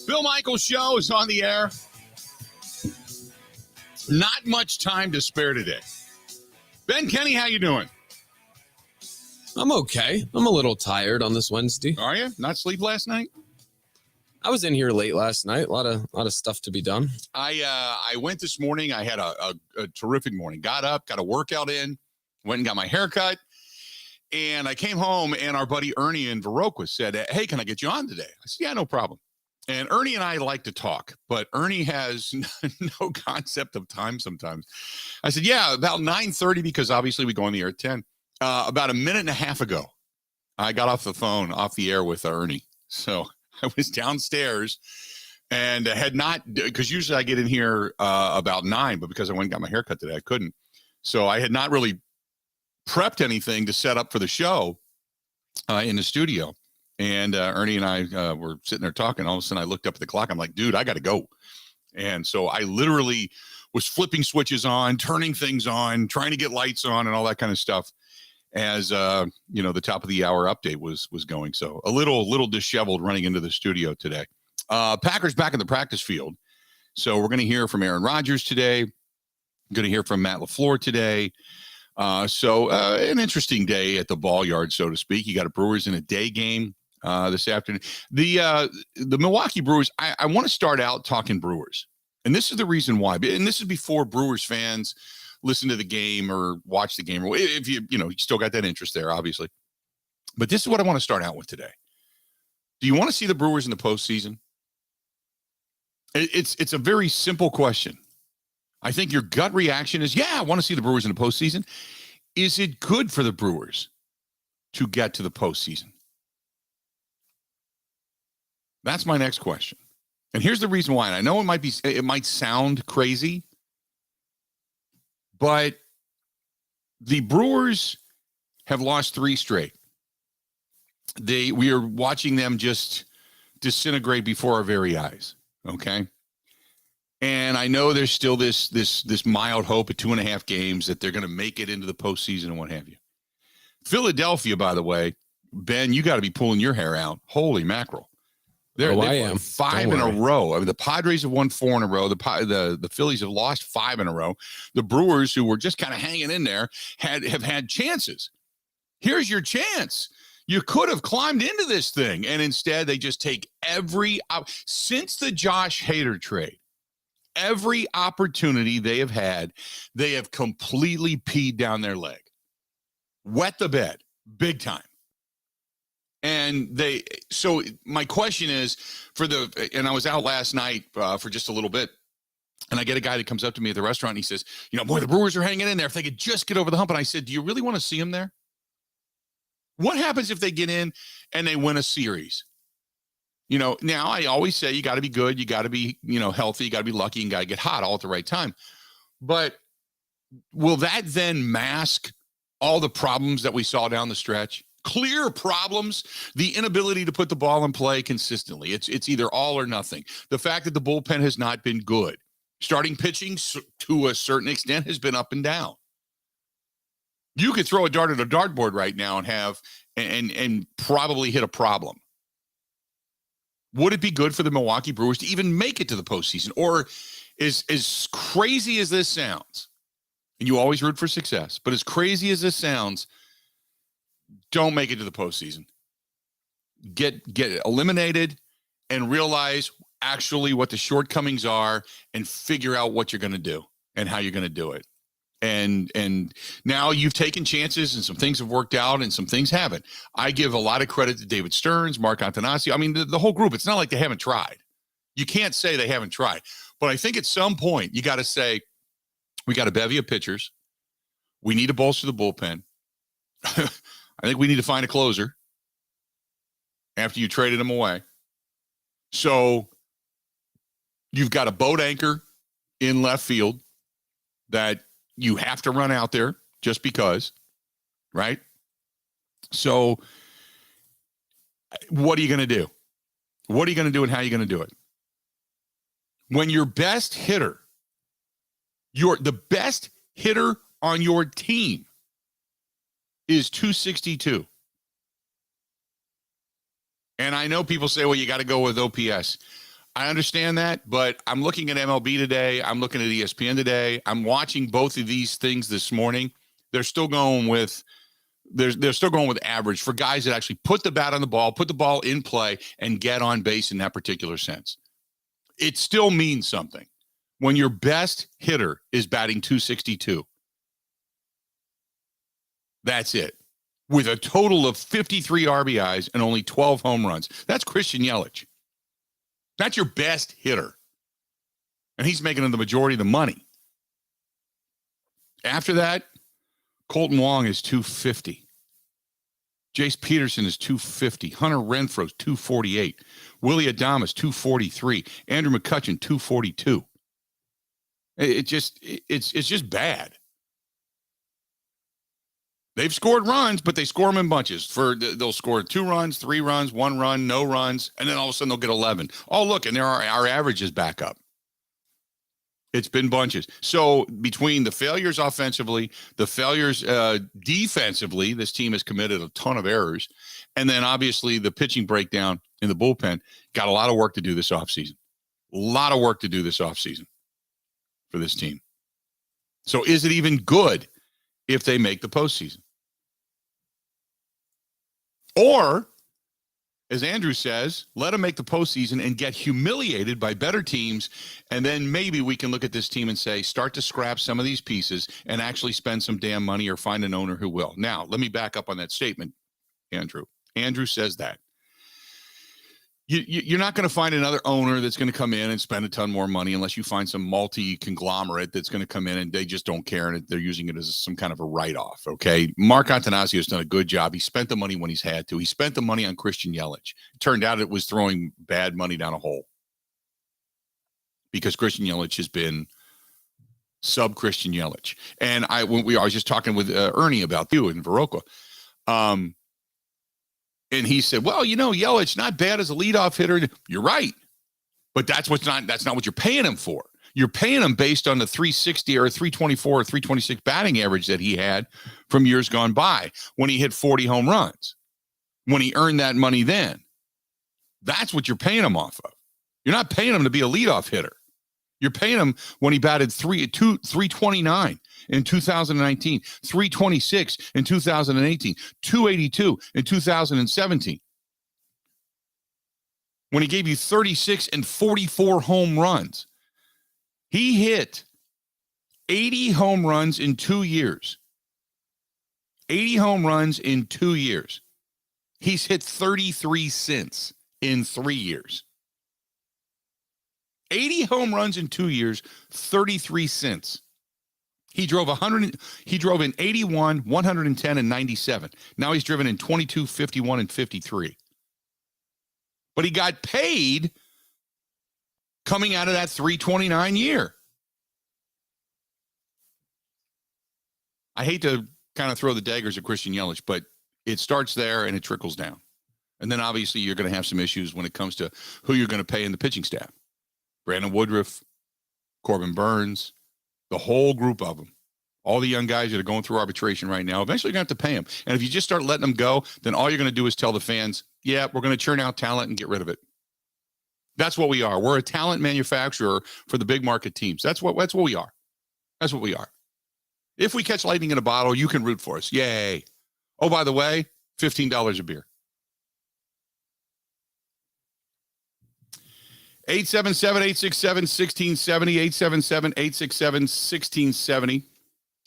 Bill Michaels Show is on the air. Not much time to spare today. Ben Kenny, how you doing? I'm okay. I'm a little tired on this Wednesday. Are you? Not sleep last night? I was in here late last night. A lot of stuff to be done. I went this morning. I had a terrific morning. Got up, got a workout in, went and got my hair cut. And I came home, and our buddy Ernie in Viroqua said, "Hey, can I get you on today?" I said, "Yeah, no problem." And Ernie and I like to talk, but Ernie has no concept of time sometimes. I said, "Yeah, about 9:30, because obviously we go on the air at 10. About a minute and a half ago, I got off the air with Ernie. So I was downstairs and had not, because usually I get in here about 9, but because I went and got my hair cut today, I couldn't. So I had not really prepped anything to set up for the show in the studio. And Ernie and I were sitting there talking. All of a sudden I looked up at the clock. I'm like, dude, I got to go. And so I literally was flipping switches on, turning things on, trying to get lights on and all that kind of stuff as, the top of the hour update was going. So a little disheveled running into the studio today. Packers back in the practice field. So we're going to hear from Aaron Rodgers today. I'm going to hear from Matt LaFleur today. So an interesting day at the ball yard, so to speak. You got a Brewers in a day game this afternoon. The Milwaukee Brewers, I want to start out talking Brewers. And this is the reason why. And this is before Brewers fans listen to the game or watch the game. Or if you still got that interest there, obviously. But this is what I want to start out with today. Do you want to see the Brewers in the postseason? It's a very simple question. I think your gut reaction is, yeah, I want to see the Brewers in the postseason. Is it good for the Brewers to get to the postseason? That's my next question. And here's the reason why. And I know it might sound crazy, but the Brewers have lost 3 straight. We are watching them just disintegrate before our very eyes. Okay. And I know there's still this mild hope at 2.5 games that they're going to make it into the postseason and what have you. Philadelphia, by the way, Ben, you got to be pulling your hair out. Holy mackerel. I am. 5 in a row. I mean, the Padres have won 4 in a row. The Phillies have lost 5 in a row. The Brewers, who were just kind of hanging in there, have had chances. Here's your chance. You could have climbed into this thing, and instead they just take since the Josh Hader trade. Every opportunity they have had, they have completely peed down their leg. Wet the bed, big time. And so my question is and I was out last night for just a little bit, and I get a guy that comes up to me at the restaurant, and he says, boy, the Brewers are hanging in there. If they could just get over the hump. And I said, do you really want to see them there? What happens if they get in and they win a series? Now I always say you got to be good, you got to be, healthy, you got to be lucky, and got to get hot all at the right time. But will that then mask all the problems that we saw down the stretch? Clear problems, the inability to put the ball in play consistently. It's either all or nothing. The fact that the bullpen has not been good. Starting pitching to a certain extent has been up and down. You could throw a dart at a dartboard right now and probably hit a problem. Would it be good for the Milwaukee Brewers to even make it to the postseason? Or is as crazy as this sounds, and you always root for success, but as crazy as this sounds, don't make it to the postseason. Get eliminated and realize actually what the shortcomings are and figure out what you're going to do and how you're going to do it. And now you've taken chances and some things have worked out and some things haven't. I give a lot of credit to David Stearns, Mark Antanasio. I mean, the whole group. It's not like they haven't tried. You can't say they haven't tried. But I think at some point you got to say, we got a bevy of pitchers. We need to bolster the bullpen. I think we need to find a closer after you traded him away. So you've got a boat anchor in left field that you have to run out there just because, right? So what are you going to do? What are you going to do and how are you going to do it? When your best hitter, the best hitter on your team is 262. And I know people say, well, you got to go with OPS. I understand that, but I'm looking at MLB today. I'm looking at ESPN today. I'm watching both of these things this morning. They're still going with they're still going with average for guys that actually put the bat on the ball, put the ball in play, and get on base in that particular sense. It still means something when your best hitter is batting 262. That's it. With a total of 53 RBIs and only 12 home runs. That's Christian Yelich. That's your best hitter. And he's making the majority of the money. After that, Colton Wong is 250. Jace Peterson is 250. Hunter Renfroe's 248. Willie Adames 243. Andrew McCutchen 242. It's just bad. They've scored runs, but they score them in bunches. They'll score 2 runs, 3 runs, 1 run, no runs, and then all of a sudden they'll get 11. Oh, look, and our average is back up. It's been bunches. So between the failures offensively, the failures defensively, this team has committed a ton of errors, and then obviously the pitching breakdown in the bullpen. Got a lot of work to do this offseason. A lot of work to do this offseason for this team. So is it even good if they make the postseason? Or, as Andrew says, let them make the postseason and get humiliated by better teams, and then maybe we can look at this team and say, start to scrap some of these pieces and actually spend some damn money or find an owner who will. Now, let me back up on that statement, Andrew. Andrew says that. You're not going to find another owner that's going to come in and spend a ton more money unless you find some multi-conglomerate that's going to come in and they just don't care and they're using it as some kind of a write-off, okay? Mark Attanasio has done a good job. He spent the money when he's had to. He spent the money on Christian Yelich. It turned out it was throwing bad money down a hole because Christian Yelich has been sub-Christian Yelich. And I was just talking with Ernie about you in Viroqua. And he said, well, Yelich, not bad as a leadoff hitter. You're right. But that's not what you're paying him for. You're paying him based on the 360 or 324 or 326 batting average that he had from years gone by when he hit 40 home runs, when he earned that money then. That's what you're paying him off of. You're not paying him to be a leadoff hitter. You're paying him when he batted 329 in 2019, 326 in 2018, 282 in 2017. When he gave you 36 and 44 home runs. He hit 80 home runs in 2 years. 80 home runs in 2 years. He's hit 33 since in 3 years. 80 home runs in 2 years, 33 since. He drove in 81, 110, and 97. Now he's driven in 22, 51, and 53. But he got paid coming out of that 329 year. I hate to kind of throw the daggers at Christian Yelich, but it starts there and it trickles down. And then obviously you're going to have some issues when it comes to who you're going to pay in the pitching staff. Brandon Woodruff, Corbin Burns, the whole group of them, all the young guys that are going through arbitration right now, eventually you're going to have to pay them. And if you just start letting them go, then all you're going to do is tell the fans, yeah, we're going to churn out talent and get rid of it. That's what we are. We're a talent manufacturer for the big market teams. That's what we are. That's what we are. If we catch lightning in a bottle, you can root for us. Yay. Oh, by the way, $15 a beer. 877-867-1670, 877-867-1670.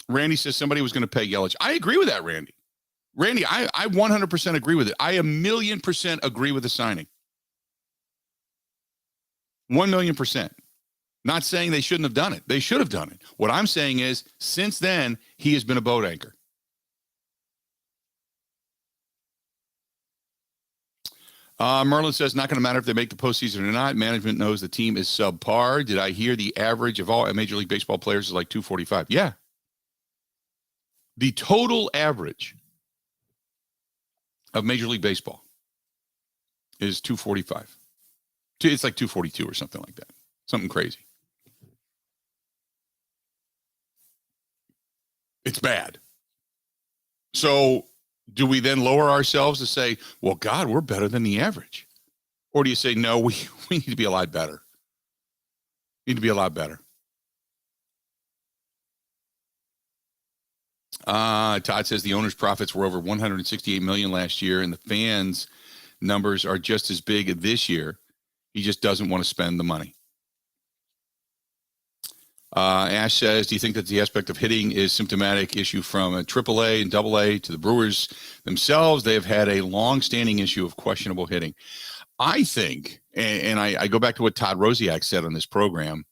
Randy says somebody was going to pay Yelich. I agree with that, Randy. Randy, I 100% agree with it. I 1,000,000% agree with the signing. 1,000,000%. Not saying they shouldn't have done it. They should have done it. What I'm saying is, since then, he has been a boat anchor. Merlin says, not going to matter if they make the postseason or not. Management knows the team is subpar. Did I hear the average of all Major League Baseball players is like 245? Yeah. The total average of Major League Baseball is 245. It's like 242 or something like that. Something crazy. It's bad. So do we then lower ourselves to say, well, God, we're better than the average? Or do you say, no, we need to be a lot better? Need to be a lot better. Todd says the owner's profits were over 168 million last year, and the fans' numbers are just as big this year. He just doesn't want to spend the money. Ash says, do you think that the aspect of hitting is symptomatic issue from a AAA and AA to the Brewers themselves? They have had a long-standing issue of questionable hitting. I think, and I go back to what Todd Rosiak said on this program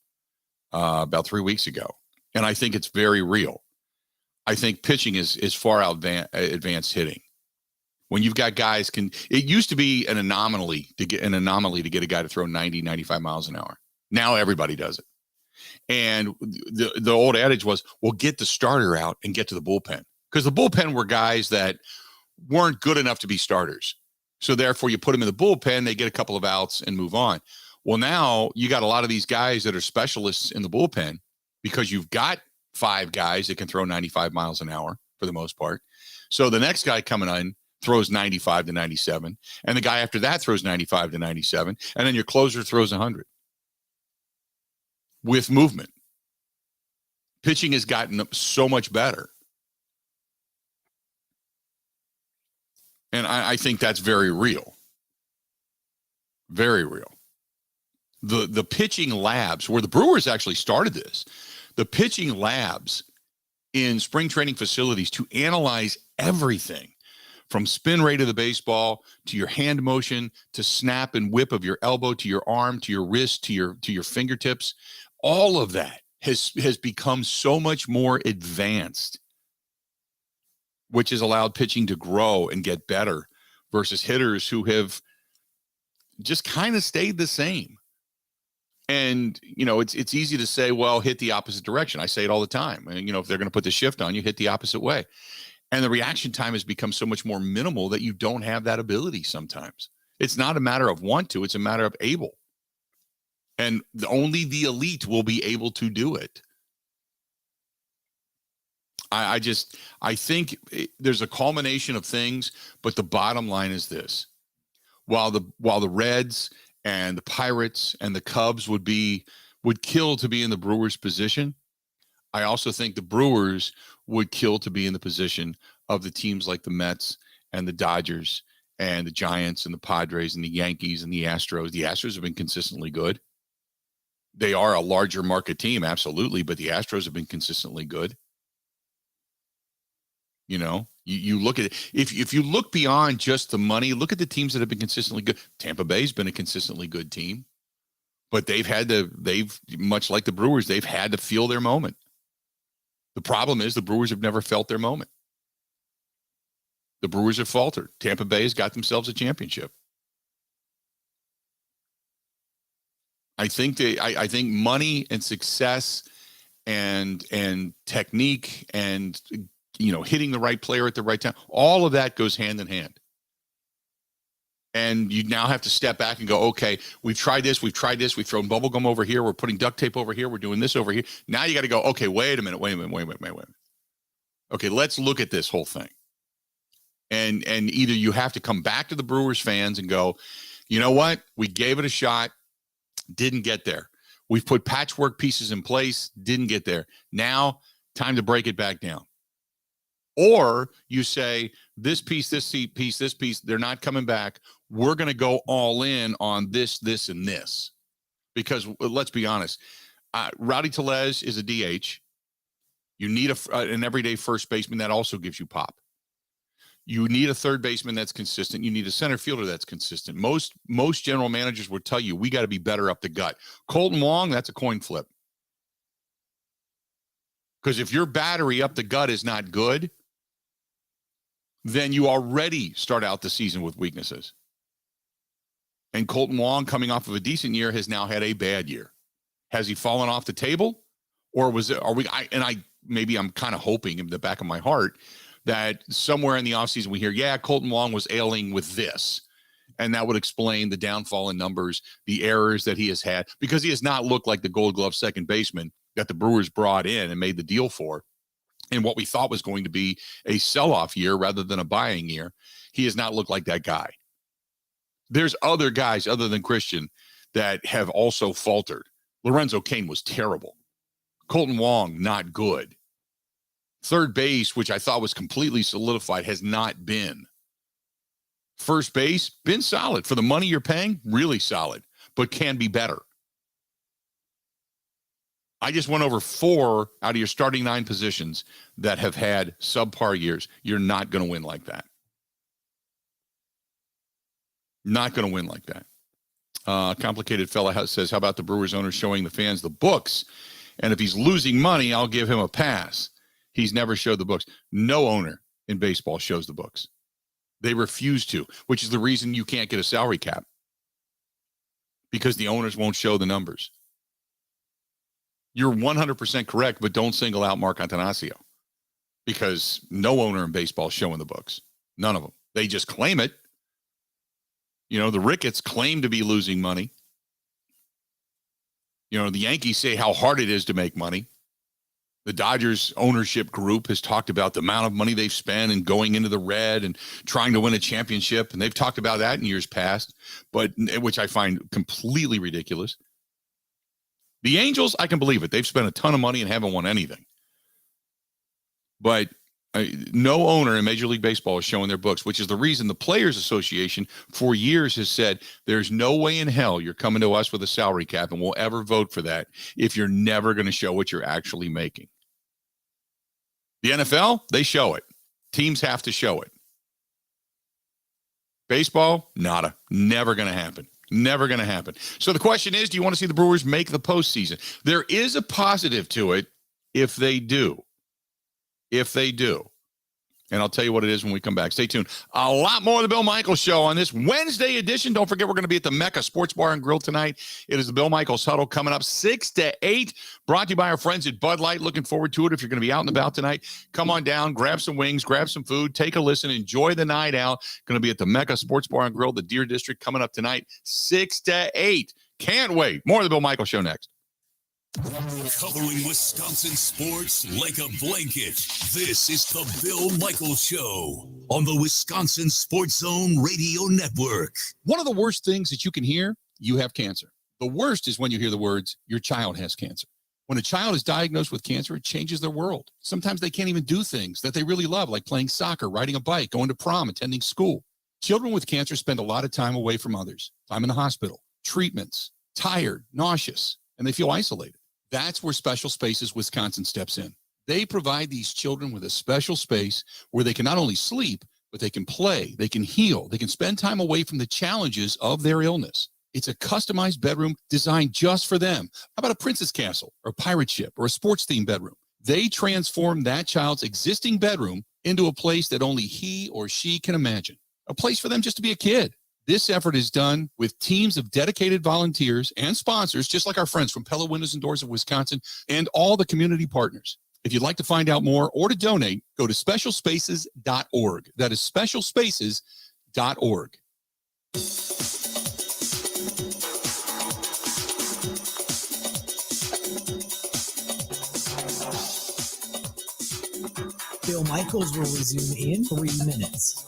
about 3 weeks ago, and I think it's very real. I think pitching is far out advanced hitting. When you've got guys it used to be an anomaly to get a guy to throw 90, 95 miles an hour. Now everybody does it. And the old adage was, well, get the starter out and get to the bullpen, because the bullpen were guys that weren't good enough to be starters. So therefore you put them in the bullpen, they get a couple of outs and move on. Well, now you got a lot of these guys that are specialists in the bullpen because you've got 5 guys that can throw 95 miles an hour for the most part. So the next guy coming in throws 95 to 97, and the guy after that throws 95 to 97, and then your closer throws 100 with movement. Pitching has gotten so much better. And I think that's very real. Very real. The pitching labs, where the Brewers actually started this, the pitching labs in spring training facilities to analyze everything from spin rate of the baseball to your hand motion to snap and whip of your elbow to your arm to your wrist to your fingertips. All of that has become so much more advanced, which has allowed pitching to grow and get better versus hitters who have just kind of stayed the same. And, it's easy to say, well, hit the opposite direction. I say it all the time. And, if they're going to put the shift on, you hit the opposite way. And the reaction time has become so much more minimal that you don't have that ability sometimes. It's not a matter of want to, it's a matter of able. And only the elite will be able to do it. I think there's a culmination of things, but the bottom line is this. While the Reds and the Pirates and the Cubs would kill to be in the Brewers' position, I also think the Brewers would kill to be in the position of the teams like the Mets and the Dodgers and the Giants and the Padres and the Yankees and the Astros. The Astros have been consistently good. They are a larger market team, absolutely, but the Astros have been consistently good. You look at it. If you look beyond just the money, look at the teams that have been consistently good. Tampa Bay's been a consistently good team, but they've much like the Brewers, they've had to feel their moment. The problem is the Brewers have never felt their moment. The Brewers have faltered. Tampa Bay has got themselves a championship. I think money and success and technique and hitting the right player at the right time, all of that goes hand in hand. And you now have to step back and go, okay, we've tried this, we've thrown bubble gum over here, we're putting duct tape over here, we're doing this over here. Now you got to go, okay, wait a minute. Okay, let's look at this whole thing. And either you have to come back to the Brewers fans and go, you know what? We gave it a shot, didn't get there. We've put patchwork pieces in place, didn't get there. Now, time to break it back down. Or you say, this piece, they're not coming back. We're going to go all in on this, and this. Because let's be honest, Rowdy Tellez is a DH. You need an everyday first baseman that also gives you pop. You need a third baseman that's consistent. You need a center fielder that's consistent. Most general managers would tell you, we got to be better up the gut. Colton Wong, that's a coin flip. Because if your battery up the gut is not good, then you already start out the season with weaknesses. And Colton Wong, coming off of a decent year, has now had a bad year. Has he fallen off the table? Or maybe I'm kind of hoping in the back of my heart that somewhere in the offseason we hear, Colton Wong was ailing with this. And that would explain the downfall in numbers, the errors that he has had, because he has not looked like the Gold Glove second baseman that the Brewers brought in and made the deal for. In what we thought was going to be a sell-off year rather than a buying year. He has not looked like that guy. There's other guys other than Christian that have also faltered. Lorenzo Cain was terrible. Colton Wong, not good. Third base, which I thought was completely solidified, has not been. First base, been solid. For the money you're paying, really solid, but can be better. I just went over 4 out of your starting 9 positions that have had subpar years. You're not going to win like that. Not going to win like that. Complicated fella says, how about the Brewers owner showing the fans the books? And if he's losing money, I'll give him a pass. He's never showed the books. No owner in baseball shows the books. They refuse to, which is the reason you can't get a salary cap. Because the owners won't show the numbers. You're 100% correct, but don't single out Mark Antanasio. Because no owner in baseball is showing the books. None of them. They just claim it. You know, the Ricketts claim to be losing money. You know, the Yankees say how hard it is to make money. The Dodgers ownership group has talked about the amount of money they've spent and going into the red and trying to win a championship. And they've talked about that in years past, but which I find completely ridiculous. The Angels, I can believe it. They've spent a ton of money and haven't won anything. But no owner in Major League Baseball is showing their books, which is the reason the Players Association for years has said there's no way in hell you're coming to us with a salary cap and we'll ever vote for that if you're never going to show what you're actually making. The NFL, they show it. Teams have to show it. Baseball, nada. Never going to happen. Never going to happen. So the question is, do you want to see the Brewers make the postseason? There is a positive to it if they do. If they do. And I'll tell you what it is when we come back. Stay tuned. A lot more of the Bill Michaels Show on this Wednesday edition. Don't forget, we're going to be at the Mecca Sports Bar and Grill tonight. It is the Bill Michaels Huddle coming up 6 to 8. Brought to you by our friends at Bud Light. Looking forward to it. If you're going to be out and about tonight, come on down, grab some wings, grab some food, take a listen, enjoy the night out. Going to be at the Mecca Sports Bar and Grill, the Deer District, coming up tonight, 6 to 8. Can't wait. More of the Bill Michaels Show next. Covering Wisconsin sports like a blanket. This is the Bill Michaels Show on the Wisconsin Sports Zone Radio Network. One of the worst things that you can hear, you have cancer. The worst is when you hear the words, your child has cancer. When a child is diagnosed with cancer, it changes their world. Sometimes they can't even do things that they really love, like playing soccer, riding a bike, going to prom, attending school. Children with cancer spend a lot of time away from others, time in the hospital, treatments, tired, nauseous, and they feel isolated. That's where Special Spaces Wisconsin steps in. They provide these children with a special space where they can not only sleep, but they can play, they can heal, they can spend time away from the challenges of their illness. It's a customized bedroom designed just for them. How about a princess castle or a pirate ship or a sports-themed bedroom? They transform that child's existing bedroom into a place that only he or she can imagine, a place for them just to be a kid. This effort is done with teams of dedicated volunteers and sponsors, just like our friends from Pella Windows and Doors of Wisconsin and all the community partners. If you'd like to find out more or to donate, go to specialspaces.org. That is specialspaces.org. Bill Michaels will resume in 3 minutes.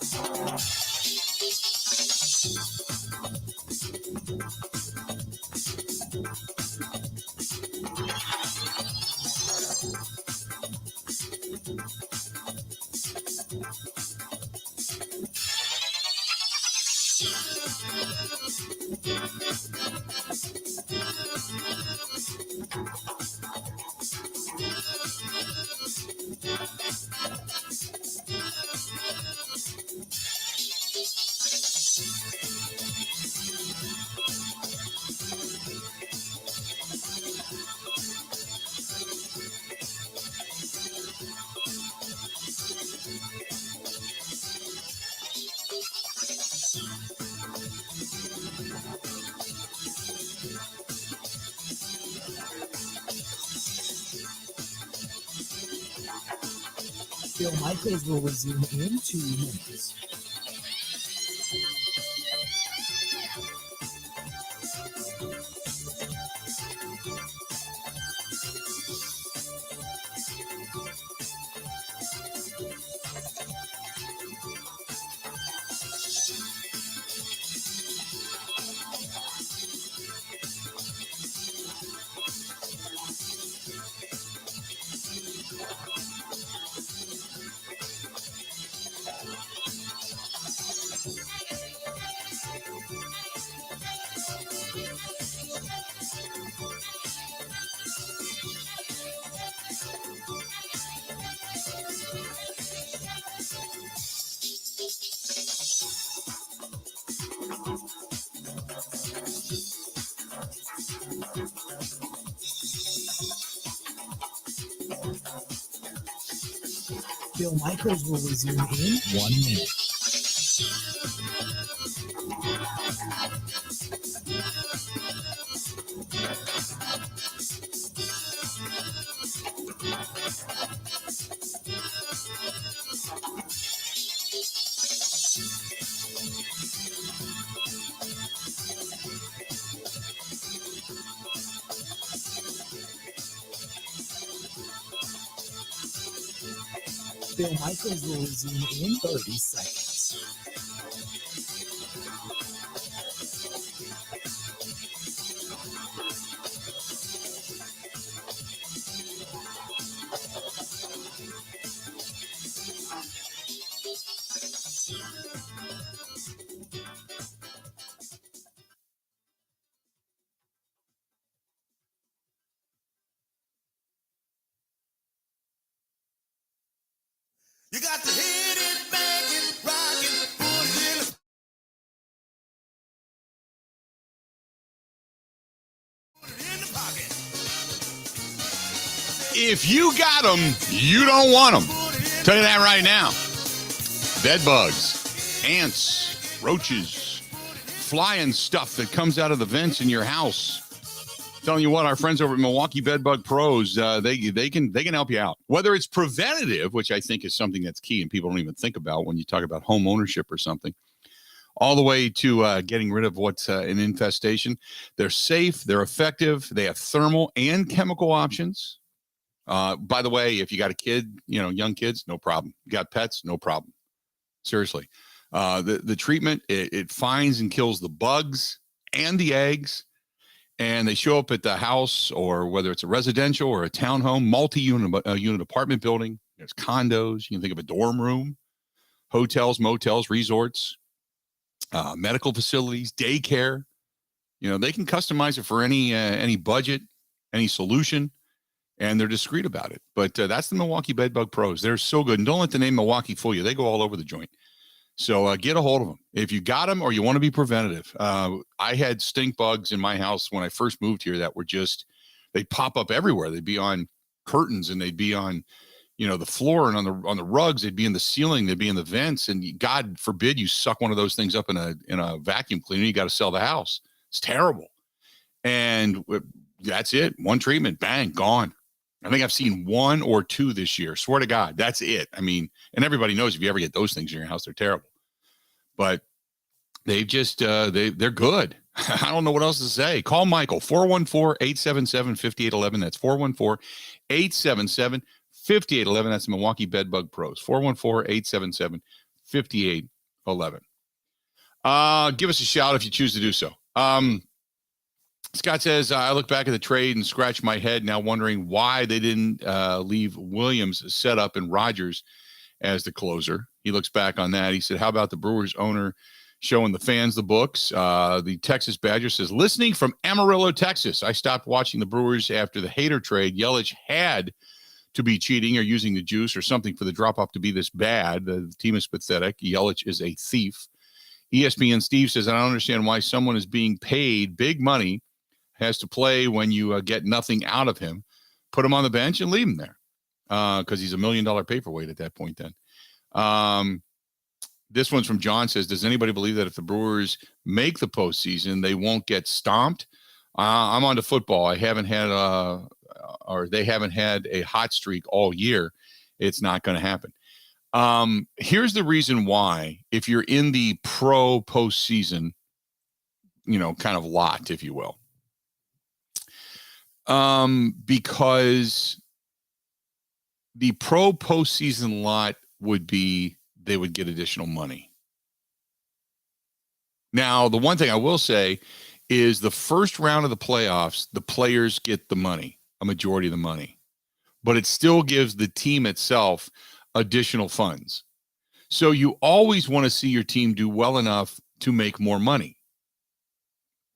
Bill Michaels will resume in 2 minutes. Bill Michaels will resume in 1 minute. Bill Michaels will resume in 30 seconds. You got to hit it, bang it, rock it, put it in the pocket. If you got them, you don't want them. Tell you that right now. Bed bugs, ants, roaches, flying stuff that comes out of the vents in your house. Telling you what, our friends over at Milwaukee Bedbug Pros, they can help you out. Whether it's preventative, which I think is something that's key and people don't even think about when you talk about home ownership or something, all the way to getting rid of what's an infestation. They're safe, they're effective, they have thermal and chemical options. By the way, if you got a kid, young kids, no problem. You got pets, no problem. Seriously. The treatment, it finds and kills the bugs and the eggs. And they show up at the house, or whether it's a residential or a townhome, multi-unit apartment building. There's condos. You can think of a dorm room, hotels, motels, resorts, medical facilities, daycare. They can customize it for any budget, any solution, and they're discreet about it. But that's the Milwaukee Bedbug Pros. They're so good. And don't let the name Milwaukee fool you. They go all over the joint. So get a hold of them. If you got them or you want to be preventative. I had stink bugs in my house when I first moved here that were they'd pop up everywhere. They'd be on curtains and they'd be on, the floor and on the rugs. They'd be in the ceiling. They'd be in the vents. And God forbid you suck one of those things up in a vacuum cleaner. You got to sell the house. It's terrible. And that's it. One treatment, bang, gone. I think I've seen 1 or 2 this year. Swear to God, that's it. I mean, and everybody knows if you ever get those things in your house, they're terrible. But they've just, they're good. I don't know what else to say. Call Michael, 414-877-5811. That's 414-877-5811. That's the Milwaukee Bedbug Pros, 414-877-5811. Give us a shout if you choose to do so. Scott says, I look back at the trade and scratch my head now wondering why they didn't leave Williams set up and Rogers as the closer. He looks back on that. He said, how about the Brewers owner showing the fans the books? The Texas Badger says, listening from Amarillo, Texas. I stopped watching the Brewers after the Hader trade. Yelich had to be cheating or using the juice or something for the drop-off to be this bad. The team is pathetic. Yelich is a thief. ESPN Steve says, I don't understand why someone is being paid big money, has to play when you get nothing out of him. Put him on the bench and leave him there because he's $1 million paperweight at that point then. This one's from John, says, does anybody believe that if the Brewers make the postseason, they won't get stomped? I'm on to football. They haven't had a hot streak all year. It's not going to happen. Here's the reason why, if you're in the pro postseason, kind of lot, if you will. Because the pro postseason lot would be, they would get additional money. Now, the one thing I will say is the first round of the playoffs, the players get the money, a majority of the money, but it still gives the team itself additional funds. So you always want to see your team do well enough to make more money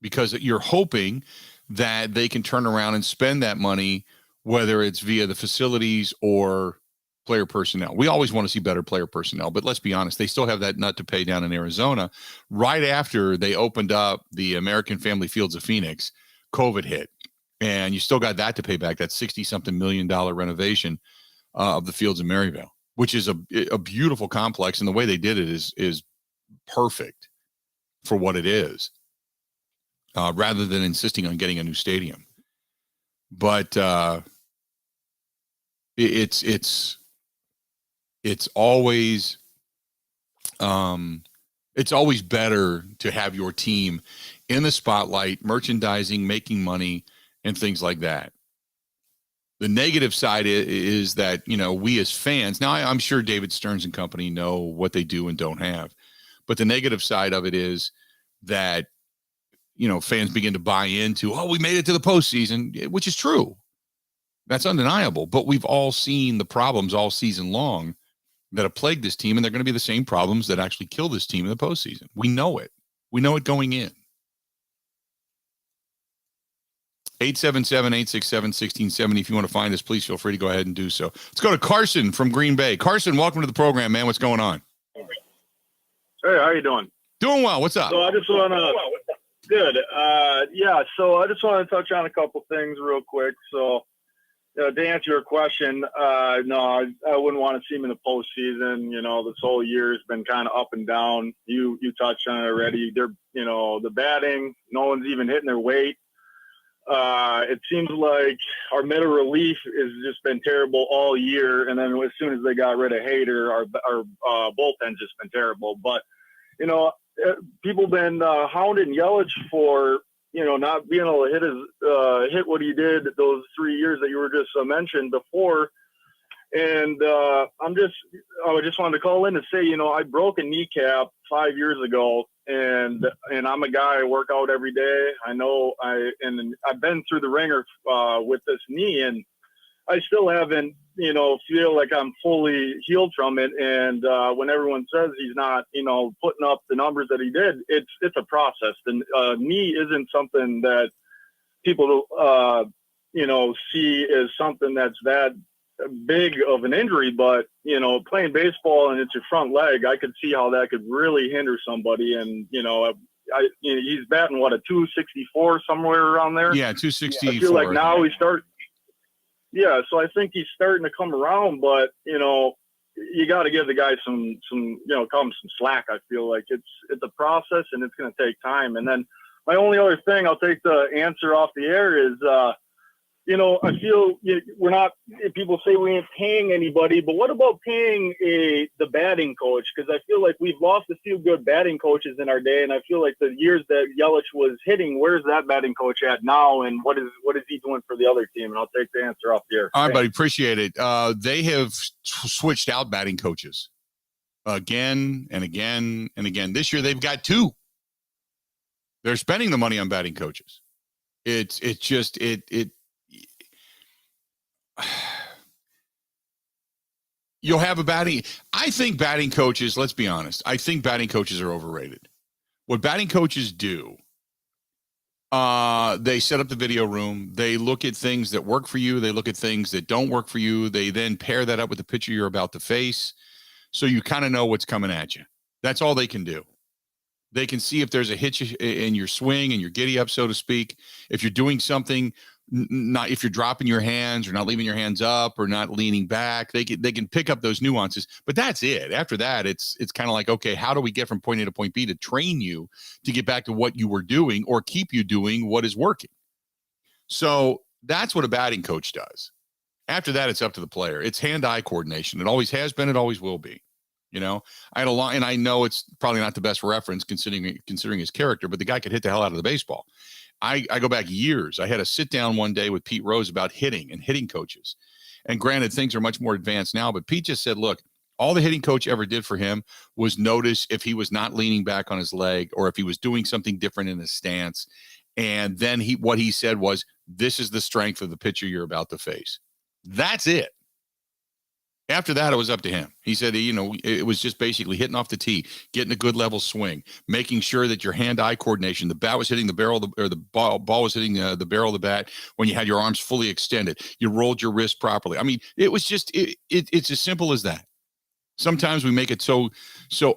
because you're hoping that they can turn around and spend that money, whether it's via the facilities or player personnel. We always want to see better player personnel, but let's be honest, they still have that nut to pay down in Arizona. Right after they opened up the American Family Fields of Phoenix, COVID hit. And you still got that to pay back, that $60-something million renovation of the fields in Maryvale, which is a beautiful complex. And the way they did it is perfect for what it is, rather than insisting on getting a new stadium. But it's always better to have your team in the spotlight, merchandising, making money, and things like that. The negative side is that, we as fans, now I'm sure David Stearns and company know what they do and don't have, but the negative side of it is that, fans begin to buy into, we made it to the postseason, which is true. That's undeniable. But we've all seen the problems all season long that have plagued this team, and they're going to be the same problems that actually kill this team in the postseason. We know it. We know it going in. 877-867-1670. If you want to find us, please feel free to go ahead and do so. Let's go to Carson from Green Bay. Carson, welcome to the program, man. What's going on? Hey, how you doing? Doing well. What's up? So I just want to good. So I just want to touch on a couple things real quick. So to answer your question, no, I wouldn't want to see him in the postseason. This whole year has been kind of up and down. You touched on it already. They're, the batting, no one's even hitting their weight. It seems like our middle relief has just been terrible all year. And then as soon as they got rid of Hader, our bullpen's just been terrible. But, people been hounding Yelich for, not being able to hit what he did those 3 years that you were just mentioned before. And I just wanted to call in to say, I broke a kneecap 5 years ago, and I'm a guy, I work out every day. I know I've been through the ringer with this knee, and I still haven't, feel like I'm fully healed from it. And when everyone says he's not, putting up the numbers that he did, it's a process. The knee isn't something that people, see as something that's that big of an injury. But, playing baseball and it's your front leg, I could see how that could really hinder somebody. And, he's batting, a 264 somewhere around there? Yeah, 264. I feel like now so I think he's starting to come around, but, you got to give the guy some slack. I feel like it's a process and it's going to take time. And then my only other thing, I'll take the answer off the air, is, I feel we're not, people say we ain't paying anybody, but what about paying the batting coach? Because I feel like we've lost a few good batting coaches in our day, and I feel like the years that Yelich was hitting, where's that batting coach at now, and what is he doing for the other team? And I'll take the answer off the air. All right, buddy, appreciate it. They have switched out batting coaches again and again and again. This year they've got two. They're spending the money on batting coaches. It's just you'll have a batting. I think batting coaches, let's be honest, I think batting coaches are overrated. What batting coaches do, they set up the video room. They look at things that work for you. They look at things that don't work for you. They then pair that up with the pitcher you're about to face, so you kind of know what's coming at you. That's all they can do. They can see if there's a hitch in your swing and your giddy up, so to speak. If you're doing something, not if you're dropping your hands or not leaving your hands up or not leaning back, they can pick up those nuances. But that's it. After that, it's kind of like, okay, how do we get from point A to point B to train you to get back to what you were doing or keep you doing what is working? So that's what a batting coach does. After that, it's up to the player. It's hand-eye coordination. It always has been. It always will be. I had a lot, and I know it's probably not the best reference considering his character, but the guy could hit the hell out of the baseball. I go back years. I had a sit down one day with Pete Rose about hitting and hitting coaches. And granted, things are much more advanced now, but Pete just said, look, all the hitting coach ever did for him was notice if he was not leaning back on his leg or if he was doing something different in his stance. And then what he said was, this is the strength of the pitcher you're about to face. That's it. After that, it was up to him. He said, it was just basically hitting off the tee, getting a good level swing, making sure that your hand-eye coordination, the bat was hitting the barrel, or the ball was hitting the barrel of the bat when you had your arms fully extended. You rolled your wrist properly. I mean, it was just, it's as simple as that. Sometimes we make it so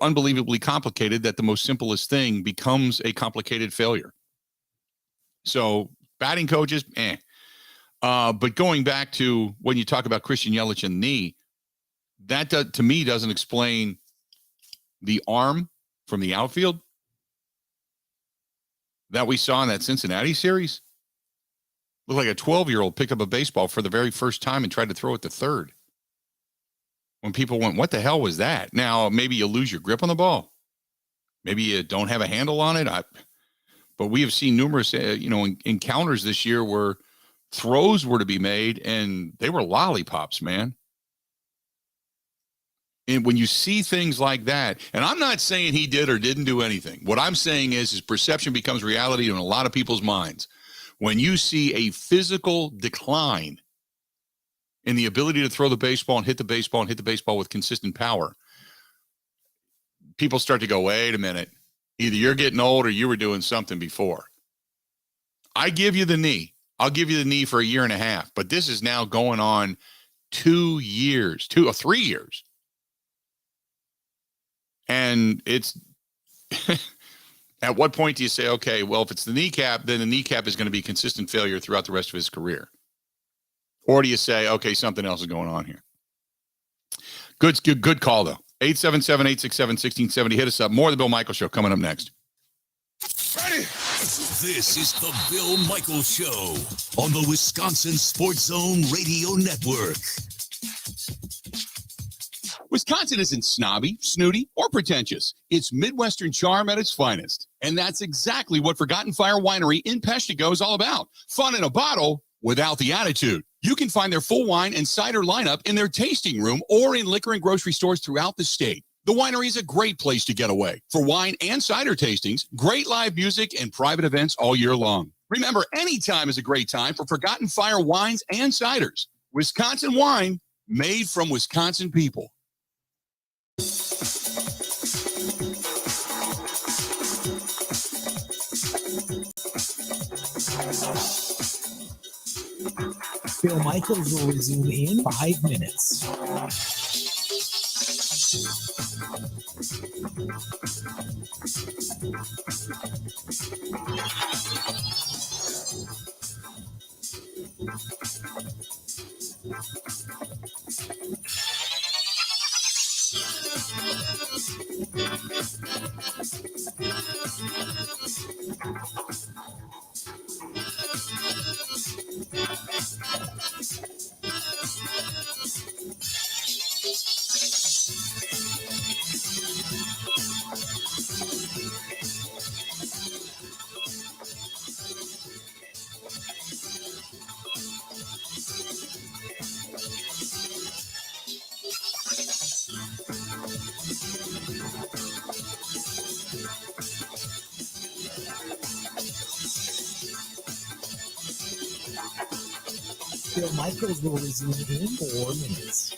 unbelievably complicated that the most simplest thing becomes a complicated failure. So batting coaches, But going back to when you talk about Christian Yelich and knee, that to me doesn't explain the arm from the outfield that we saw in that Cincinnati series. Looked like a 12-year-old picked up a baseball for the very first time and tried to throw it to third. When people went, what the hell was that? Now, maybe you lose your grip on the ball. Maybe you don't have a handle on it. But we have seen numerous, encounters this year where throws were to be made and they were lollipops, man. And when you see things like that, and I'm not saying he did or didn't do anything. What I'm saying is his perception becomes reality in a lot of people's minds. When you see a physical decline in the ability to throw the baseball and hit the baseball with consistent power, people start to go, wait a minute. Either you're getting old or you were doing something before. I give you the knee. I'll give you the knee for a year and a half. But this is now going on 2 years, 2 or 3 years. And it's at what point do you say, okay, well, if it's the kneecap, then the kneecap is going to be consistent failure throughout the rest of his career? Or do you say, okay, something else is going on here? Good call, though. 877-867-1670. Hit us up. More of the Bill Michaels Show coming up next. Ready? This is the Bill Michaels Show on the Wisconsin Sports Zone Radio Network. Wisconsin isn't snobby, snooty, or pretentious. It's Midwestern charm at its finest. And that's exactly what Forgotten Fire Winery in Peshtigo is all about. Fun in a bottle without the attitude. You can find their full wine and cider lineup in their tasting room or in liquor and grocery stores throughout the state. The winery is a great place to get away for wine and cider tastings, great live music, and private events all year long. Remember, any time is a great time for Forgotten Fire wines and ciders. Wisconsin wine made from Wisconsin people. Bill Michaels will resume in 5 minutes. Bill Michaels will resume in 4 minutes.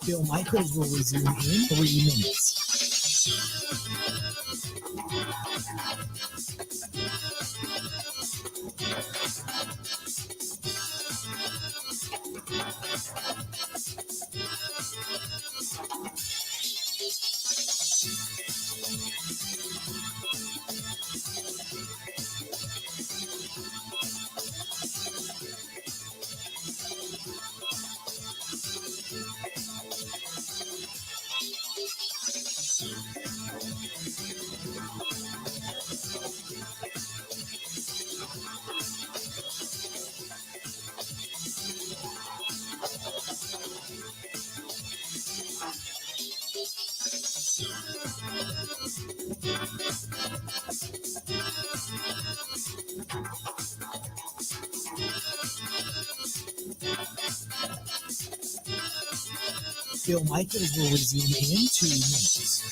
Bill Michaels will resume in 3 minutes. Bill Michaels will resume in 2 minutes.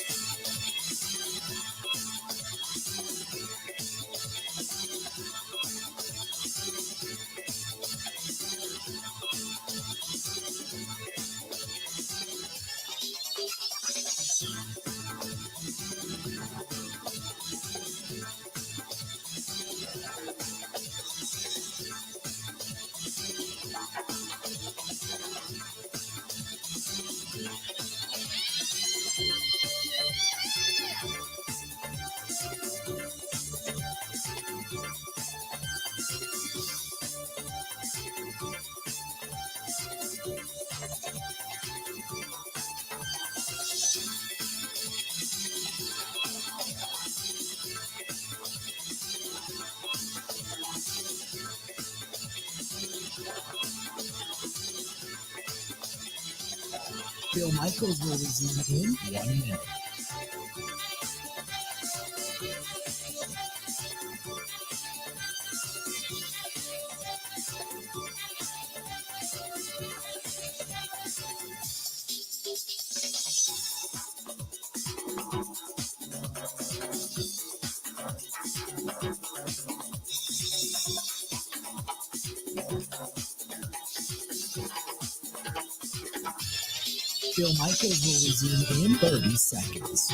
Bill Michaels will resume in 1 minute. Bill Michaels will resume in 30 seconds.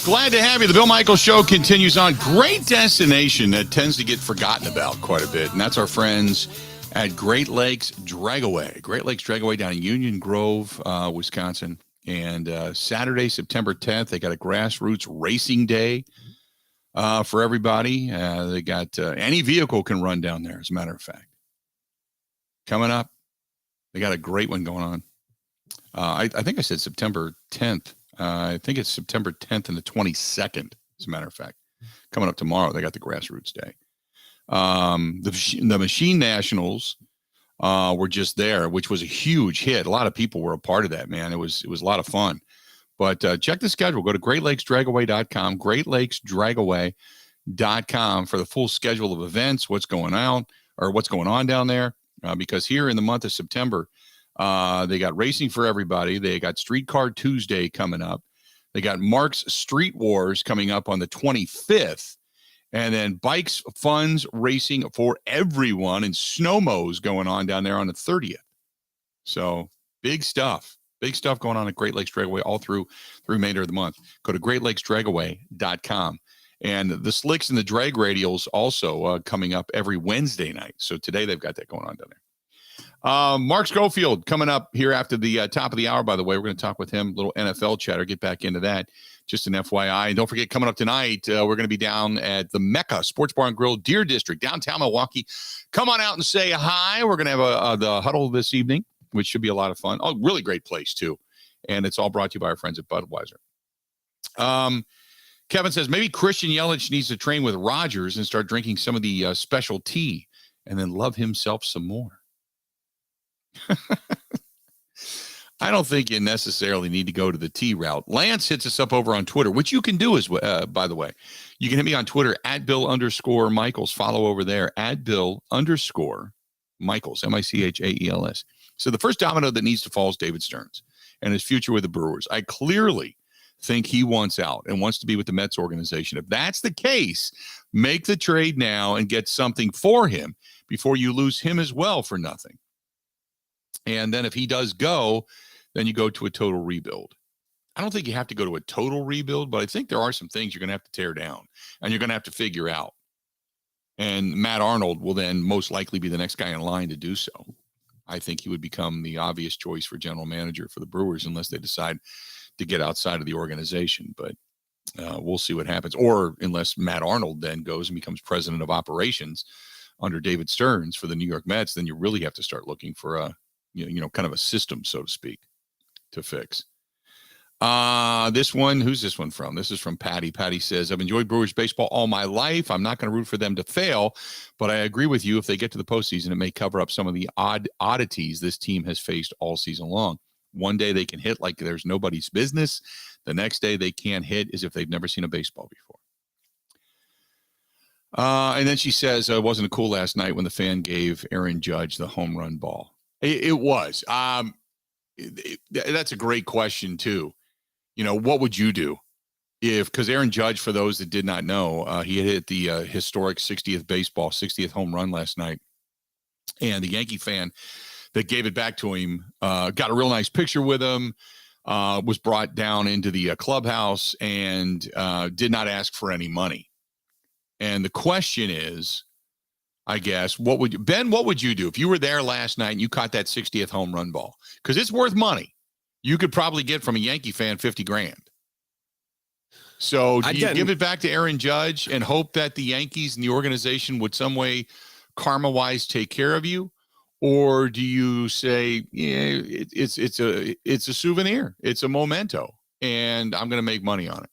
Glad to have you. The Bill Michaels Show continues on. Great destination that tends to get forgotten about quite a bit, and that's our friends at Great Lakes Dragaway. Great Lakes Dragaway down in Union Grove, Wisconsin. And Saturday, September 10th, they got a grassroots racing day for everybody. They got any vehicle can run down there, as a matter of fact. Coming up, they got a great one going on. I think I said September 10th. I think it's September 10th and the 22nd, as a matter of fact. Coming up tomorrow, they got the Grassroots Day. The Machine Nationals were just there, which was a huge hit. A lot of people were a part of that, man. It was a lot of fun. But check the schedule. Go to GreatLakesDragaway.com, GreatLakesDragaway.com for the full schedule of events, what's going on down there. Because here in the month of September, they got Racing for Everybody. They got Streetcar Tuesday coming up. They got Mark's Street Wars coming up on the 25th. And then Bikes, Funds, Racing for Everyone and Snowmos going on down there on the 30th. So big stuff. Big stuff going on at Great Lakes Dragaway all through the remainder of the month. Go to GreatLakesDragaway.com. And the Slicks and the Drag Radials also coming up every Wednesday night. So today they've got that going on down there. Mark Schofield coming up here after the top of the hour, by the way. We're going to talk with him, little NFL chatter, get back into that. Just an FYI. And don't forget, coming up tonight, we're going to be down at the Mecca Sports Bar and Grill, Deer District, downtown Milwaukee. Come on out and say hi. We're going to have the huddle this evening, which should be a lot of fun. Oh, really great place, too. And it's all brought to you by our friends at Budweiser. Kevin says, maybe Christian Yelich needs to train with Rodgers and start drinking some of the special tea and then love himself some more. I don't think you necessarily need to go to the T route. Lance hits us up over on Twitter, which you can do as well, by the way. You can hit me on Twitter at Bill_Michaels. Follow over there at Bill_Michaels, Michaels. So the first domino that needs to fall is David Stearns and his future with the Brewers. I clearly think he wants out and wants to be with the Mets organization. If that's the case, make the trade now and get something for him before you lose him as well for nothing. And then if he does go, then you go to a total rebuild. I don't think you have to go to a total rebuild, but I think there are some things you're going to have to tear down and you're going to have to figure out. And Matt Arnold will then most likely be the next guy in line to do so. I think he would become the obvious choice for general manager for the Brewers unless they decide to get outside of the organization. But we'll see what happens. Or unless Matt Arnold then goes and becomes president of operations under David Stearns for the New York Mets, then you really have to start looking for a, kind of a system, so to speak, to fix. This one, who's this one from? This is from Patty. Patty says, I've enjoyed Brewers baseball all my life. I'm not going to root for them to fail, but I agree with you. If they get to the postseason, it may cover up some of the oddities this team has faced all season long. One day they can hit like there's nobody's business. The next day they can't hit as if they've never seen a baseball before. And then she says, it wasn't cool last night when the fan gave Aaron Judge the home run ball. It was. That's a great question, too. What would you do because Aaron Judge, for those that did not know, he hit the historic 60th home run last night. And the Yankee fan that gave it back to him got a real nice picture with him, was brought down into the clubhouse and did not ask for any money. And the question is, I guess, what would you do if you were there last night and you caught that 60th home run ball? Because it's worth money. You could probably get from a Yankee fan $50,000. So do you give it back to Aaron Judge and hope that the Yankees and the organization would some way karma-wise take care of you? Or do you say, yeah, it's a souvenir, it's a memento, and I'm going to make money on it?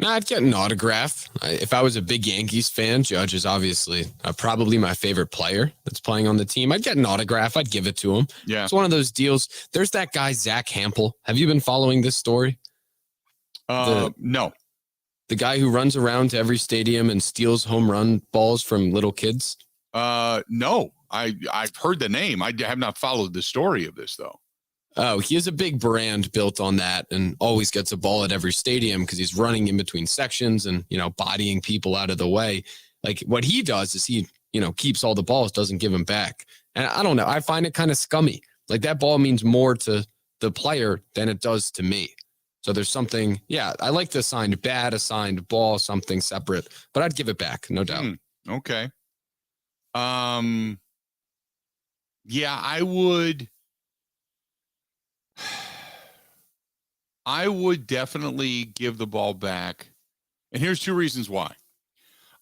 No, I'd get an autograph. If I was a big Yankees fan, Judge is obviously probably my favorite player that's playing on the team. I'd get an autograph. I'd give it to him. Yeah. It's one of those deals. There's that guy, Zach Hampel. Have you been following this story? No. The guy who runs around to every stadium and steals home run balls from little kids? No. I've heard the name. I have not followed the story of this, though. Oh, he has a big brand built on that and always gets a ball at every stadium because he's running in between sections and, bodying people out of the way. Like what he does is he, keeps all the balls, doesn't give them back. And I don't know. I find it kind of scummy. Like that ball means more to the player than it does to me. So there's something, I like the assigned ball, something separate, but I'd give it back. No doubt. Okay. I would. I would definitely give the ball back. And here's two reasons why.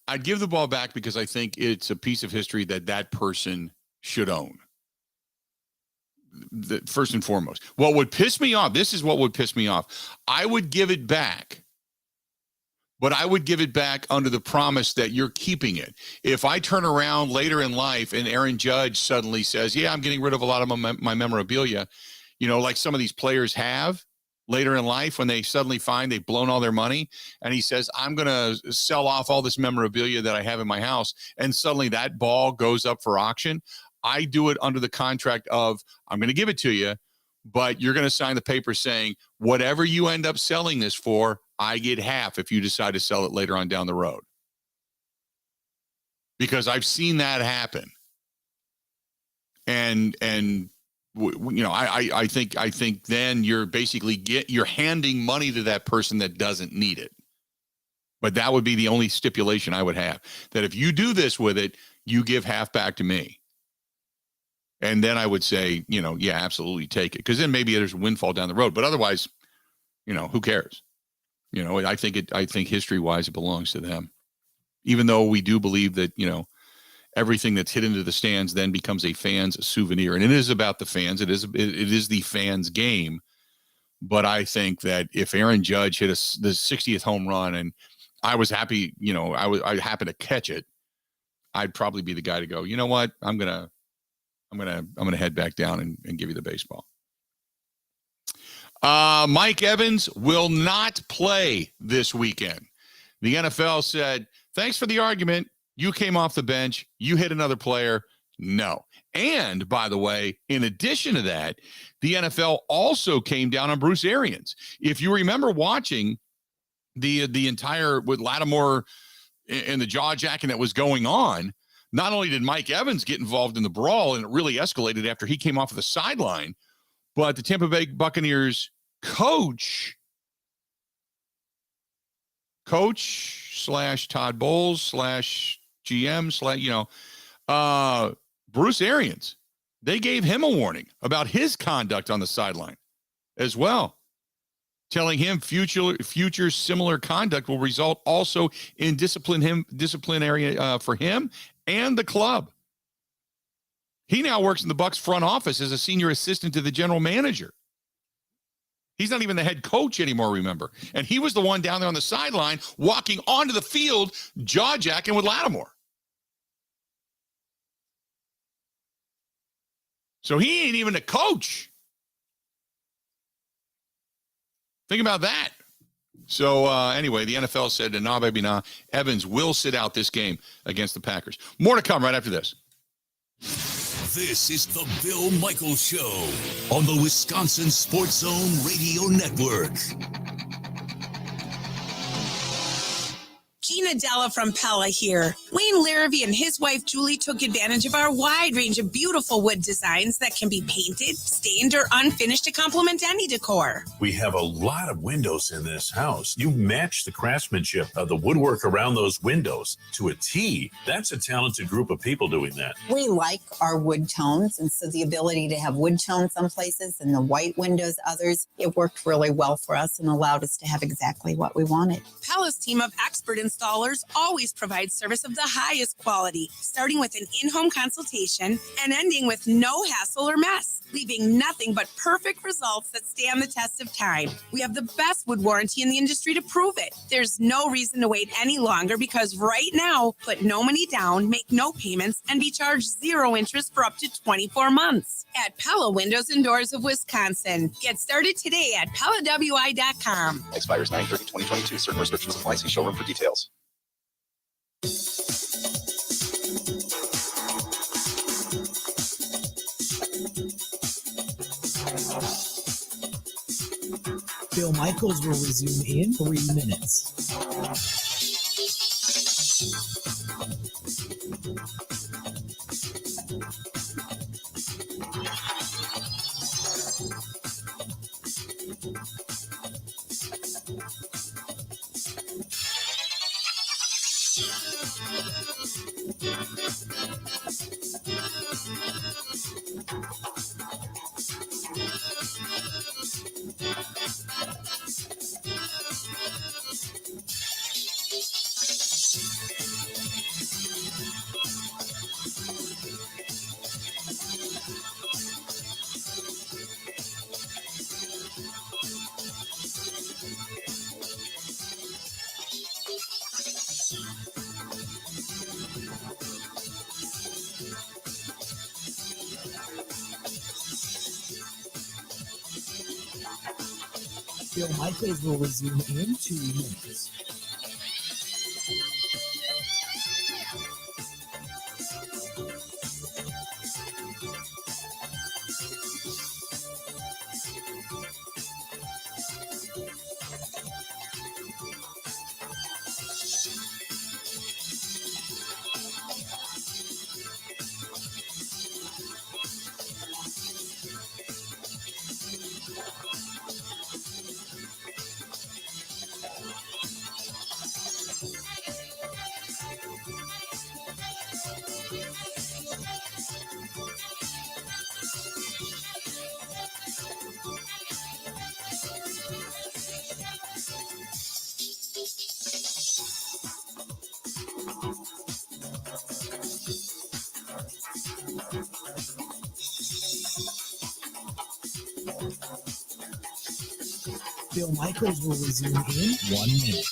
I'd give the ball back because I think it's a piece of history that person should own. First and foremost. What would piss me off, this is what would piss me off. I would give it back, but I would give it back under the promise that you're keeping it. If I turn around later in life and Aaron Judge suddenly says, I'm getting rid of a lot of my memorabilia, like some of these players have later in life when they suddenly find they've blown all their money. And he says, I'm going to sell off all this memorabilia that I have in my house. And suddenly that ball goes up for auction. I do it under the contract of, I'm going to give it to you, but you're going to sign the paper saying, whatever you end up selling this for, I get half if you decide to sell it later on down the road. Because I've seen that happen. And I think then you're basically you're handing money to that person that doesn't need it. But that would be the only stipulation I would have, that if you do this with it, you give half back to me. And then I would say, absolutely take it. Because then maybe there's a windfall down the road. But otherwise, who cares? I think history-wise, it belongs to them. Even though we do believe that, everything that's hit into the stands then becomes a fan's souvenir. And it is about the fans. It is the fans' game. But I think that if Aaron Judge hit the 60th home run and I was happy, I happened to catch it, I'd probably be the guy to go, you know what? I'm gonna head back down and give you the baseball. Mike Evans will not play this weekend. The NFL said, thanks for the argument. You came off the bench. You hit another player. No. And by the way, in addition to that, the NFL also came down on Bruce Arians. If you remember watching the entire with Lattimore and the jaw jacking that was going on, not only did Mike Evans get involved in the brawl, and it really escalated after he came off of the sideline, but the Tampa Bay Buccaneers coach / Todd Bowles / GM / Bruce Arians, they gave him a warning about his conduct on the sideline as well, telling him future similar conduct will result also in disciplinary for him and the club. He now works in the Bucs front office as a senior assistant to the general manager. He's not even the head coach anymore, remember? And he was the one down there on the sideline walking onto the field, jaw-jacking with Lattimore. So he ain't even a coach. Think about that. So anyway, the NFL said, nah, baby, nah. Evans will sit out this game against the Packers. More to come right after this. This is the Bill Michaels Show on the Wisconsin Sports Zone Radio Network. Gina Della from Pella here. Wayne Larrabee and his wife Julie took advantage of our wide range of beautiful wood designs that can be painted, stained, or unfinished to complement any decor. We have a lot of windows in this house. You match the craftsmanship of the woodwork around those windows to a T. That's a talented group of people doing that. We like our wood tones, and so the ability to have wood tones some places and the white windows others, it worked really well for us and allowed us to have exactly what we wanted. Pella's team of expert installers always provides service of the highest quality, starting with an in-home consultation and ending with no hassle or mess, leaving nothing but perfect results that stand the test of time. We have the best wood warranty in the industry to prove it. There's no reason to wait any longer because right now, put no money down, make no payments, and be charged 0 interest for up to 24 months. At Pella Windows and Doors of Wisconsin. Get started today at PellaWI.com. Expires 9/30/2022. Certain restrictions apply. See showroom for details. Bill Michaels will resume in 3 minutes. Bill Michaels will resume in 2 minutes. Bill Michaels will resume in 1 minute.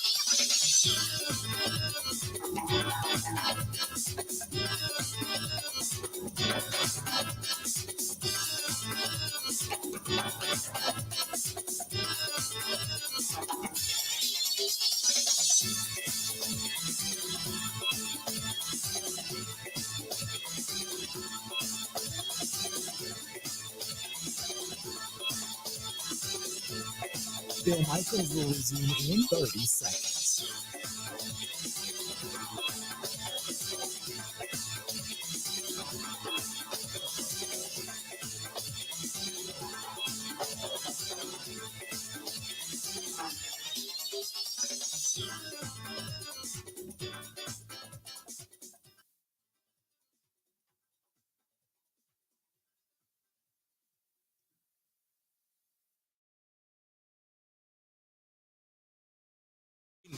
Bill Michaels will resume in 30 seconds.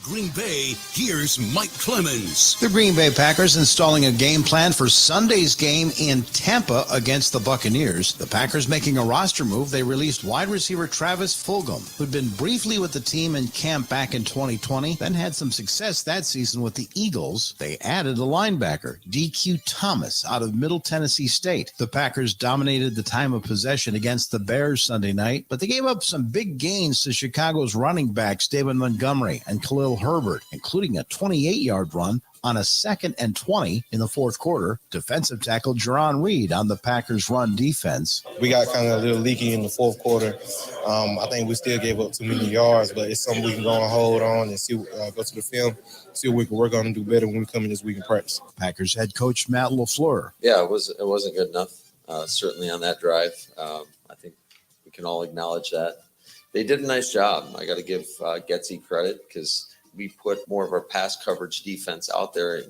Green Bay, here's Mike Clemens. The Green Bay Packers installing a game plan for Sunday's game in Tampa against the Buccaneers. The Packers making a roster move. They released wide receiver Travis Fulgham, who'd been briefly with the team in camp back in 2020, then had some success that season with the Eagles. They added a linebacker, DQ Thomas, out of Middle Tennessee State. The Packers dominated the time of possession against the Bears Sunday night, but they gave up some big gains to Chicago's running backs David Montgomery and Khalil Herbert, including a 28-yard run on a 2nd and 20 in the fourth quarter. Defensive tackle Jerron Reed on the Packers' run defense. We got kind of a little leaky in the fourth quarter. I think we still gave up too many yards, but it's something we can go and hold on and see. Go to the film, see what we can work on and do better when we come in this week in practice. Packers head coach Matt LaFleur. Yeah, it wasn't good enough. Certainly on that drive, I think we can all acknowledge that. They did a nice job. I got to give Getsy credit because we put more of our pass coverage defense out there,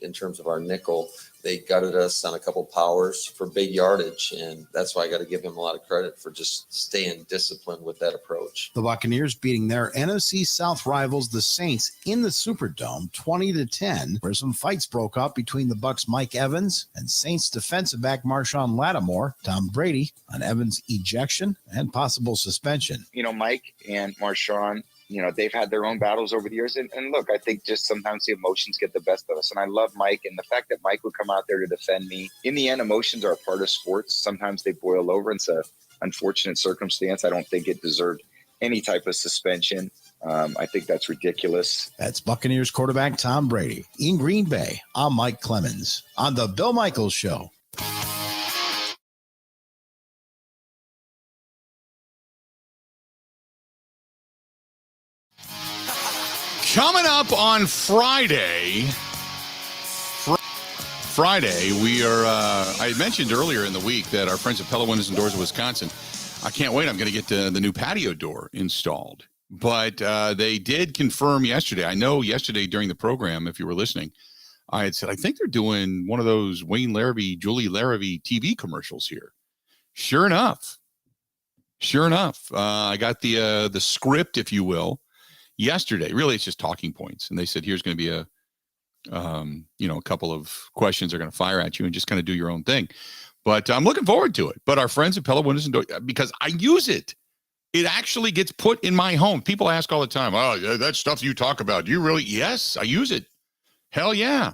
in terms of our nickel. They gutted us on a couple powers for big yardage, and that's why I got to give him a lot of credit for just staying disciplined with that approach. The Buccaneers beating their NFC South rivals, the Saints, in the Superdome 20-10, where some fights broke out between the Bucs' Mike Evans and Saints defensive back Marshawn Lattimore. Tom Brady on Evans' ejection and possible suspension. Mike and Marshawn, they've had their own battles over the years. And look, I think just sometimes the emotions get the best of us. And I love Mike. And the fact that Mike would come out there to defend me, in the end, emotions are a part of sports. Sometimes they boil over. It's an unfortunate circumstance. I don't think it deserved any type of suspension. I think that's ridiculous. That's Buccaneers quarterback Tom Brady. In Green Bay, I'm Mike Clemens on the Bill Michaels Show. Coming up on Friday, we are, I mentioned earlier in the week that our friends at Pella Windows and Doors of Wisconsin, I can't wait. I'm going to get the new patio door installed. But they did confirm yesterday. I know yesterday during the program, if you were listening, I had said, I think they're doing one of those Wayne Larrabee, Julie Larrabee TV commercials here. Sure enough, I got the script, if you will, yesterday. Really, it's just talking points. And they said, here's going to be a couple of questions they're going to fire at you and just kind of do your own thing. But I'm looking forward to it. But our friends at Pella Windows and Doors, because I use it. It actually gets put in my home. People ask all the time, oh, yeah, that stuff you talk about. Do you really? Yes, I use it. Hell yeah.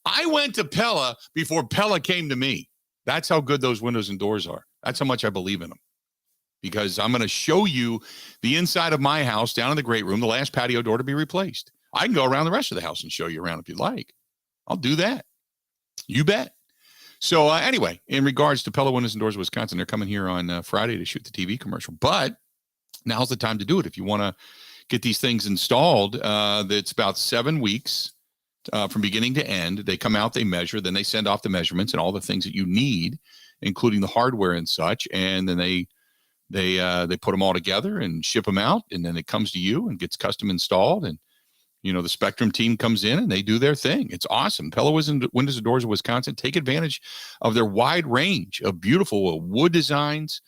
I went to Pella before Pella came to me. That's how good those windows and doors are. That's how much I believe in them. Because I'm going to show you the inside of my house down in the great room, the last patio door to be replaced. I can go around the rest of the house and show you around if you'd like. I'll do that. You bet. So anyway, in regards to Pella Windows and Doors of Wisconsin, they're coming here on Friday to shoot the TV commercial. But now's the time to do it. If you want to get these things installed, it's about 7 weeks from beginning to end. They come out, they measure, then they send off the measurements and all the things that you need, including the hardware and such. And then they put them all together and ship them out, and then it comes to you and gets custom installed. And, the Spectrum team comes in and they do their thing. It's awesome. Pella Windows and Doors of Wisconsin, take advantage of their wide range of beautiful wood designs.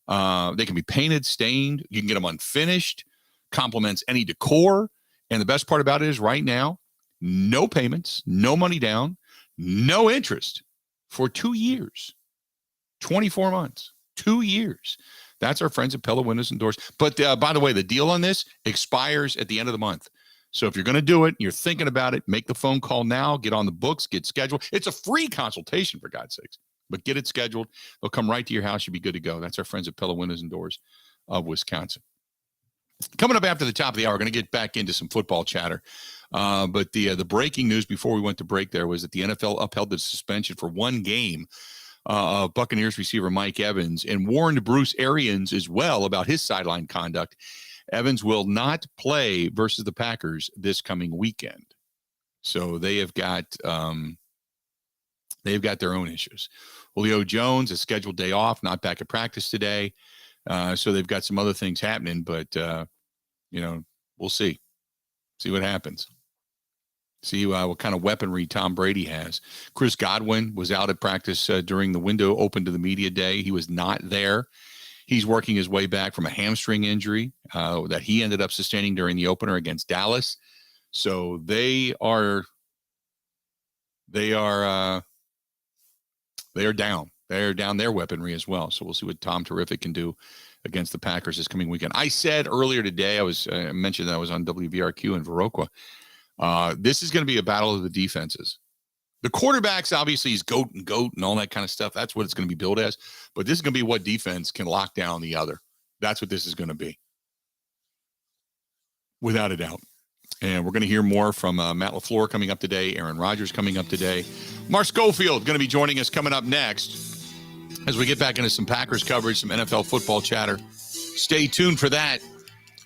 They can be painted, stained. You can get them unfinished, complements any decor. And the best part about it is right now, no payments, no money down, no interest for 2 years, 24 months, 2 years. That's our friends at Pella Windows and Doors. But by the way, the deal on this expires at the end of the month. So if you're going to do it, you're thinking about it, make the phone call now, get on the books, get scheduled. It's a free consultation, for God's sakes. But get it scheduled. They'll come right to your house. You'll be good to go. That's our friends at Pella Windows and Doors of Wisconsin. Coming up after the top of the hour, we're going to get back into some football chatter. But the breaking news before we went to break there was that the NFL upheld the suspension for 1 game of Buccaneers receiver Mike Evans and warned Bruce Arians as well about his sideline conduct. Evans will not play versus the Packers this coming weekend. So they have got their own issues. Julio Jones, a scheduled day off, not back at practice today. So they've got some other things happening, but we'll see what happens. See what kind of weaponry Tom Brady has. Chris Godwin was out at practice during the window open to the media day. He was not there. He's working his way back from a hamstring injury that he ended up sustaining during the opener against Dallas. So they are down. They're down their weaponry as well. So we'll see what Tom Terrific can do against the Packers this coming weekend. I said earlier today, I mentioned that I was on WVRQ in Viroqua. This is going to be a battle of the defenses. The quarterbacks, obviously, is goat and all that kind of stuff. That's what it's going to be billed as. But this is going to be what defense can lock down the other. That's what this is going to be, without a doubt. And we're going to hear more from Matt LaFleur coming up today, Aaron Rodgers coming up today. Mark Schofield going to be joining us coming up next as we get back into some Packers coverage, some NFL football chatter. Stay tuned for that.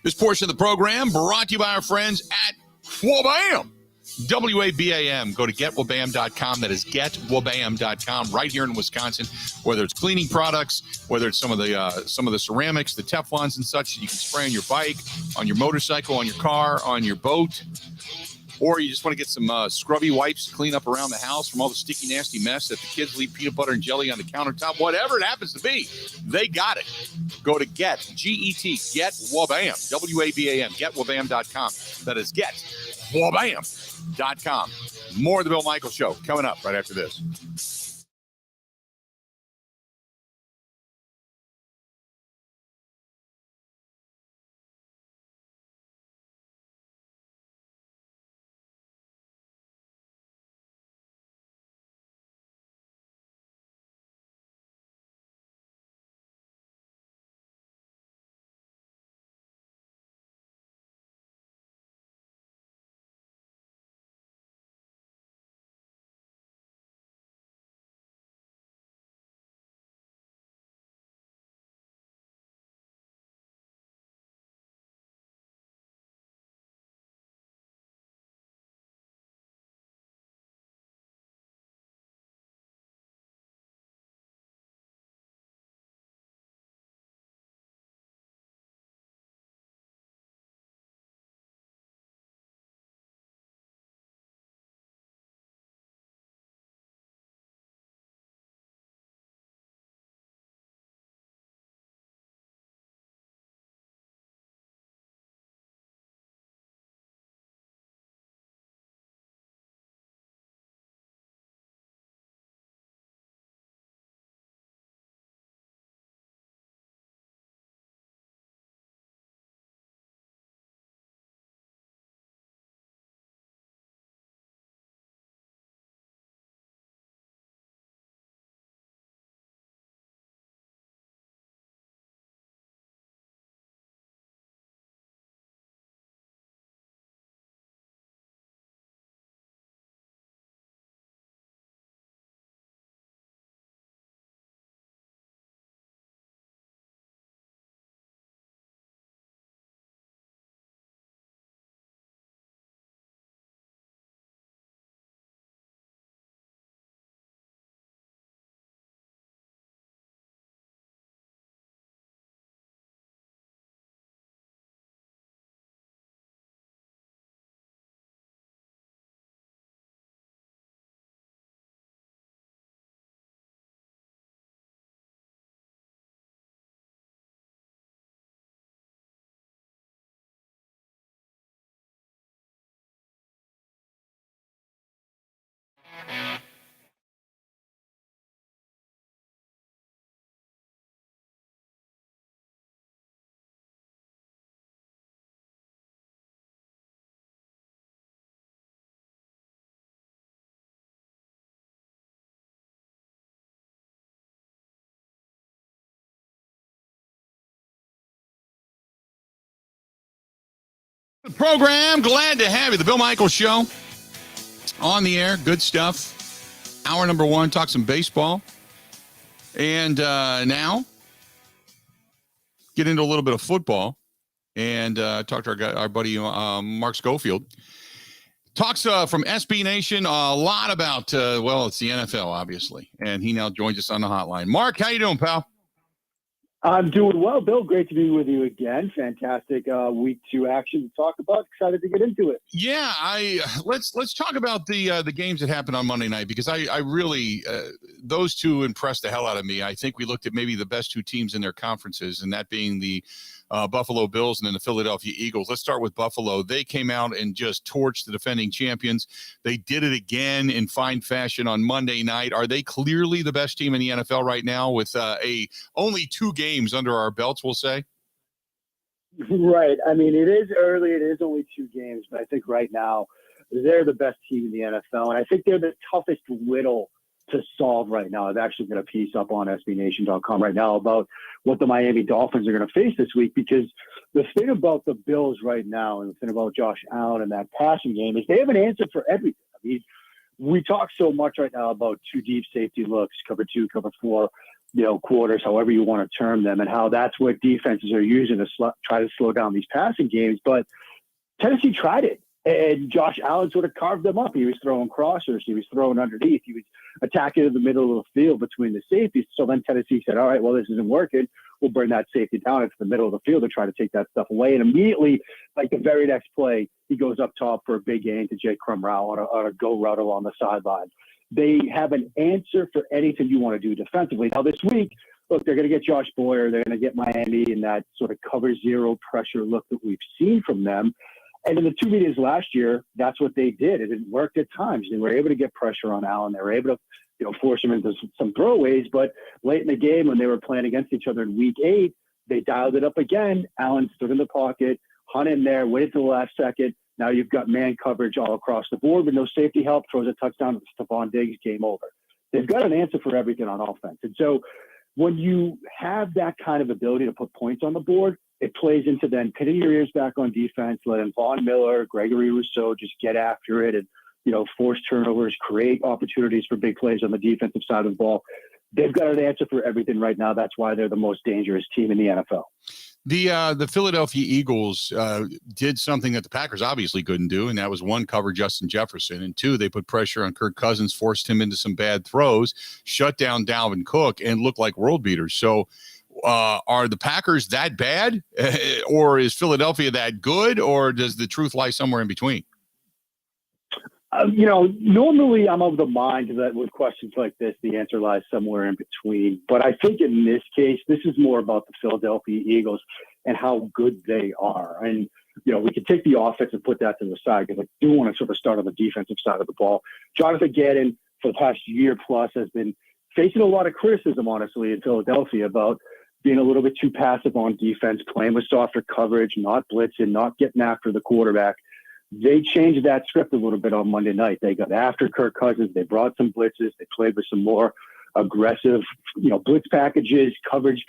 This portion of the program brought to you by our friends at Wabam. WABAM. Go to getwabam.com. That is getwabam.com right here in Wisconsin. Whether it's cleaning products, whether it's some of the ceramics, the Teflons and such that you can spray on your bike, on your motorcycle, on your car, on your boat, or you just want to get some scrubby wipes to clean up around the house from all the sticky, nasty mess that the kids leave peanut butter and jelly on the countertop, whatever it happens to be, they got it. Go to getwabam, W-A-B-A-M, getwabam.com. That is getwabam.com. More of the Bill Michaels Show coming up right after this. The program, glad to have you. The Bill Michaels Show on the air. Good stuff. Hour number one, talk some baseball. And now, get into a little bit of football and talk to our buddy Mark Schofield. Talks from SB Nation a lot about, it's the NFL, obviously. And he now joins us on the hotline. Mark, how you doing, pal? I'm doing well, Bill. Great to be with you again. Fantastic week 2 action to talk about. Excited to get into it. Yeah, let's talk about the games that happened on Monday night, because I really those two impressed the hell out of me. I think we looked at maybe the best two teams in their conferences, and that being the Buffalo Bills and then the Philadelphia Eagles. Let's start with Buffalo. They came out and just torched the defending champions. They did it again in fine fashion on Monday night. Are they clearly the best team in the NFL right now with only 2 games under our belts, we'll say? Right. I mean, it is early. It is only 2 games, but I think right now they're the best team in the NFL, and I think they're the toughest riddle to solve right now. I've actually got a piece up on SBNation.com right now about what the Miami Dolphins are going to face this week, because the thing about the Bills right now and the thing about Josh Allen and that passing game is they have an answer for everything. I mean, we talk so much right now about 2 deep safety looks, cover 2, cover 4, quarters, however you want to term them, and how that's what defenses are using to try to slow down these passing games. But Tennessee tried it, and Josh Allen sort of carved them up. He was throwing crossers. He was throwing underneath. He was attacking in the middle of the field between the safeties. So then Tennessee said, all right, well, this isn't working. We'll bring that safety down into the middle of the field and try to take that stuff away. And immediately, like the very next play, he goes up top for a big gain to Jake Crumrow on a go route along the sideline. They have an answer for anything you want to do defensively. Now, this week, look, they're going to get Josh Boyer. They're going to get Miami in that sort of cover 0 pressure look that we've seen from them. And in the 2 meetings last year, that's what they did. It worked at times. They were able to get pressure on Allen. They were able to, force him into some throwaways. But late in the game, when they were playing against each other in week 8, they dialed it up again. Allen stood in the pocket, hung in there, waited till the last second. Now you've got man coverage all across the board with no safety help, throws a touchdown to Stephon Diggs, game over. They've got an answer for everything on offense. And so when you have that kind of ability to put points on the board, it plays into then pinning your ears back on defense, letting Von Miller, Gregory Rousseau just get after it and, force turnovers, create opportunities for big plays on the defensive side of the ball. They've got an answer for everything right now. That's why they're the most dangerous team in the NFL. The Philadelphia Eagles did something that the Packers obviously couldn't do, and that was 1, cover Justin Jefferson, and 2, they put pressure on Kirk Cousins, forced him into some bad throws, shut down Dalvin Cook, and looked like world beaters. So are the Packers that bad, or is Philadelphia that good, or does the truth lie somewhere in between? Normally I'm of the mind that with questions like this, the answer lies somewhere in between. But I think in this case, this is more about the Philadelphia Eagles and how good they are. And, we can take the offense and put that to the side, because I do want to sort of start on the defensive side of the ball. Jonathan Gannon, for the past year plus, has been facing a lot of criticism, honestly, in Philadelphia about being a little bit too passive on defense, playing with softer coverage, not blitzing, not getting after the quarterback. They changed that script a little bit on Monday night. They got after Kirk Cousins. They brought some blitzes. They played with some more aggressive, blitz packages, coverage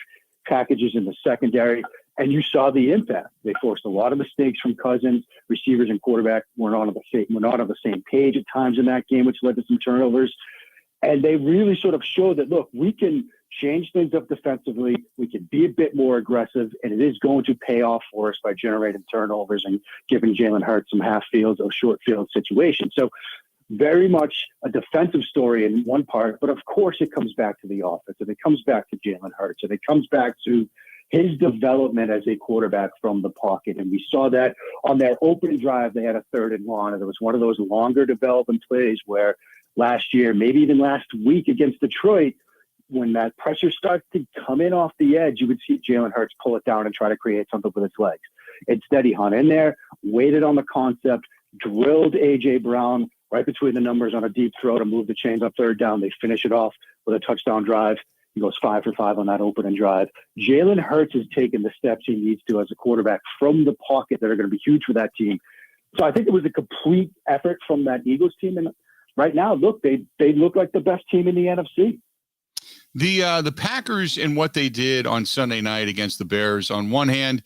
packages in the secondary, and you saw the impact. They forced a lot of mistakes from Cousins. Receivers and quarterback were not on the same page at times in that game, which led to some turnovers. And they really sort of showed that, look, we can change things up defensively. We can be a bit more aggressive, and it is going to pay off for us by generating turnovers and giving Jalen Hurts some half fields or short field situations. So very much a defensive story in one part, but of course it comes back to the offense, and it comes back to Jalen Hurts, and it comes back to his development as a quarterback from the pocket. And we saw that on their opening drive. They had a 3rd and long, and it was one of those longer development plays where last year, maybe even last week against Detroit, when that pressure starts to come in off the edge, you would see Jalen Hurts pull it down and try to create something with his legs. Instead, he hung in there, waited on the concept, drilled A.J. Brown right between the numbers on a deep throw to move the chains on 3rd down. They finish it off with a touchdown drive. He goes 5 for 5 on that opening drive. Jalen Hurts has taken the steps he needs to as a quarterback from the pocket that are going to be huge for that team. So I think it was a complete effort from that Eagles team. And right now, look, they look like the best team in the NFC. The Packers and what they did on Sunday night against the Bears, on one hand,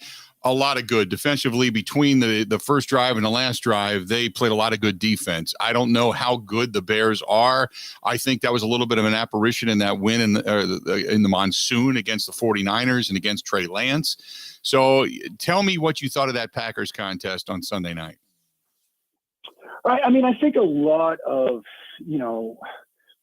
a lot of good defensively between the first drive and the last drive. They played a lot of good defense. I don't know how good the Bears are. I think that was a little bit of an apparition in that win in the monsoon against the 49ers and against Trey Lance. So tell me what you thought of that Packers contest on Sunday night. Right. I mean, I think a lot of,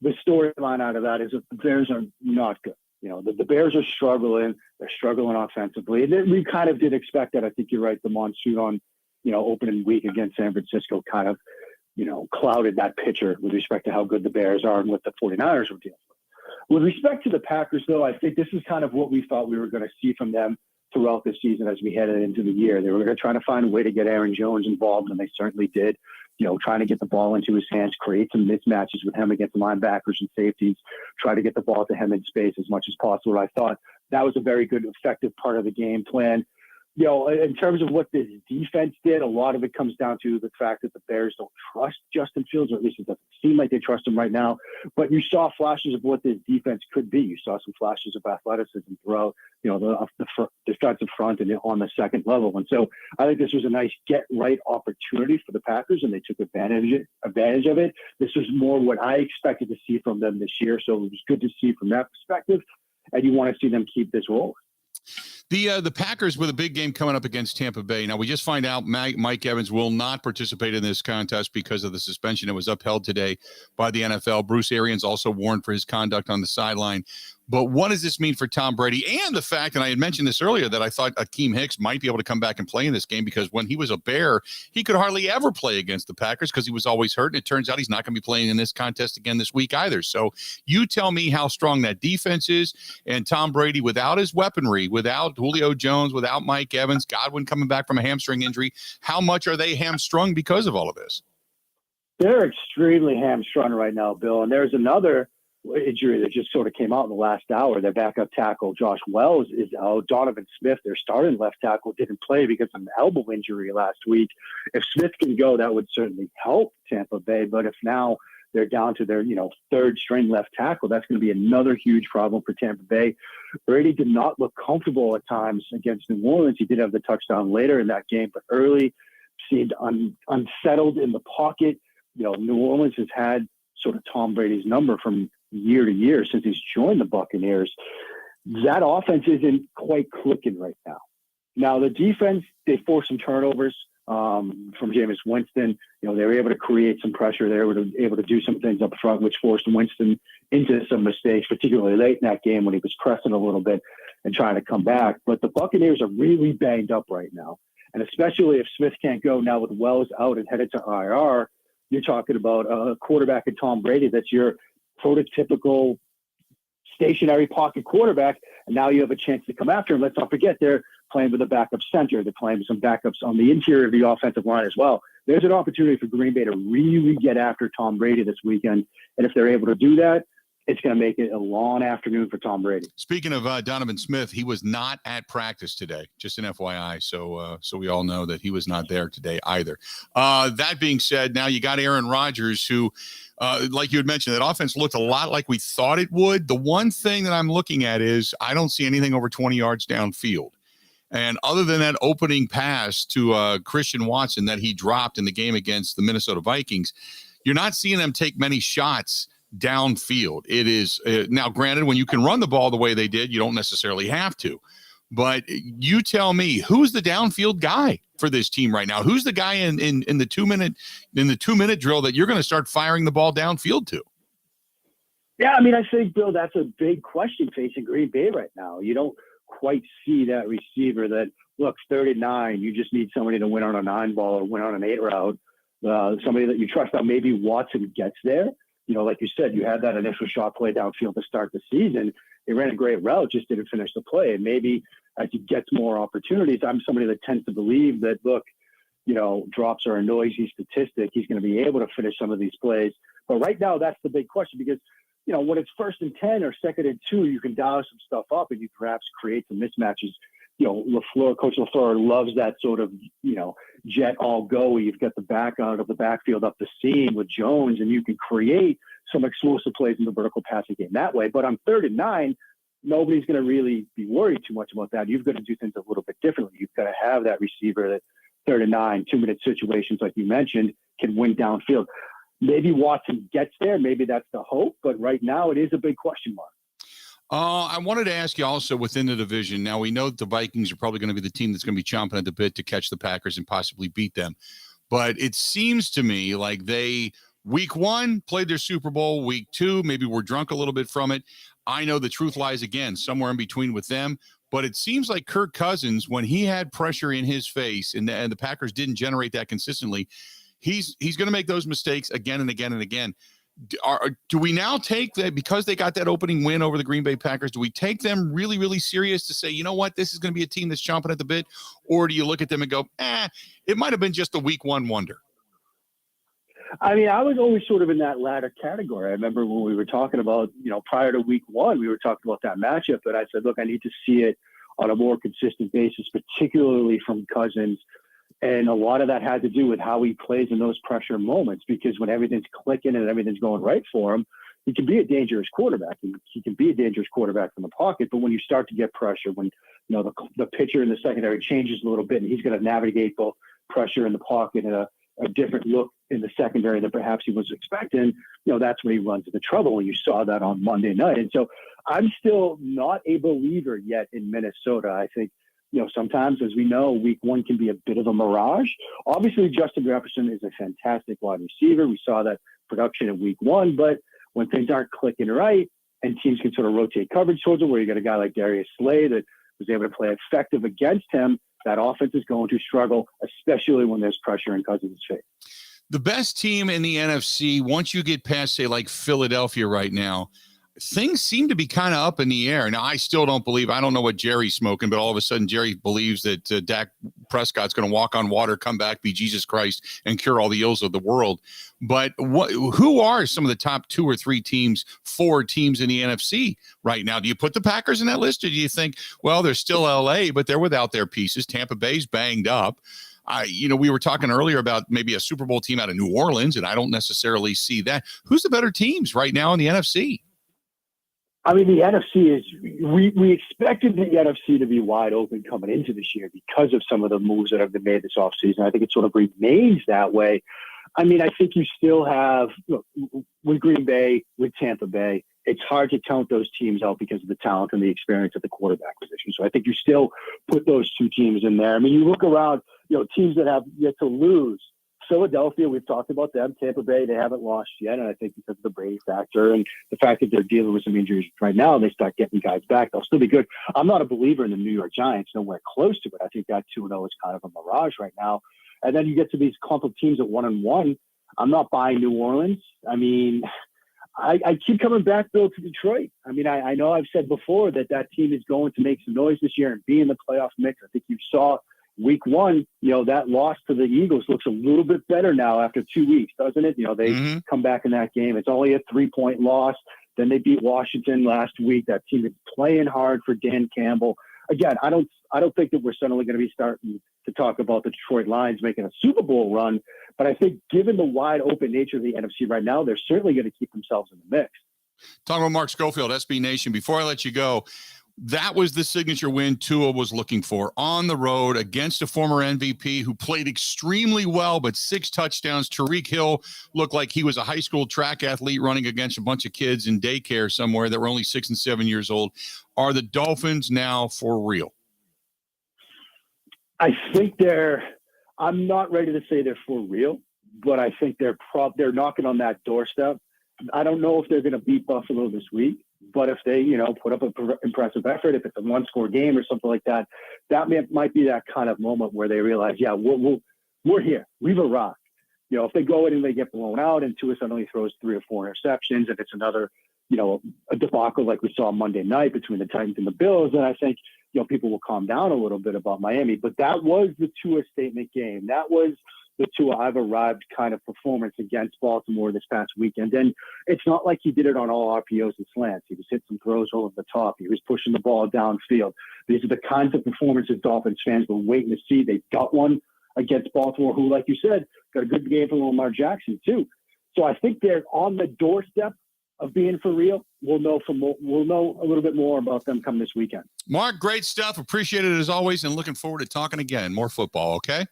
the storyline out of that is that the Bears are not good. The Bears are struggling. They're struggling offensively. And then we kind of did expect that. I think you're right. The monsoon on, opening week against San Francisco kind of, clouded that picture with respect to how good the Bears are and what the 49ers were dealing with. With respect to the Packers, though, I think this is kind of what we thought we were going to see from them throughout the season as we headed into the year. They were going to try to find a way to get Aaron Jones involved, and they certainly did. Trying to get the ball into his hands, create some mismatches with him against linebackers and safeties, try to get the ball to him in space as much as possible. I thought that was a very good, effective part of the game plan. In terms of what this defense did, a lot of it comes down to the fact that the Bears don't trust Justin Fields, or at least it doesn't seem like they trust him right now. But you saw flashes of what this defense could be. You saw some flashes of athleticism throughout, the defensive front and on the second level. And so I think this was a nice get-right opportunity for the Packers, and they took advantage of it. This was more what I expected to see from them this year, so it was good to see from that perspective, and you want to see them keep this rolling. The Packers with a big game coming up against Tampa Bay. Now, we just find out Mike Evans will not participate in this contest because of the suspension. It was upheld today by the NFL. Bruce Arians also warned for his conduct on the sideline. But what does this mean for Tom Brady? And the fact, and I had mentioned this earlier, that I thought Akeem Hicks might be able to come back and play in this game because when he was a Bear, he could hardly ever play against the Packers because he was always hurt. And it turns out he's not going to be playing in this contest again this week either. So you tell me how strong that defense is. And Tom Brady, without his weaponry, without Julio Jones, without Mike Evans, Godwin coming back from a hamstring injury, how much are they hamstrung because of all of this? They're extremely hamstrung right now, Bill. And there's another injury that just sort of came out in the last hour. Their backup tackle, Josh Wells, is out. Donovan Smith, their starting left tackle, didn't play because of an elbow injury last week. If Smith can go, that would certainly help Tampa Bay. But if now they're down to their, third string left tackle, that's going to be another huge problem for Tampa Bay. Brady did not look comfortable at times against New Orleans. He did have the touchdown later in that game, but early seemed unsettled in the pocket. New Orleans has had sort of Tom Brady's number from year to year since he's joined the Buccaneers. That offense isn't quite clicking right now. Now, the defense, they forced some turnovers from Jameis Winston. They were able to create some pressure. They were able to do some things up front, which forced Winston into some mistakes, particularly late in that game when he was pressing a little bit and trying to come back. But the Buccaneers are really banged up right now. And especially if Smith can't go now with Wells out and headed to IR, you're talking about a quarterback in Tom Brady that's your prototypical stationary pocket quarterback, and now you have a chance to come after him. Let's not forget they're playing with a backup center. They're playing with some backups on the interior of the offensive line as well. There's an opportunity for Green Bay to really get after Tom Brady this weekend, and if they're able to do that, it's going to make it a long afternoon for Tom Brady. Speaking of Donovan Smith, he was not at practice today, just an FYI. So we all know that he was not there today either. That being said, now you got Aaron Rodgers, who, like you had mentioned, that offense looked a lot like we thought it would. The one thing that I'm looking at is I don't see anything over 20 yards downfield. And other than that opening pass to Christian Watson that he dropped in the game against the Minnesota Vikings, you're not seeing them take many shots downfield. It is now granted, when you can run the ball the way they did, you don't necessarily have to, but you tell me, who's the downfield guy for this team right now? Who's the guy in the 2 minute drill that you're going to start firing the ball downfield to? Yeah, I mean, I think, Bill, that's a big question facing Green Bay right now. You don't quite see that receiver that looks 39. You just need somebody to win on a 9 ball or win on an 8 route. Somebody that you trust that maybe Watson gets there. Like you said, you had that initial shot play downfield to start the season. They ran a great route, just didn't finish the play. And maybe as he gets more opportunities, I'm somebody that tends to believe that, look, drops are a noisy statistic. He's going to be able to finish some of these plays. But right now, that's the big question because, when it's 1st and 10 or 2nd and 2, you can dial some stuff up and you perhaps create some mismatches. Coach LaFleur loves that sort of, jet all go. You've got the back out of the backfield up the seam with Jones, and you can create some explosive plays in the vertical passing game that way. But on 3rd and 9, nobody's going to really be worried too much about that. You've got to do things a little bit differently. You've got to have that receiver that 3rd and 9, 2-minute situations, like you mentioned, can win downfield. Maybe Watson gets there. Maybe that's the hope. But right now, it is a big question mark. I wanted to ask you also within the division. Now, we know that the Vikings are probably going to be the team that's going to be chomping at the bit to catch the Packers and possibly beat them. But it seems to me like they, week 1, played their Super Bowl. Week 2, maybe were drunk a little bit from it. I know the truth lies again somewhere in between with them. But it seems like Kirk Cousins, when he had pressure in his face and the Packers didn't generate that consistently, he's going to make those mistakes again and again and again. Do we now take that because they got that opening win over the Green Bay Packers? Do we take them really, really serious to say, you know what, this is going to be a team that's chomping at the bit? Or do you look at them and go, it might have been just a week one wonder? I mean, I was always sort of in that latter category. I remember when we were talking about, prior to week one, we were talking about that matchup, but I said, look, I need to see it on a more consistent basis, particularly from Cousins. And a lot of that had to do with how he plays in those pressure moments, because when everything's clicking and everything's going right for him, he can be a dangerous quarterback. He can be a dangerous quarterback from the pocket. But when you start to get pressure, when the pitcher in the secondary changes a little bit, and he's going to navigate both pressure in the pocket and a different look in the secondary than perhaps he was expecting, that's when he runs into trouble. And you saw that on Monday night. And so I'm still not a believer yet in Minnesota. I think, sometimes, as we know, week one can be a bit of a mirage. Obviously, Justin Jefferson is a fantastic wide receiver. We saw that production in week one, but when things aren't clicking right and teams can sort of rotate coverage towards him, where you got a guy like Darius Slay that was able to play effective against him, that offense is going to struggle, especially when there's pressure in Cousins' face. The best team in the NFC, once you get past, say, like Philadelphia right now, things seem to be kind of up in the air. Now, I still don't believe, I don't know what Jerry's smoking, but all of a sudden Jerry believes that Dak Prescott's going to walk on water, come back, be Jesus Christ, and cure all the ills of the world. But who are some of the top 2 or 3 teams, 4 teams in the NFC right now? Do you put the Packers in that list, or do you think, well, they're still LA, but they're without their pieces? Tampa Bay's banged up. We were talking earlier about maybe a Super Bowl team out of New Orleans, and I don't necessarily see that. Who's the better teams right now in the NFC? I mean, the NFC is, we expected the NFC to be wide open coming into this year because of some of the moves that have been made this offseason. I think it sort of remains that way. I mean, I think you still have, with Green Bay, with Tampa Bay, it's hard to count those teams out because of the talent and the experience at the quarterback position. So I think you still put those 2 teams in there. I mean, you look around, teams that have yet to lose. Philadelphia, we've talked about them. Tampa Bay, they haven't lost yet. And I think because of the Brady factor and the fact that they're dealing with some injuries right now, they start getting guys back, they'll still be good. I'm not a believer in the New York Giants, nowhere close to it. I think that 2-0 is kind of a mirage right now. And then you get to these couple teams at 1-1. I'm not buying New Orleans. I mean, I keep coming back, Bill, to Detroit. I mean, I know I've said before that team is going to make some noise this year and be in the playoff mix. I think you saw week one, that loss to the Eagles looks a little bit better now after 2 weeks, doesn't it? They come back in that game. It's only a 3-point loss. Then they beat Washington last week. That team is playing hard for Dan Campbell. Again, I don't think that we're suddenly going to be starting to talk about the Detroit Lions making a Super Bowl run. But I think given the wide open nature of the NFC right now, they're certainly going to keep themselves in the mix. Talking about Mark Schofield, SB Nation, before I let you go, that was the signature win Tua was looking for on the road against a former MVP who played extremely well, but 6 touchdowns. Tyreek Hill looked like he was a high school track athlete running against a bunch of kids in daycare somewhere that were only 6 and 7 years old. Are the Dolphins now for real? I think I'm not ready to say they're for real, but I think they're knocking on that doorstep. I don't know if they're going to beat Buffalo this week. But if they, put up an impressive effort, if it's a 1-score game or something like that, that might be that kind of moment where they realize, yeah, we're here. We've arrived. If they go in and they get blown out and Tua suddenly throws 3 or 4 interceptions and it's another, a debacle like we saw Monday night between the Titans and the Bills, then I think, people will calm down a little bit about Miami. But that was the Tua statement game. That was the Tua I've arrived kind of performance against Baltimore this past weekend. And it's not like he did it on all RPOs and slants. He was hitting some throws over the top. He was pushing the ball downfield. These are the kinds of performances Dolphins fans were waiting to see. They got one against Baltimore, who, like you said, got a good game from Lamar Jackson too. So I think they're on the doorstep of being for real. We'll know a little bit more about them come this weekend. Mark, great stuff. Appreciate it as always, and looking forward to talking again. More football, okay?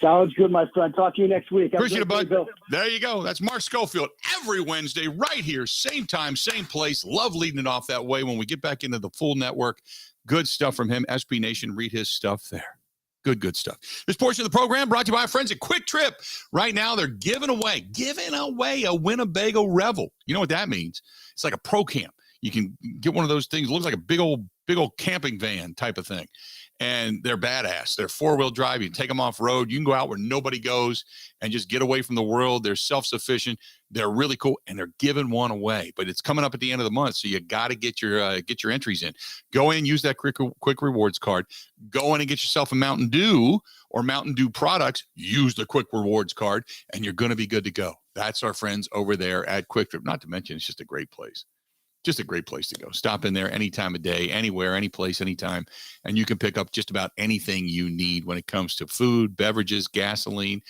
Sounds good, my friend. Talk to you next week. Appreciate it, bud. There you go. That's Mark Schofield every Wednesday right here. Same time, same place. Love leading it off that way when we get back into the full network. Good stuff from him. SB Nation, read his stuff there. Good stuff. This portion of the program brought to you by our friends at Quick Trip. Right now, they're giving away a Winnebago Revel. You know what that means? It's like a pro camp. You can get one of those things. It looks like a big old camping van type of thing. And they're badass. They're 4-wheel drive. You can take them off road. You can go out where nobody goes and just get away from the world. They're self-sufficient. They're really cool, and they're giving one away. But it's coming up at the end of the month, so you got to get your entries in. Go in, use that quick rewards card. Go in and get yourself a Mountain Dew or Mountain Dew products. Use the quick rewards card, and you're going to be good to go. That's our friends over there at Quick Trip. Not to mention, it's just a great place. Just a great place to go. Stop in there any time of day, anywhere, any place, anytime, and you can pick up just about anything you need when it comes to food, beverages, gasoline,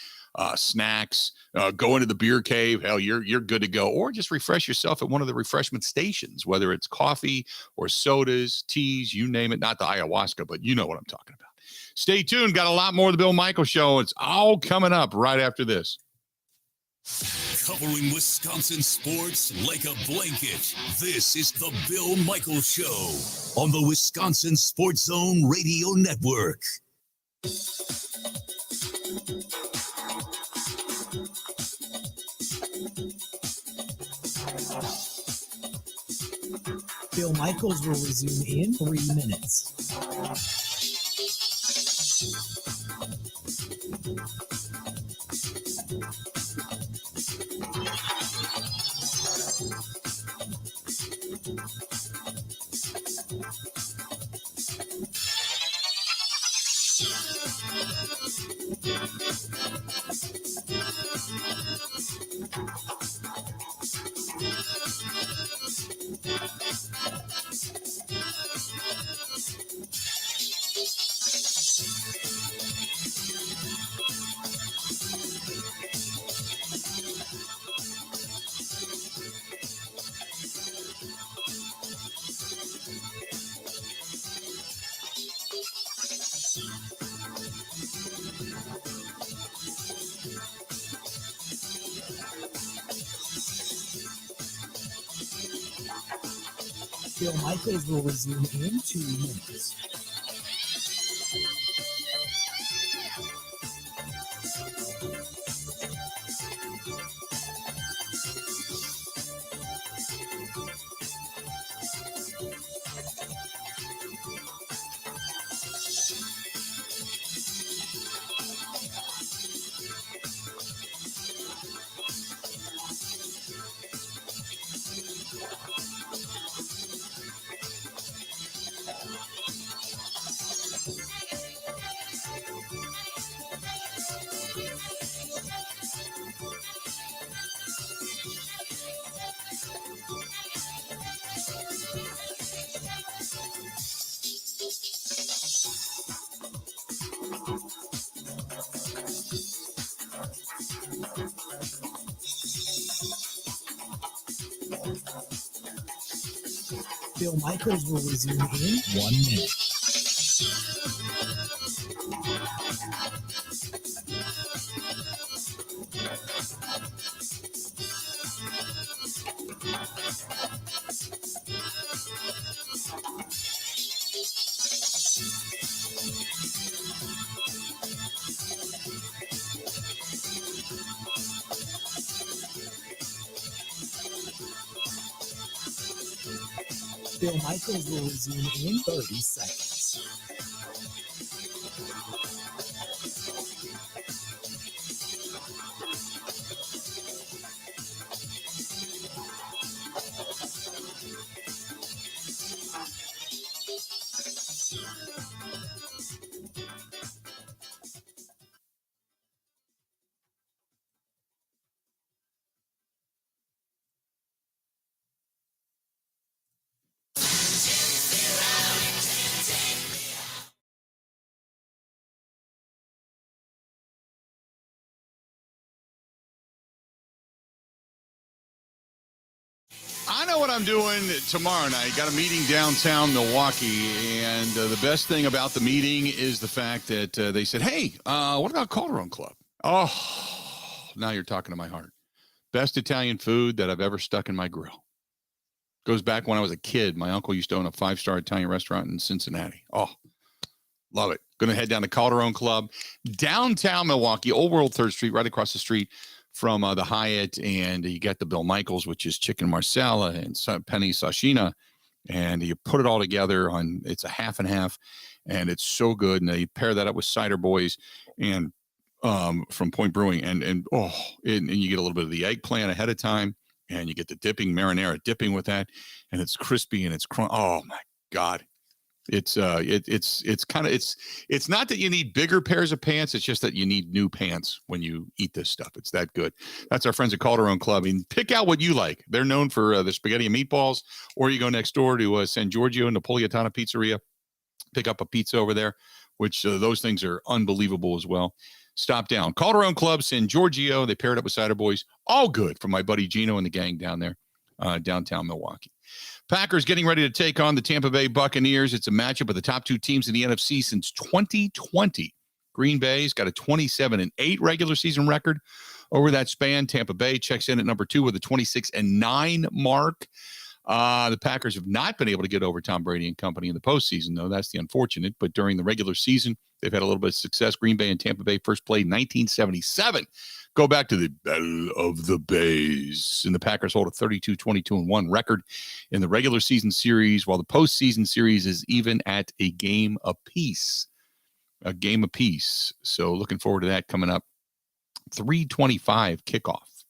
snacks. Go into the beer cave. Hell, you're good to go. Or just refresh yourself at one of the refreshment stations, whether it's coffee or sodas, teas, you name it. Not the ayahuasca, but you know what I'm talking about. Stay tuned. Got a lot more of the Bill Michaels Show. It's all coming up right after this. Covering Wisconsin sports like a blanket. This is the Bill Michaels Show on the Wisconsin Sports Zone Radio Network. Bill Michaels will resume in 3 minutes. Bill Michaels will resume in 2 minutes. Bill Michaels will resume in 1 minute. Bill Michaels will resume in 30 seconds. I know what I'm doing tomorrow night. Got a meeting downtown Milwaukee, and the best thing about the meeting is the fact that they said, hey, what about Calderon Club? Oh, now you're talking to my heart. Best Italian food that I've ever stuck in my grill. Goes back when I was a kid. My uncle used to own a 5-star Italian restaurant in Cincinnati. Oh, love it. Going to head down to Calderon Club, downtown Milwaukee, Old World 3rd Street, right across the street from the Hyatt, and you get the Bill Michaels, which is chicken marsala and penny sashina, and you put it all together on. It's a half and half, and it's so good. And they pair that up with Cider Boys and from Point Brewing, and you get a little bit of the eggplant ahead of time, and you get the marinara dipping with that, and it's crispy and it's oh my God. It's not that you need bigger pairs of pants. It's just that you need new pants when you eat this stuff. It's that good. That's our friends at Calderon Club. And pick out what you like. They're known for the spaghetti and meatballs, or you go next door to San Giorgio Napolitana Pizzeria, pick up a pizza over there, which those things are unbelievable as well. Stop down. Calderon Club, San Giorgio. They paired up with Cider Boys. All good from my buddy Gino and the gang down there, downtown Milwaukee. Packers getting ready to take on the Tampa Bay Buccaneers. It's a matchup of the top two teams in the NFC since 2020. Green Bay's got a 27-8 regular season record over that span. Tampa Bay checks in at number 2 with a 26-9 mark. The Packers have not been able to get over Tom Brady and company in the postseason, though. That's the unfortunate. But during the regular season, they've had a little bit of success. Green Bay and Tampa Bay first played 1977. Go back to the Battle of the Bays. And the Packers hold a 32-22-1 record in the regular season series, while the postseason series is even at a game apiece. A game apiece. So looking forward to that coming up. 3:25 kickoff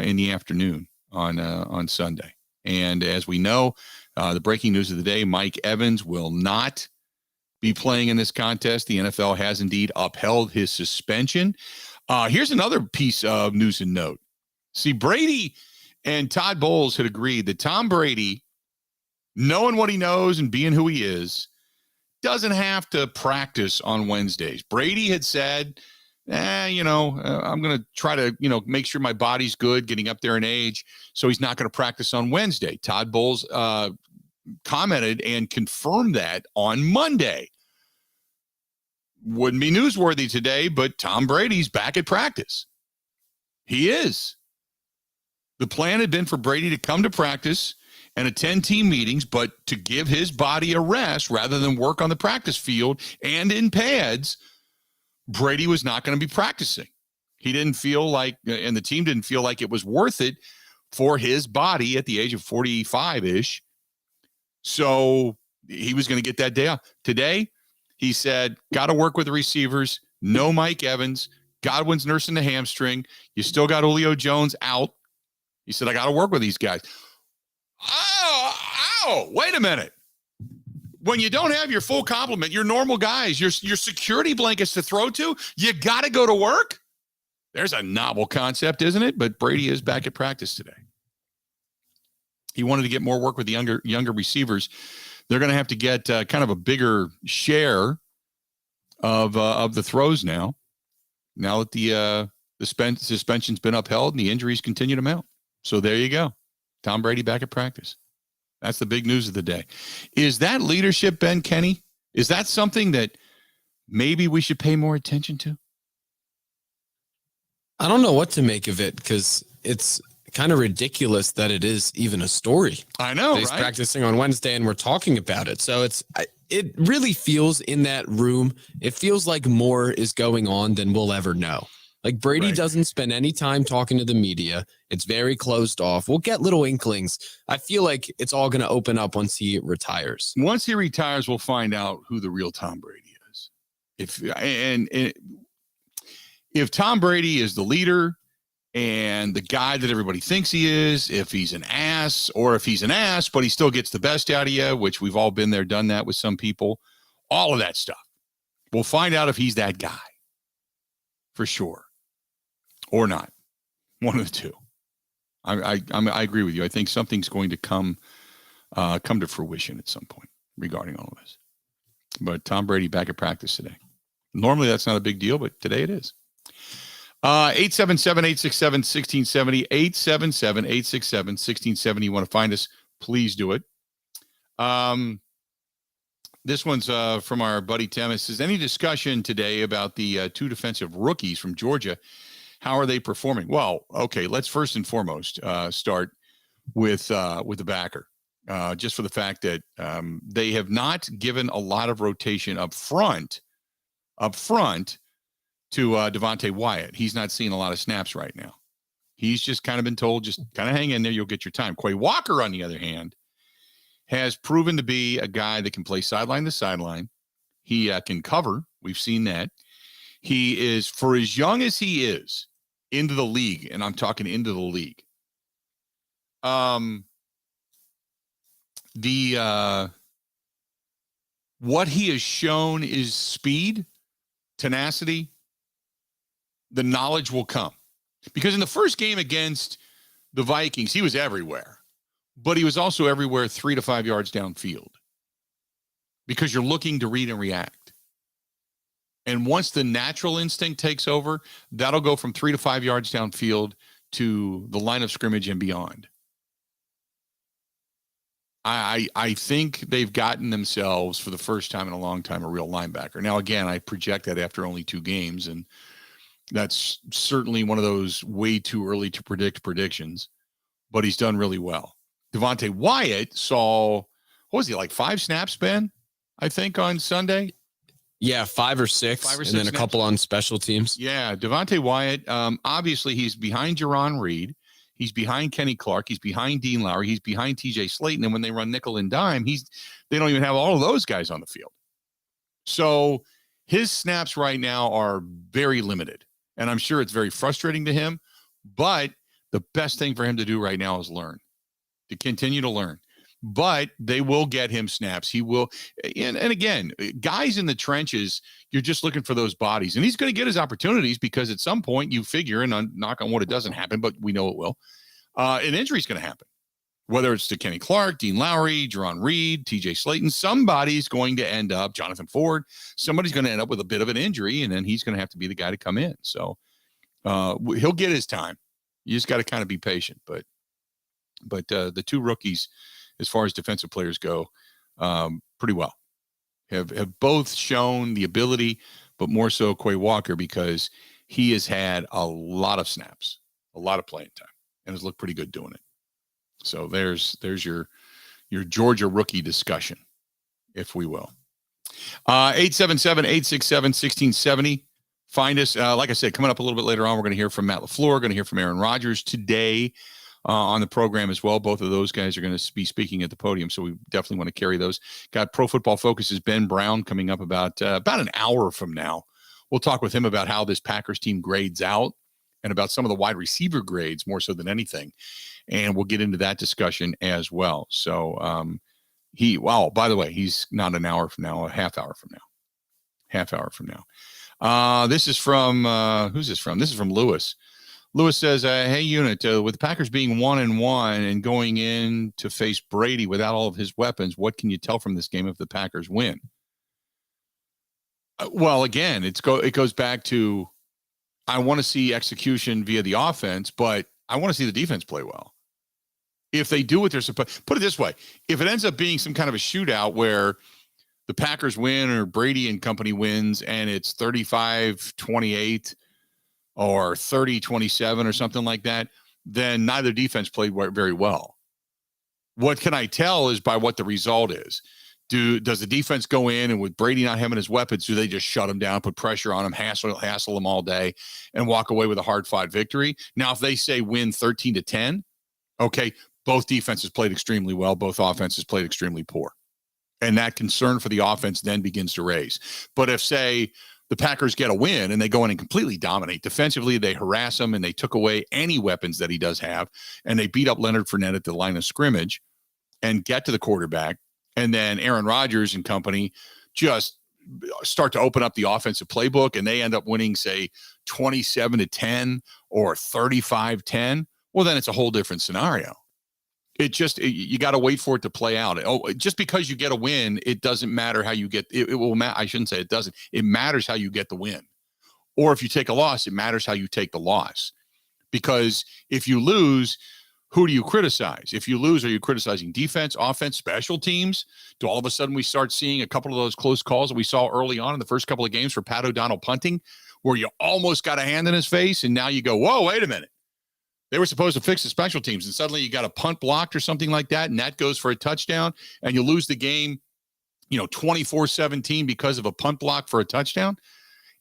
in the afternoon on Sunday. And as we know, the breaking news of the day, Mike Evans will not be playing in this contest. The NFL has indeed upheld his suspension. Here's another piece of news and note. See, Brady and Todd Bowles had agreed that Tom Brady, knowing what he knows and being who he is, doesn't have to practice on Wednesdays. Brady had said, I'm going to try to, make sure my body's good, getting up there in age, so he's not going to practice on Wednesday. Todd Bowles commented and confirmed that on Monday. Wouldn't be newsworthy today, but Tom Brady's back at practice. He is. The plan had been for Brady to come to practice and attend team meetings, but to give his body a rest rather than work on the practice field and in pads, Brady was not going to be practicing. He didn't feel like, and the team didn't feel like it was worth it for his body at the age of 45-ish. So he was going to get that day off. Today, he said, got to work with the receivers. No Mike Evans. Godwin's nursing the hamstring. You still got Julio Jones out. He said, I got to work with these guys. Oh, wait a minute. When you don't have your full complement, your normal guys, your security blankets to throw to, you got to go to work? There's a novel concept, isn't it? But Brady is back at practice today. He wanted to get more work with the younger receivers. They're going to have to get kind of a bigger share of the throws now that the suspension's been upheld and the injuries continue to mount. So there you go. Tom Brady back at practice. That's the big news of the day. Is that leadership, Ben Kenny? Is that something that maybe we should pay more attention to? I don't know what to make of it because it's kind of ridiculous that it is even a story. I know, He's right? practicing on Wednesday and we're talking about it. So it really feels in that room, it feels like more is going on than we'll ever know. Like Brady doesn't spend any time talking to the media. It's very closed off. We'll get little inklings. I feel like it's all going to open up once he retires. Once he retires, we'll find out who the real Tom Brady is. If Tom Brady is the leader and the guy that everybody thinks he is, if he's an ass, or if he's an ass, but he still gets the best out of you, which we've all been there, done that with some people, all of that stuff. We'll find out if he's that guy for sure or not. One of the two. I agree with you. I think something's going to come to fruition at some point regarding all of this. But Tom Brady back at practice today. Normally that's not a big deal, but today it is. 877-867-1670, 877-867-1670. You want to find us, please do it. This one's from our buddy Tim. It says, any discussion today about the two defensive rookies from Georgia? How are they performing? Well, okay, let's first and foremost start with the backer, just for the fact that they have not given a lot of rotation up front to Devontae Wyatt. He's not seeing a lot of snaps right now. He's just kind of been told, just kind of hang in there, you'll get your time. Quay Walker, on the other hand, has proven to be a guy that can play sideline to sideline. He can cover. We've seen that. He is, for as young as he is, into the league, and I'm talking into the league. What he has shown is speed, tenacity. The knowledge will come. Because in the first game against the Vikings, he was everywhere. But he was also everywhere 3 to 5 yards downfield. Because you're looking to read and react. And once the natural instinct takes over, that'll go from 3 to 5 yards downfield to the line of scrimmage and beyond. I think they've gotten themselves, for the first time in a long time, a real linebacker. Now, again, I project that after only 2 games, and that's certainly one of those way too early to predict predictions, but he's done really well. Devontae Wyatt saw, what was he, like 5 snaps, Ben, I think, on Sunday? Yeah, 5 or 6, and then snaps. a couple on special teams. Yeah, Devontae Wyatt, obviously he's behind Jaron Reed. He's behind Kenny Clark. He's behind Dean Lowry. He's behind TJ Slayton. And when they run nickel and dime, they don't even have all of those guys on the field. So his snaps right now are very limited. And I'm sure it's very frustrating to him. But the best thing for him to do right now is learn, to continue to learn. But they will get him snaps. He will. And again, guys in the trenches, you're just looking for those bodies. And he's going to get his opportunities because at some point you figure, and knock on wood, it doesn't happen, but we know it will. An injury is going to happen. Whether it's to Kenny Clark, Dean Lowry, Jaron Reed, TJ Slayton, somebody's going to end up, Jonathan Ford, somebody's going to end up with a bit of an injury, and then he's going to have to be the guy to come in. So he'll get his time. You just got to kind of be patient. But the 2 rookies, as far as defensive players go, pretty well. Have both shown the ability, but more so Quay Walker, because he has had a lot of snaps, a lot of playing time, and has looked pretty good doing it. So there's your Georgia rookie discussion, if we will. 877-867-1670. Find us. Like I said, coming up a little bit later on, we're going to hear from Matt LaFleur, going to hear from Aaron Rodgers today on the program as well. Both of those guys are going to be speaking at the podium, so we definitely want to carry those. Got Pro Football Focus's Ben Brown coming up about an hour from now. We'll talk with him about how this Packers team grades out and about some of the wide receiver grades more so than anything. And we'll get into that discussion as well. So by the way, he's not an hour from now, a half hour from now. This is from, who's this from? This is from Lewis. Lewis says, hey, Unit, with the Packers being 1-1 and going in to face Brady without all of his weapons, what can you tell from this game if the Packers win? Well, again, it goes back to, I want to see execution via the offense, but I want to see the defense play well. If they do what they're supposed, put it this way, if it ends up being some kind of a shootout where the Packers win or Brady and company wins and it's 35-28 or 30-27 or something like that, then neither defense played very well. What can I tell is by what the result is. Does the defense go in, and with Brady not having his weapons, do they just shut him down, put pressure on him, hassle him all day, and walk away with a hard-fought victory? Now, if they say win 13-10, okay, both defenses played extremely well, both offenses played extremely poor. And that concern for the offense then begins to raise. But if, say, the Packers get a win and they go in and completely dominate defensively, they harass him and they took away any weapons that he does have, and they beat up Leonard Fournette at the line of scrimmage and get to the quarterback, and then Aaron Rodgers and company just start to open up the offensive playbook and they end up winning, say, 27-10 or 35-10, well, then it's a whole different scenario. You got to wait for it to play out. Just because you get a win, it doesn't matter how you get it. I shouldn't say it doesn't. It matters how you get the win. Or if you take a loss, it matters how you take the loss. Because if you lose, who do you criticize? If you lose, are you criticizing defense, offense, special teams? Do all of a sudden we start seeing a couple of those close calls that we saw early on in the first couple of games for Pat O'Donnell punting, where you almost got a hand in his face, and now you go, whoa, wait a minute. They were supposed to fix the special teams, and suddenly you got a punt blocked or something like that, and that goes for a touchdown, and you lose the game, 24-17 because of a punt block for a touchdown.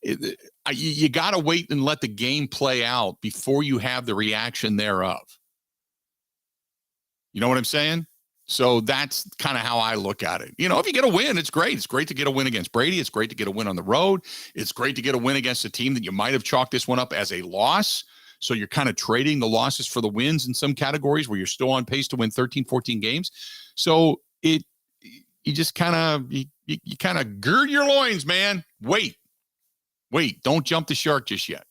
You got to wait and let the game play out before you have the reaction thereof. You know what I'm saying? So that's kind of how I look at it. If you get a win, it's great. It's great to get a win against Brady. It's great to get a win on the road. It's great to get a win against a team that you might have chalked this one up as a loss. So you're kind of trading the losses for the wins in some categories where you're still on pace to win 13, 14 games. So you just kind of gird your loins, man. Wait, don't jump the shark just yet.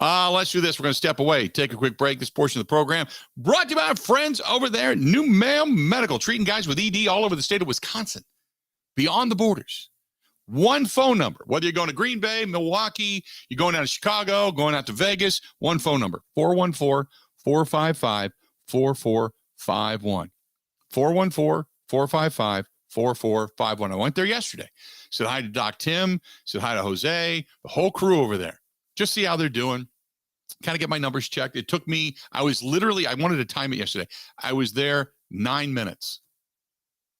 Let's do this. We're going to step away, take a quick break. This portion of the program brought to you by our friends over there at New Mail Medical, treating guys with ED all over the state of Wisconsin, beyond the borders. One phone number, whether you're going to Green Bay, Milwaukee, you're going out to Chicago, going out to Vegas, one phone number, 414-455-4451. 414-455-4451. I went there yesterday. Said hi to Doc Tim, said hi to Jose, the whole crew over there. Just see how they're doing. Kind of get my numbers checked. It took me, I wanted to time it yesterday. I was there 9 minutes.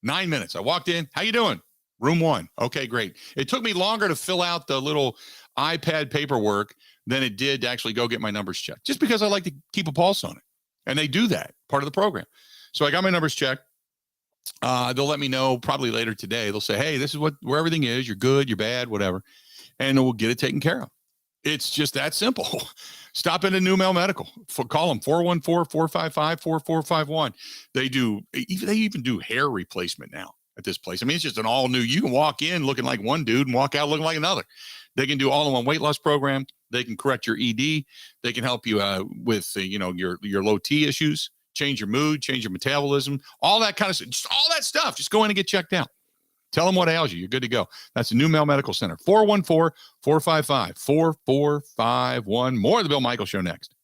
9 minutes. I walked in. How you doing? Room 1. Okay, great. It took me longer to fill out the little iPad paperwork than it did to actually go get my numbers checked, just because I like to keep a pulse on it. And they do that, part of the program. So I got my numbers checked. They'll let me know probably later today. They'll say, hey, this is where everything is. You're good, you're bad, whatever. And we'll get it taken care of. It's just that simple. Stop into New Mail Medical. Call them 414-455-4451. They even do hair replacement now at this place. I mean, it's just an all new. You can walk in looking like one dude and walk out looking like another. They can do all-in-one weight loss program. They can correct your ED. They can help you with your low T issues, change your mood, change your metabolism, all that kind of stuff. Just all that stuff. Just go in and get checked out. Tell them what ails you. You're good to go. That's the New Mail Medical Center. 414-455-4451. More of the Bill Michaels Show next.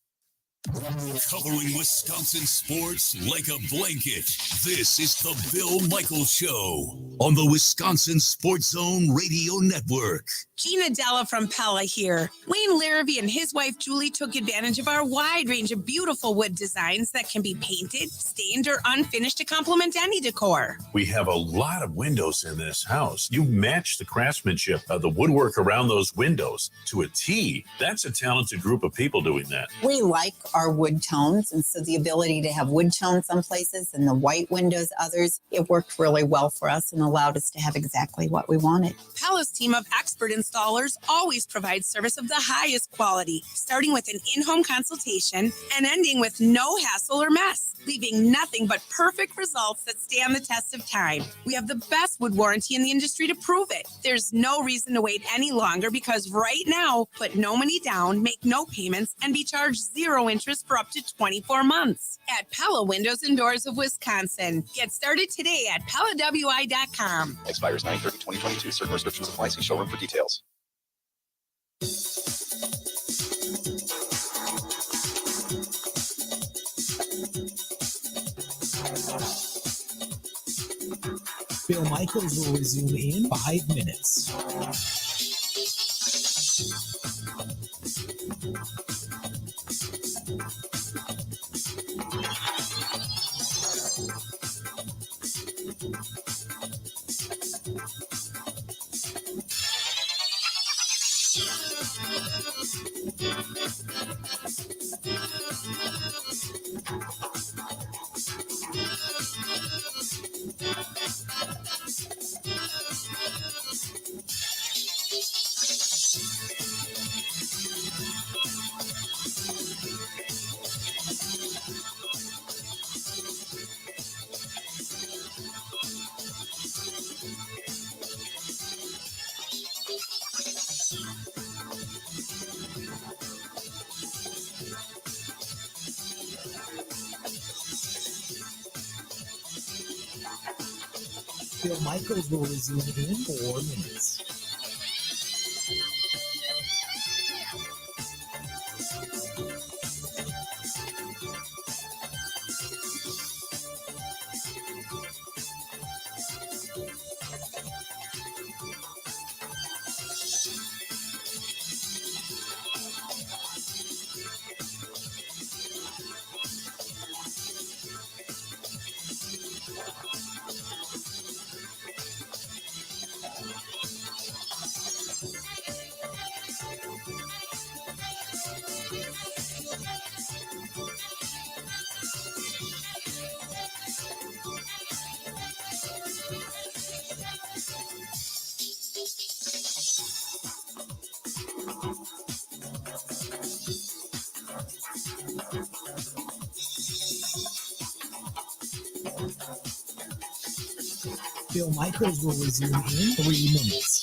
Covering Wisconsin sports like a blanket. This is the Bill Michaels Show on the Wisconsin Sports Zone Radio Network. Gina Della from Pella here. Wayne Larrabee and his wife Julie took advantage of our wide range of beautiful wood designs that can be painted, stained, or unfinished to complement any decor. We have a lot of windows in this house. You match the craftsmanship of the woodwork around those windows to a T. That's a talented group of people doing that. We like our wood tones, and so the ability to have wood tones some places and the white windows others, it worked really well for us and allowed us to have exactly what we wanted. Pella's team of expert installers always provides service of the highest quality, starting with an in-home consultation and ending with no hassle or mess, leaving nothing but perfect results that stand the test of time. We have the best wood warranty in the industry to prove it. There's no reason to wait any longer, because right now, put no money down, make no payments, and be charged 0 interest for up to 24 months at Pella Windows and Doors of Wisconsin. Get started today at PellaWI.com. Expires 9/30/2022. Certain restrictions apply. See showroom for details. Bill Michaels will resume in 5 minutes. Bill Michaels will resume in 4 minutes. Bill Michaels will resume in 3 minutes.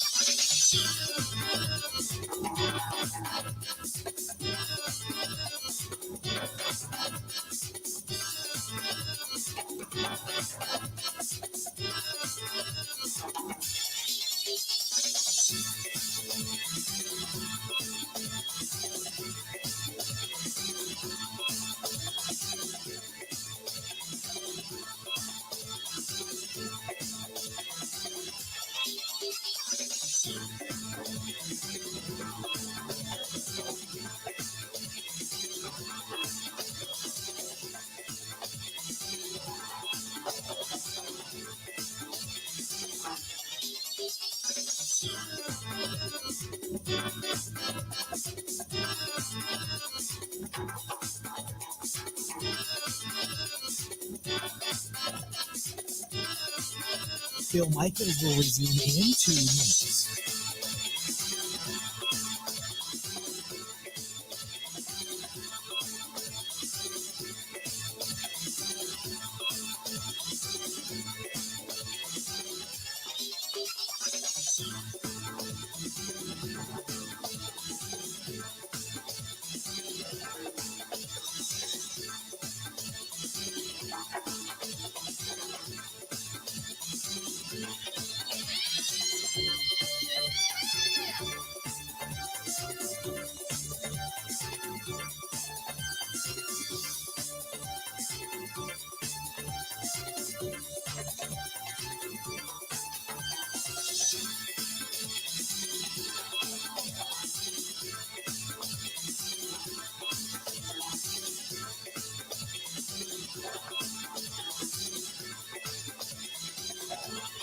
Bill Michaels will resume in 2 minutes.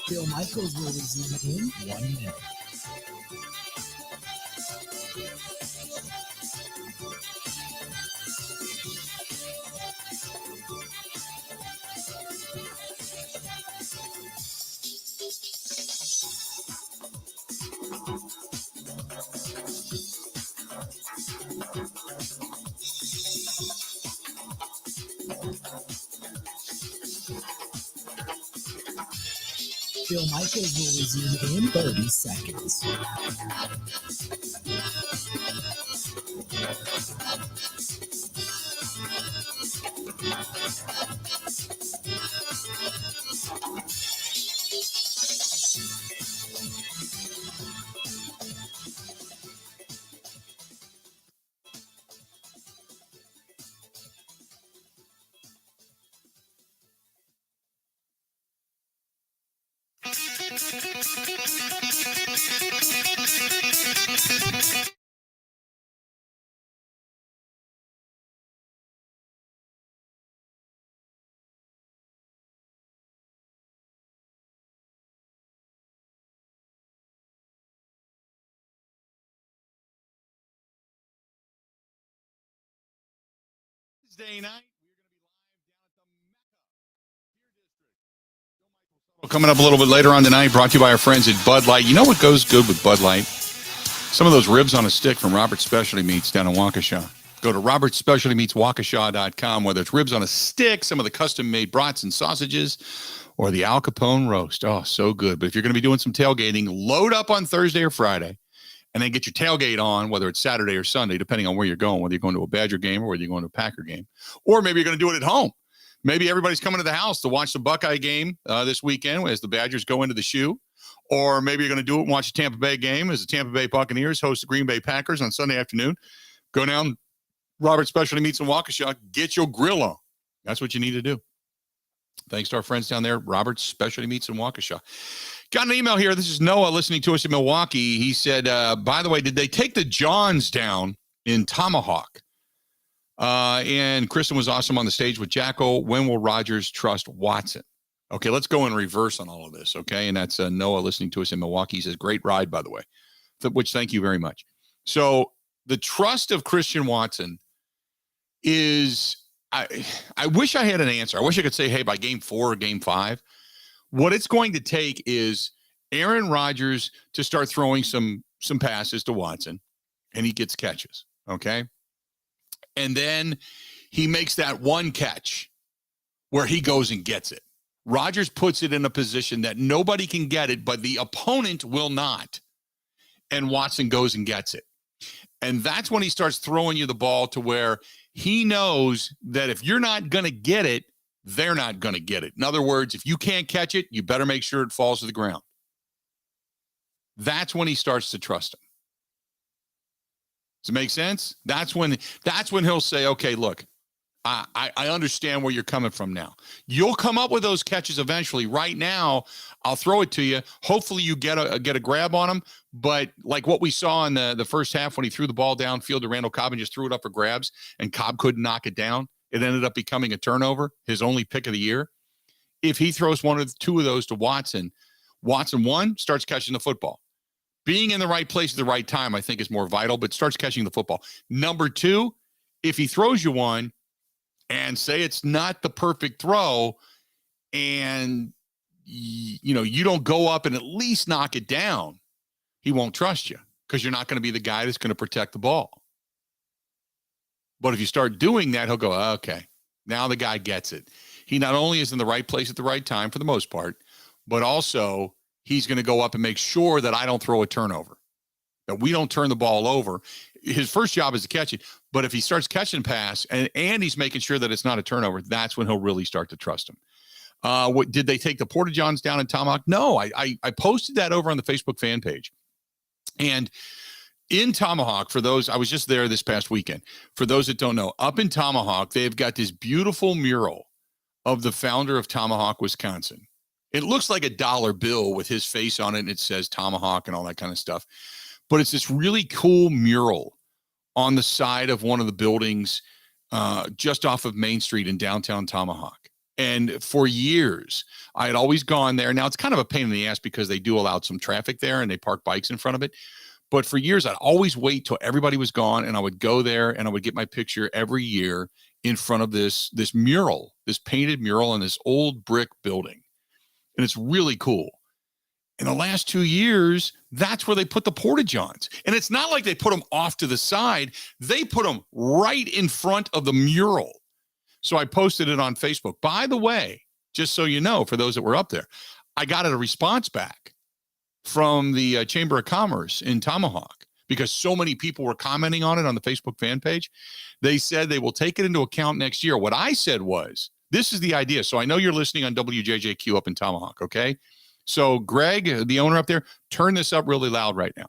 Bill Michaels will resume in 1 minute. Bill Michaels will resume in 30 seconds. Wednesday night. Coming up a little bit later on tonight, brought to you by our friends at Bud Light. You know what goes good with Bud Light? Some of those ribs on a stick from Robert's Specialty Meats down in Waukesha. Go to robertspecialtymeatswaukesha.com, whether it's ribs on a stick, some of the custom-made brats and sausages, or the Al Capone roast. Oh, so good. But if you're going to be doing some tailgating, load up on Thursday or Friday, and then get your tailgate on, whether it's Saturday or Sunday, depending on where you're going, whether you're going to a Badger game or whether you're going to a Packer game. Or maybe you're going to do it at home. Maybe everybody's coming to the house to watch the Buckeye game this weekend as the Badgers go into the shoe. Or maybe you're going to do it and watch the Tampa Bay game as the Tampa Bay Buccaneers host the Green Bay Packers on Sunday afternoon. Go down Robert Specialty Meats in Waukesha. Get your grill on. That's what you need to do. Thanks to our friends down there, Robert's Specialty Meats in Waukesha. Got an email here. This is Noah listening to us in Milwaukee. He said, by the way, did they take the Johns down in Tomahawk? And Kristen was awesome on the stage with Jacko. When will Rodgers trust Watson? Okay, let's go in reverse on all of this, okay? And that's Noah listening to us in Milwaukee. He says, great ride, by the way, which thank you very much. So the trust of Christian Watson is, I wish I had an answer. I wish I could say, hey, by game 4 or game 5, what it's going to take is Aaron Rodgers to start throwing some passes to Watson. and he gets catches. Okay. And then he makes that one catch where he goes and gets it. Rodgers puts it in a position that nobody can get it, but the opponent will not. And Watson goes and gets it. And that's when he starts throwing you the ball to where he knows that if you're not going to get it, they're not going to get it. In other words, if you can't catch it, you better make sure it falls to the ground. That's when he starts to trust him. Does it make sense? That's when he'll say, okay, look, I understand where you're coming from now. You'll come up with those catches eventually. Right now, I'll throw it to you. Hopefully you get a grab on him. But like what we saw in the first half when he threw the ball downfield to Randall Cobb and just threw it up for grabs and Cobb couldn't knock it down. It ended up becoming a turnover, his only pick of the year. If he throws one or two of those to Watson, one, starts catching the football. Being in the right place at the right time, I think, is more vital, but starts catching the football. Number two, if he throws you one and say it's not the perfect throw and you don't go up and at least knock it down, he won't trust you because you're not going to be the guy that's going to protect the ball. But if you start doing that, he'll go, okay, now the guy gets it. He not only is in the right place at the right time for the most part, but also he's going to go up and make sure that I don't throw a turnover, that we don't turn the ball over. His first job is to catch it. But if he starts catching pass and he's making sure that it's not a turnover, that's when he'll really start to trust him. Did they take the Porta-Johns down in Tomahawk? No, I posted that over on the Facebook fan page. And in Tomahawk, for those, I was just there this past weekend. For those that don't know, up in Tomahawk, they've got this beautiful mural of the founder of Tomahawk, Wisconsin. It looks like a dollar bill with his face on it, and it says Tomahawk and all that kind of stuff. But it's this really cool mural on the side of one of the buildings just off of Main Street in downtown Tomahawk. And for years, I had always gone there. Now, it's kind of a pain in the ass because they do allow some traffic there and they park bikes in front of it. But for years, I'd always wait till everybody was gone, and I would go there and I would get my picture every year in front of this mural, this painted mural in this old brick building. And it's really cool. In the last 2 years, that's where they put the Porta-Johns. And it's not like they put them off to the side. They put them right in front of the mural. So I posted it on Facebook. By the way, just so you know, for those that were up there, I got a response back from the Chamber of Commerce in Tomahawk because so many people were commenting on it on the Facebook fan page. They said they will take it into account next year. What I said was, this is the idea. So I know you're listening on WJJQ up in Tomahawk, okay? So Greg, the owner up there, turn this up really loud right now.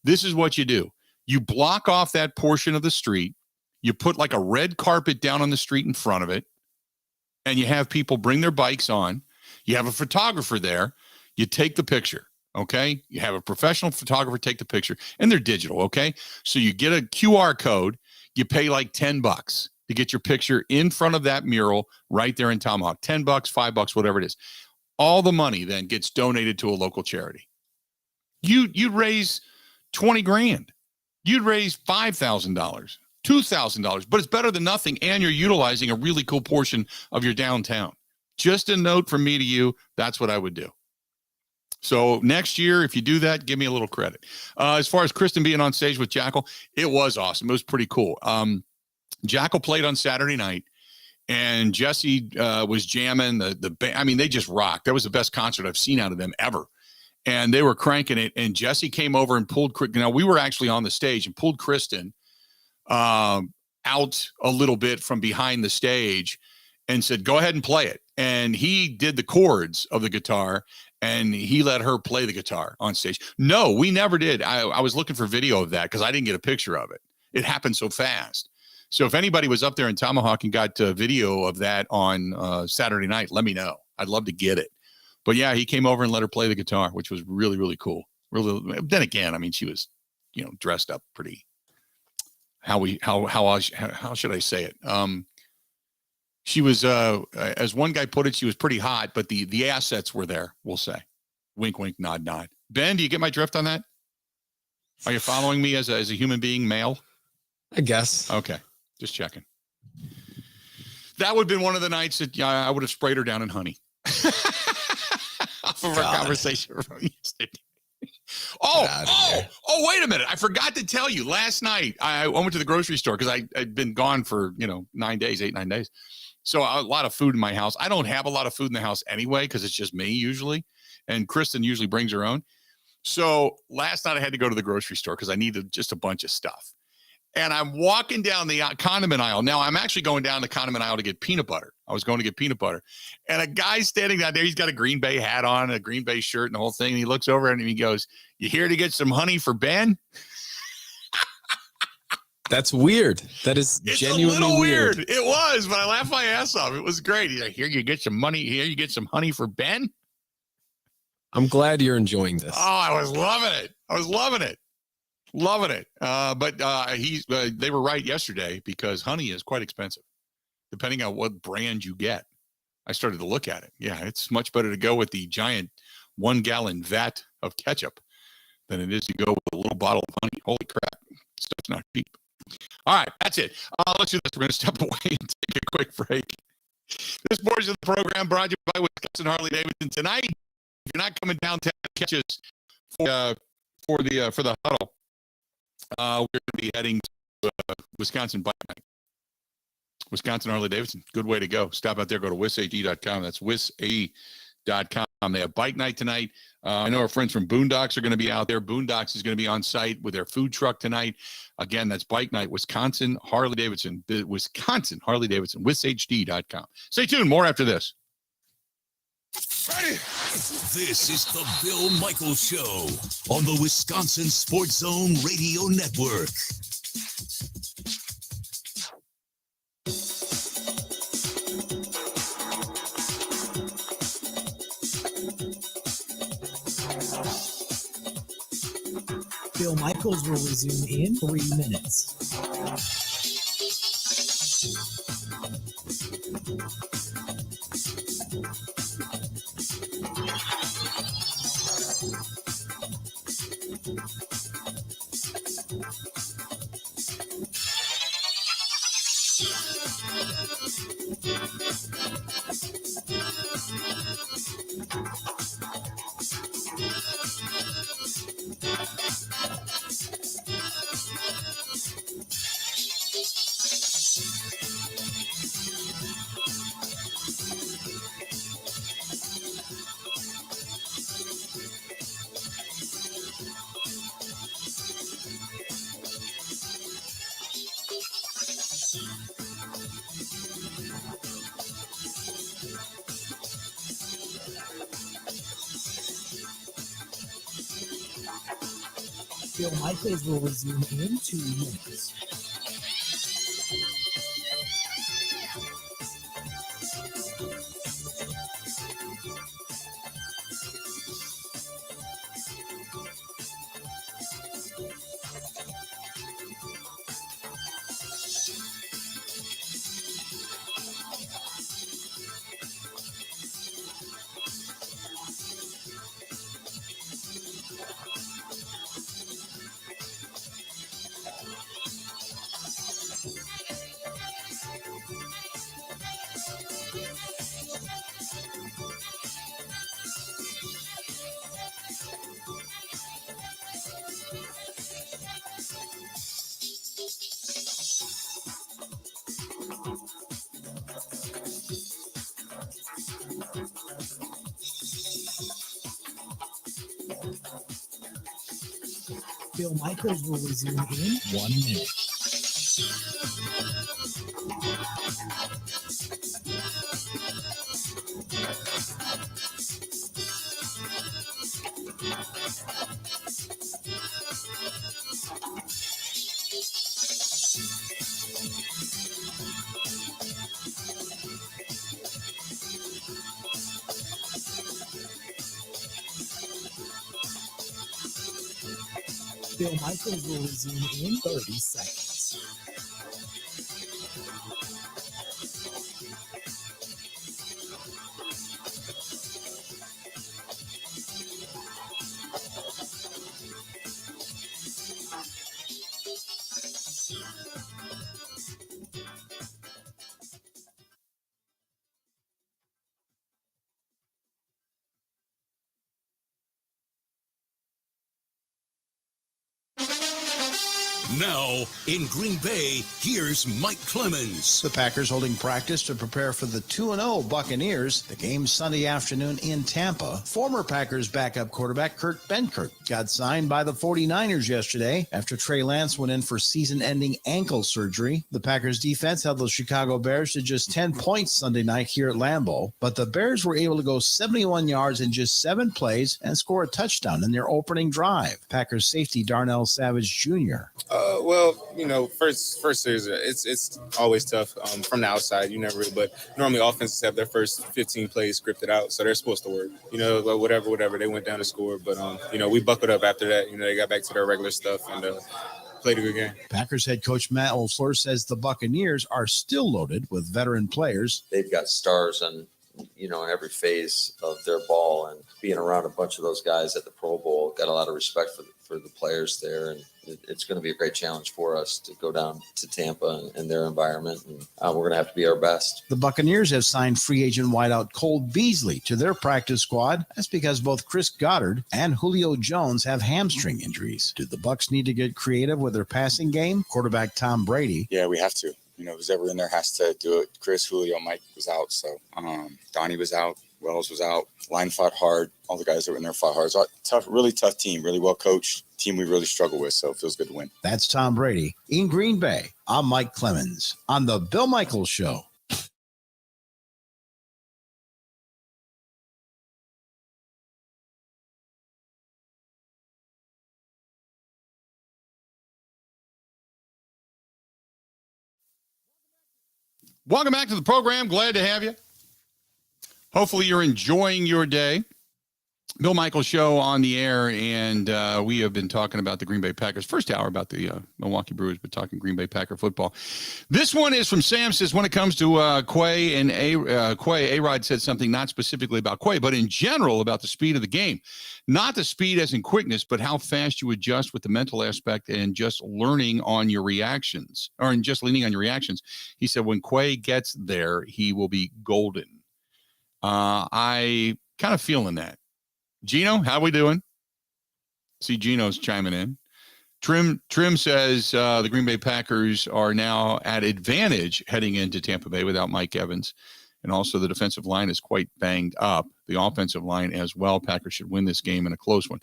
This is what you do. You block off that portion of the street. You put like a red carpet down on the street in front of it, and you have people bring their bikes on. You have a photographer there. You take the picture, okay? You have a professional photographer take the picture, and they're digital, okay? So you get a QR code. You pay like $10 to get your picture in front of that mural right there in Tomahawk. $10, $5, whatever it is. All the money then gets donated to a local charity. You'd raise $20,000. You'd raise $5,000, $2,000, but it's better than nothing. And you're utilizing a really cool portion of your downtown. Just a note from me to you. That's what I would do. So next year, if you do that, give me a little credit. As far as Kristen being on stage with Jackal, it was awesome. It was pretty cool. Jackal played on Saturday night. And Jesse was jamming the band. I mean, they just rocked. That was the best concert I've seen out of them ever. And they were cranking it. And Jesse came over and pulled. Now, we were actually on the stage and pulled Kristen out a little bit from behind the stage and said, go ahead and play it. And he did the chords of the guitar and he let her play the guitar on stage. No, we never did. I was looking for video of that because I didn't get a picture of it. It happened so fast. So if anybody was up there in Tomahawk and got video of that on Saturday night, let me know. I'd love to get it. But yeah, he came over and let her play the guitar, which was really, really cool. Really. Then again, I mean, she was, dressed up pretty. How should I say it? She was, as one guy put it, she was pretty hot, but the assets were there. We'll say, wink, wink, nod, nod. Ben, do you get my drift on that? Are you following me as a human being, male? I guess. Okay. Just checking. That would have been one of the nights that I would have sprayed her down in honey. Off of our conversation from yesterday. Wait a minute. I forgot to tell you. Last night, I went to the grocery store because I'd been gone for, 9 days. So a lot of food in my house. I don't have a lot of food in the house anyway because it's just me usually. And Kristen usually brings her own. So last night I had to go to the grocery store because I needed just a bunch of stuff. And I'm walking down the condiment aisle. Now I'm actually going down the condiment aisle to get peanut butter. I was going to get peanut butter. And a guy's standing down there. He's got a Green Bay hat on, a Green Bay shirt and the whole thing. And he looks over and he goes, "You here to get some honey for Ben?" That's weird. That is genuinely a little weird. It was, but I laughed my ass off. It was great. He's like, "Here you get some money. Here you get some honey for Ben." I'm glad you're enjoying this. Oh, I was loving it. Loving it. But they were right yesterday because honey is quite expensive, depending on what brand you get. I started to look at it. Yeah, it's much better to go with the giant 1-gallon vat of ketchup than it is to go with a little bottle of honey. Holy crap. Stuff's not cheap. All right, that's it. Let's do this. We're going to step away and take a quick break. This portion of the program brought to you by Wisconsin Harley Davidson. Tonight, if you're not coming downtown to catch us for the huddle, we're going to be heading to Wisconsin Bike Night. Wisconsin Harley Davidson, good way to go. Stop out there, go to wisag.com. That's wisag.com. They have Bike Night tonight. I know our friends from Boondocks are going to be out there. Boondocks is going to be on site with their food truck tonight. Again, that's Bike Night, Wisconsin Harley Davidson. Wisconsin Harley Davidson, wisag.com. Stay tuned. More after this. Ready? This is the Bill Michaels Show on the Wisconsin Sports Zone Radio Network. Bill Michaels will resume in 3 minutes. Bill Michaels will resume in 2 minutes. Bill Michaels will resume in 1 minute. Bill Michaels will resume in 30 seconds. Now, in Green Bay, here's Mike Clemens. The Packers holding practice to prepare for the 2-0 Buccaneers. The game Sunday afternoon in Tampa. Former Packers backup quarterback Kurt Benkert got signed by the 49ers yesterday after Trey Lance went in for season-ending ankle surgery. The Packers defense held the Chicago Bears to just 10 points Sunday night here at Lambeau, but the Bears were able to go 71 yards in just 7 plays and score a touchdown in their opening drive. Packers safety Darnell Savage Jr. First series, it's always tough from the outside. You never really, but normally offenses have their first 15 plays scripted out, so they're supposed to work. Whatever. They went down to score, but we buckled up after that. They got back to their regular stuff and played a good game. Packers head coach Matt LaFleur says the Buccaneers are still loaded with veteran players. They've got stars on, in every phase of their ball, and being around a bunch of those guys at the Pro Bowl, got a lot of respect for the players there, and it's going to be a great challenge for us to go down to Tampa and their environment, and we're going to have to be our best. The Buccaneers have signed free agent wideout Cole Beasley to their practice squad. That's because both Chris Goddard and Julio Jones have hamstring injuries. Do the Bucs need to get creative with their passing game? Quarterback Tom Brady. Yeah, we have to. Who's ever in there has to do it. Chris, Julio, Mike was out, so Donnie was out. Wells was out. Line fought hard. All the guys that were in there fought hard. It's really tough team, really well coached team we really struggle with, so it feels good to win. That's Tom Brady. In Green Bay, I'm Mike Clemens on The Bill Michaels Show. Welcome back to the program. Glad to have you. Hopefully you're enjoying your day. Bill Michaels Show on the air, and we have been talking about the Green Bay Packers. First hour about the Milwaukee Brewers, but talking Green Bay Packer football. This one is from Sam. Says, when it comes to Quay and A-Rod said something not specifically about Quay, but in general about the speed of the game. Not the speed as in quickness, but how fast you adjust with the mental aspect and just learning on your reactions, or in just leaning on your reactions. He said, when Quay gets there, he will be golden. I kind of feeling that. Gino, how we doing? See, Gino's chiming in. Trim says the Green Bay Packers are now at advantage heading into Tampa Bay without Mike Evans. And also the defensive line is quite banged up. The offensive line as well. Packers should win this game in a close one.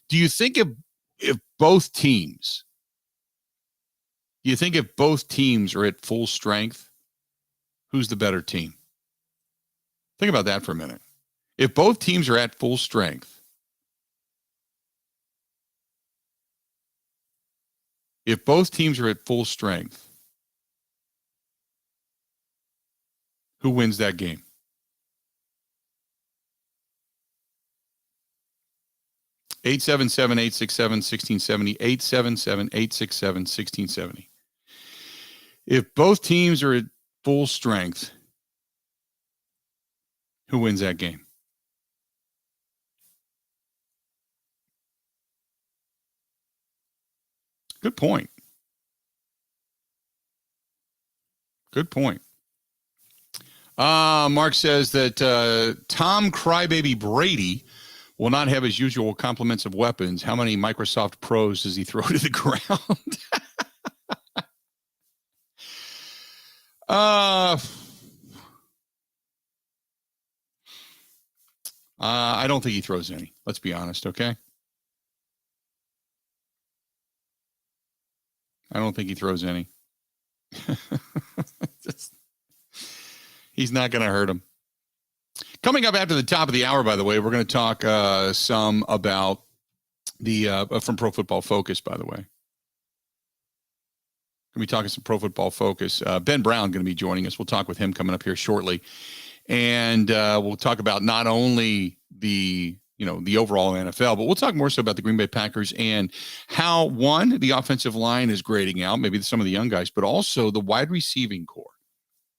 Do you think if both teams are at full strength, who's the better team? Think about that for a minute. If both teams are at full strength, who wins that game? Eight 877-867-1670, 877-867-1670. If both teams are at full strength, who wins that game? Good point. Mark says that Tom Crybaby Brady will not have his usual complements of weapons. How many Microsoft Pros does he throw to the ground? I don't think he throws any. Let's be honest, okay? I don't think he throws any. He's not going to hurt him. Coming up after the top of the hour, by the way, we're going to talk some about the from Pro Football Focus, by the way. Going to be talking some Pro Football Focus. Ben Brown going to be joining us. We'll talk with him coming up here shortly. And we'll talk about not only the overall NFL, but we'll talk more so about the Green Bay Packers and how, one, the offensive line is grading out, maybe some of the young guys, but also the wide receiving core,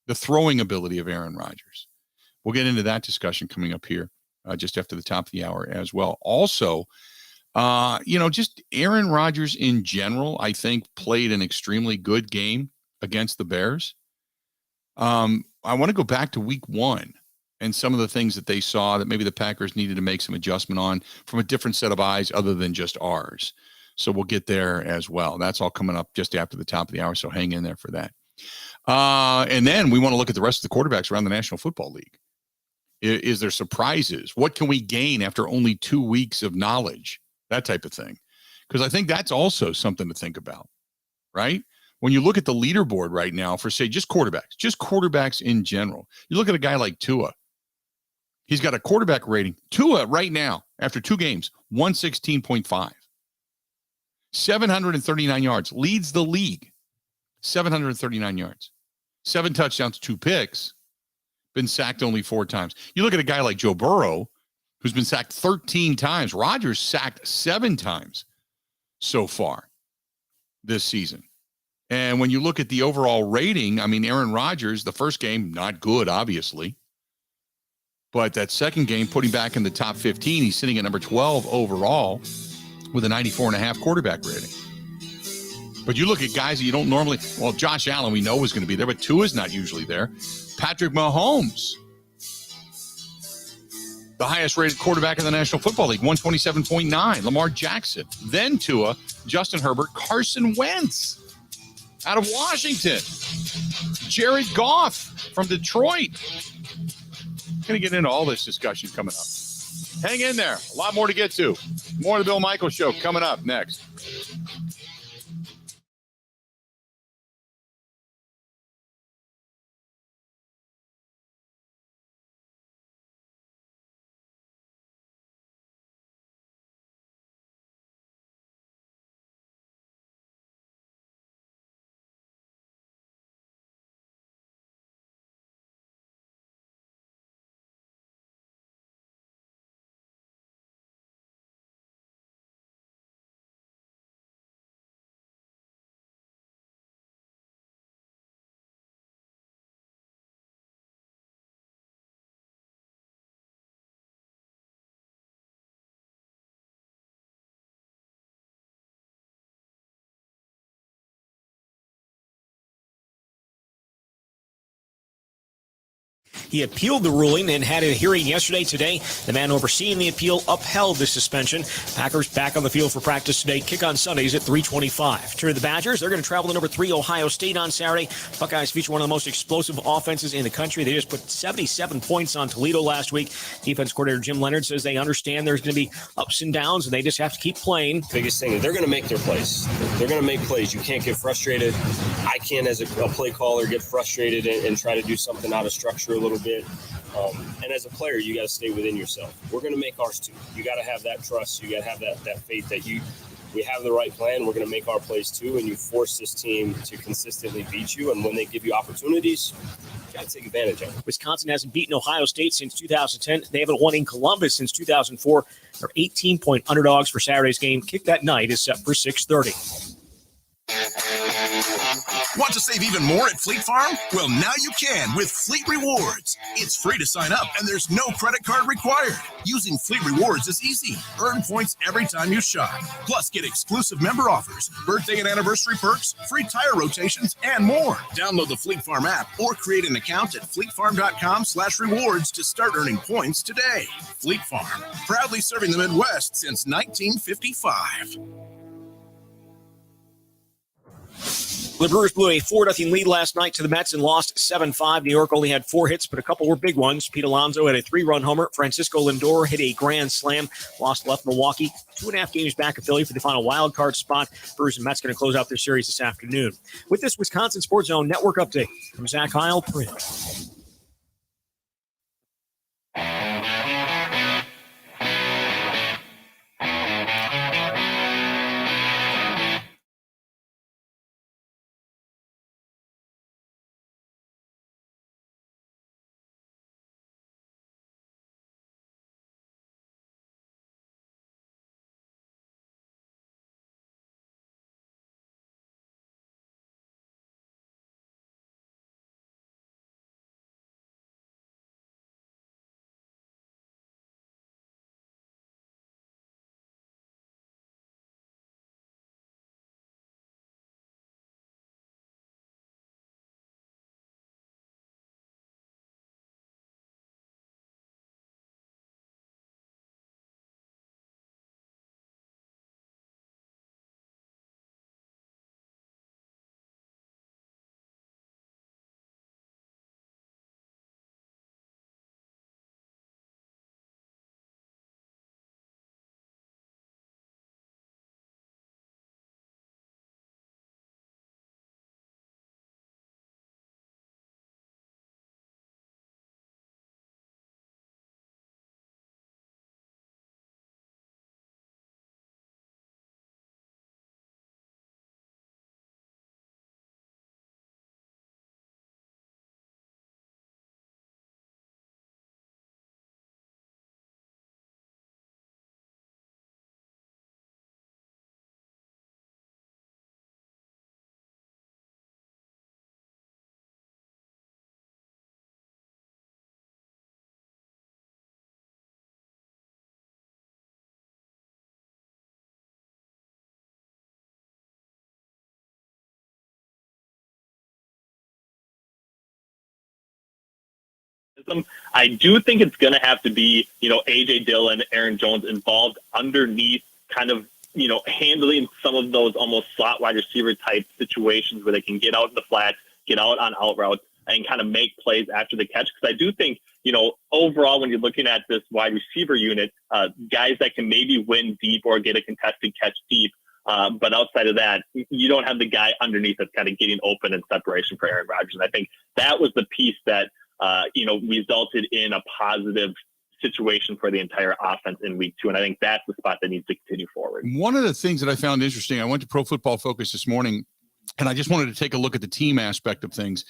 the throwing ability of Aaron Rodgers. We'll get into that discussion coming up here just after the top of the hour as well. Also, just Aaron Rodgers in general, I think, played an extremely good game against the Bears. I want to go back to week 1 and some of the things that they saw that maybe the Packers needed to make some adjustment on from a different set of eyes other than just ours. So we'll get there as well. That's all coming up just after the top of the hour. So hang in there for that. And then we want to look at the rest of the quarterbacks around the National Football League. Is there surprises? What can we gain after only 2 weeks of knowledge? That type of thing. Because I think that's also something to think about, right? When you look at the leaderboard right now for, say, just quarterbacks in general, you look at a guy like Tua. He's got a quarterback rating. Tua right now, after 2 games, 116.5. 739 yards. Leads the league. 739 yards. 7 touchdowns, 2 picks. Been sacked only 4 times. You look at a guy like Joe Burrow, who's been sacked 13 times. Rodgers sacked 7 times so far this season. And when you look at the overall rating, I mean, Aaron Rodgers, the first game, not good, obviously. But that second game, put him back in the top 15. He's sitting at number 12 overall with a 94.5 quarterback rating. But you look at guys that you don't normally, well, Josh Allen, we know is going to be there, but Tua's not usually there. Patrick Mahomes, the highest rated quarterback in the National Football League, 127.9. Lamar Jackson, then Tua, Justin Herbert, Carson Wentz out of Washington, Jared Goff from Detroit. Going to get into all this discussion coming up. Hang in there. A lot more to get to. More of the Bill Michaels Show coming up next. He appealed the ruling and had a hearing yesterday. Today, the man overseeing the appeal upheld the suspension. Packers back on the field for practice today. Kick on Sundays at 3:25. Turn to the Badgers. They're going to travel to number 3 Ohio State on Saturday. Buckeyes feature one of the most explosive offenses in the country. They just put 77 points on Toledo last week. Defense coordinator Jim Leonard says they understand there's going to be ups and downs, and they just have to keep playing. Biggest thing is they're going to make their plays. They're going to make plays. You can't get frustrated. I can't, as a play caller, get frustrated and try to do something out of structure a little bit. And as a player, you got to stay within yourself. We're going to make ours too. You got to have that trust. You got to have that faith that we have the right plan. We're going to make our plays too. And you force this team to consistently beat you. And when they give you opportunities, you got to take advantage of it. Wisconsin hasn't beaten Ohio State since 2010. They haven't won in Columbus since 2004. They're 18-point underdogs for Saturday's game. Kick that night is set for 6:30. Want to save even more at Fleet Farm? Well, now you can with Fleet Rewards. It's free to sign up, and there's no credit card required. Using Fleet Rewards is easy. Earn points every time you shop. Plus, get exclusive member offers, birthday and anniversary perks, free tire rotations, and more. Download the Fleet Farm app or create an account at fleetfarm.com/rewards to start earning points today. Fleet Farm, proudly serving the Midwest since 1955. The Brewers blew a 4-0 lead last night to the Mets and lost 7-5. New York only had 4 hits, but a couple were big ones. Pete Alonso had a 3-run homer. Francisco Lindor hit a grand slam. Left Milwaukee. 2.5 games back of Philly for the final wild card spot. Brewers and Mets going to close out their series this afternoon. With this Wisconsin Sports Zone Network update from Zach Heil, Print. athleticism. I do think it's going to have to be, A.J. Dillon, Aaron Jones involved underneath, kind of, handling some of those almost slot wide receiver type situations where they can get out in the flats, get out on out routes, and kind of make plays after the catch. Because I do think, overall, when you're looking at this wide receiver unit, guys that can maybe win deep or get a contested catch deep. But outside of that, you don't have the guy underneath that's kind of getting open and separation for Aaron Rodgers. And I think that was the piece that, resulted in a positive situation for the entire offense in week 2. And I think that's the spot that needs to continue forward. One of the things that I found interesting, I went to Pro Football Focus this morning, and I just wanted to take a look at the team aspect of things.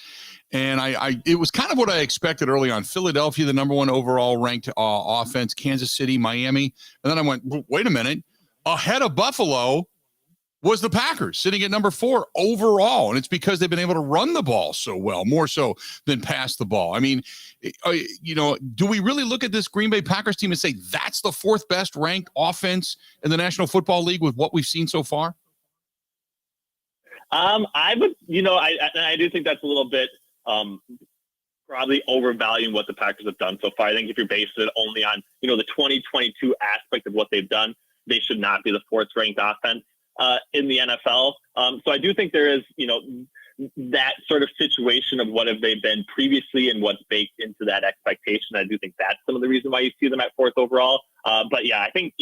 And it was kind of what I expected early on. Philadelphia, the number 1 overall ranked offense, Kansas City, Miami. And then I went, wait a minute, ahead of Buffalo was the Packers, sitting at number 4 overall. And it's because they've been able to run the ball so well, more so than pass the ball. I mean, do we really look at this Green Bay Packers team and say that's the 4th best ranked offense in the National Football League with what we've seen so far? I would, I do think that's a little bit probably overvaluing what the Packers have done so far. I think if you're basing it only on, the 2022 aspect of what they've done, they should not be the 4th ranked offense in the NFL. So I do think there is, that sort of situation of what have they been previously and what's baked into that expectation. I do think that's some of the reason why you see them at 4th overall. But yeah, I think,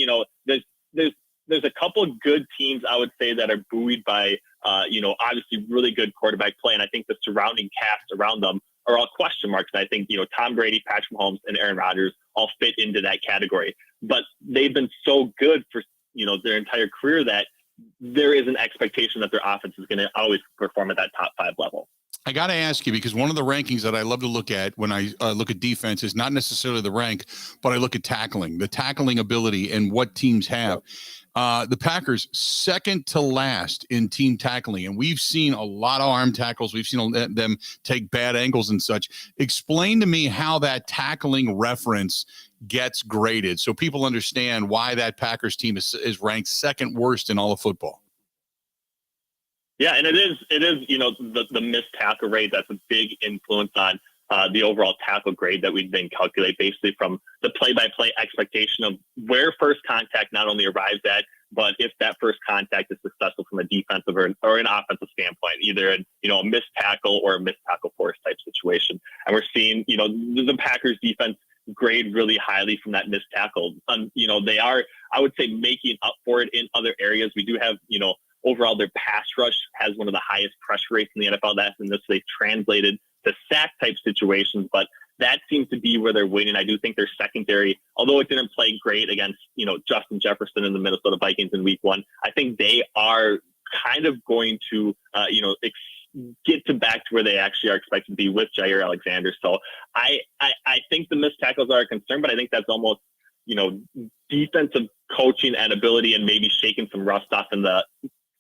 there's a couple of good teams, I would say, that are buoyed by, obviously really good quarterback play. And I think the surrounding cast around them are all question marks. And I think, Tom Brady, Patrick Mahomes, and Aaron Rodgers all fit into that category. But they've been so good for, their entire career that there is an expectation that their offense is going to always perform at that top 5 level. I got to ask you, because one of the rankings that I love to look at when I look at defense is not necessarily the rank, but I look at the tackling ability and what teams have. The Packers, 2nd to last in team tackling, and we've seen a lot of arm tackles. We've seen them take bad angles and such. Explain to me how that tackling reference gets graded so people understand why that Packers team is ranked 2nd worst in all of football. Yeah, and it is, the missed tackle rate. That's a big influence on the overall tackle grade that we then calculate basically from the play-by-play expectation of where first contact not only arrives at, but if that first contact is successful from a defensive or an offensive standpoint, either a missed tackle or a missed tackle force type situation. And we're seeing, the Packers defense grade really highly from that missed tackle. They are, I would say, making up for it in other areas. We do have, overall their pass rush has one of the highest pressure rates in the NFL. That's in this they translated to sack type situations, but that seems to be where they're winning. I do think their secondary, although it didn't play great against, Justin Jefferson and the Minnesota Vikings in week 1, I think they are kind of going to, get to back to where they actually are expected to be with Jair Alexander. So I think the missed tackles are a concern, but I think that's almost, defensive coaching and ability and maybe shaking some rust off in the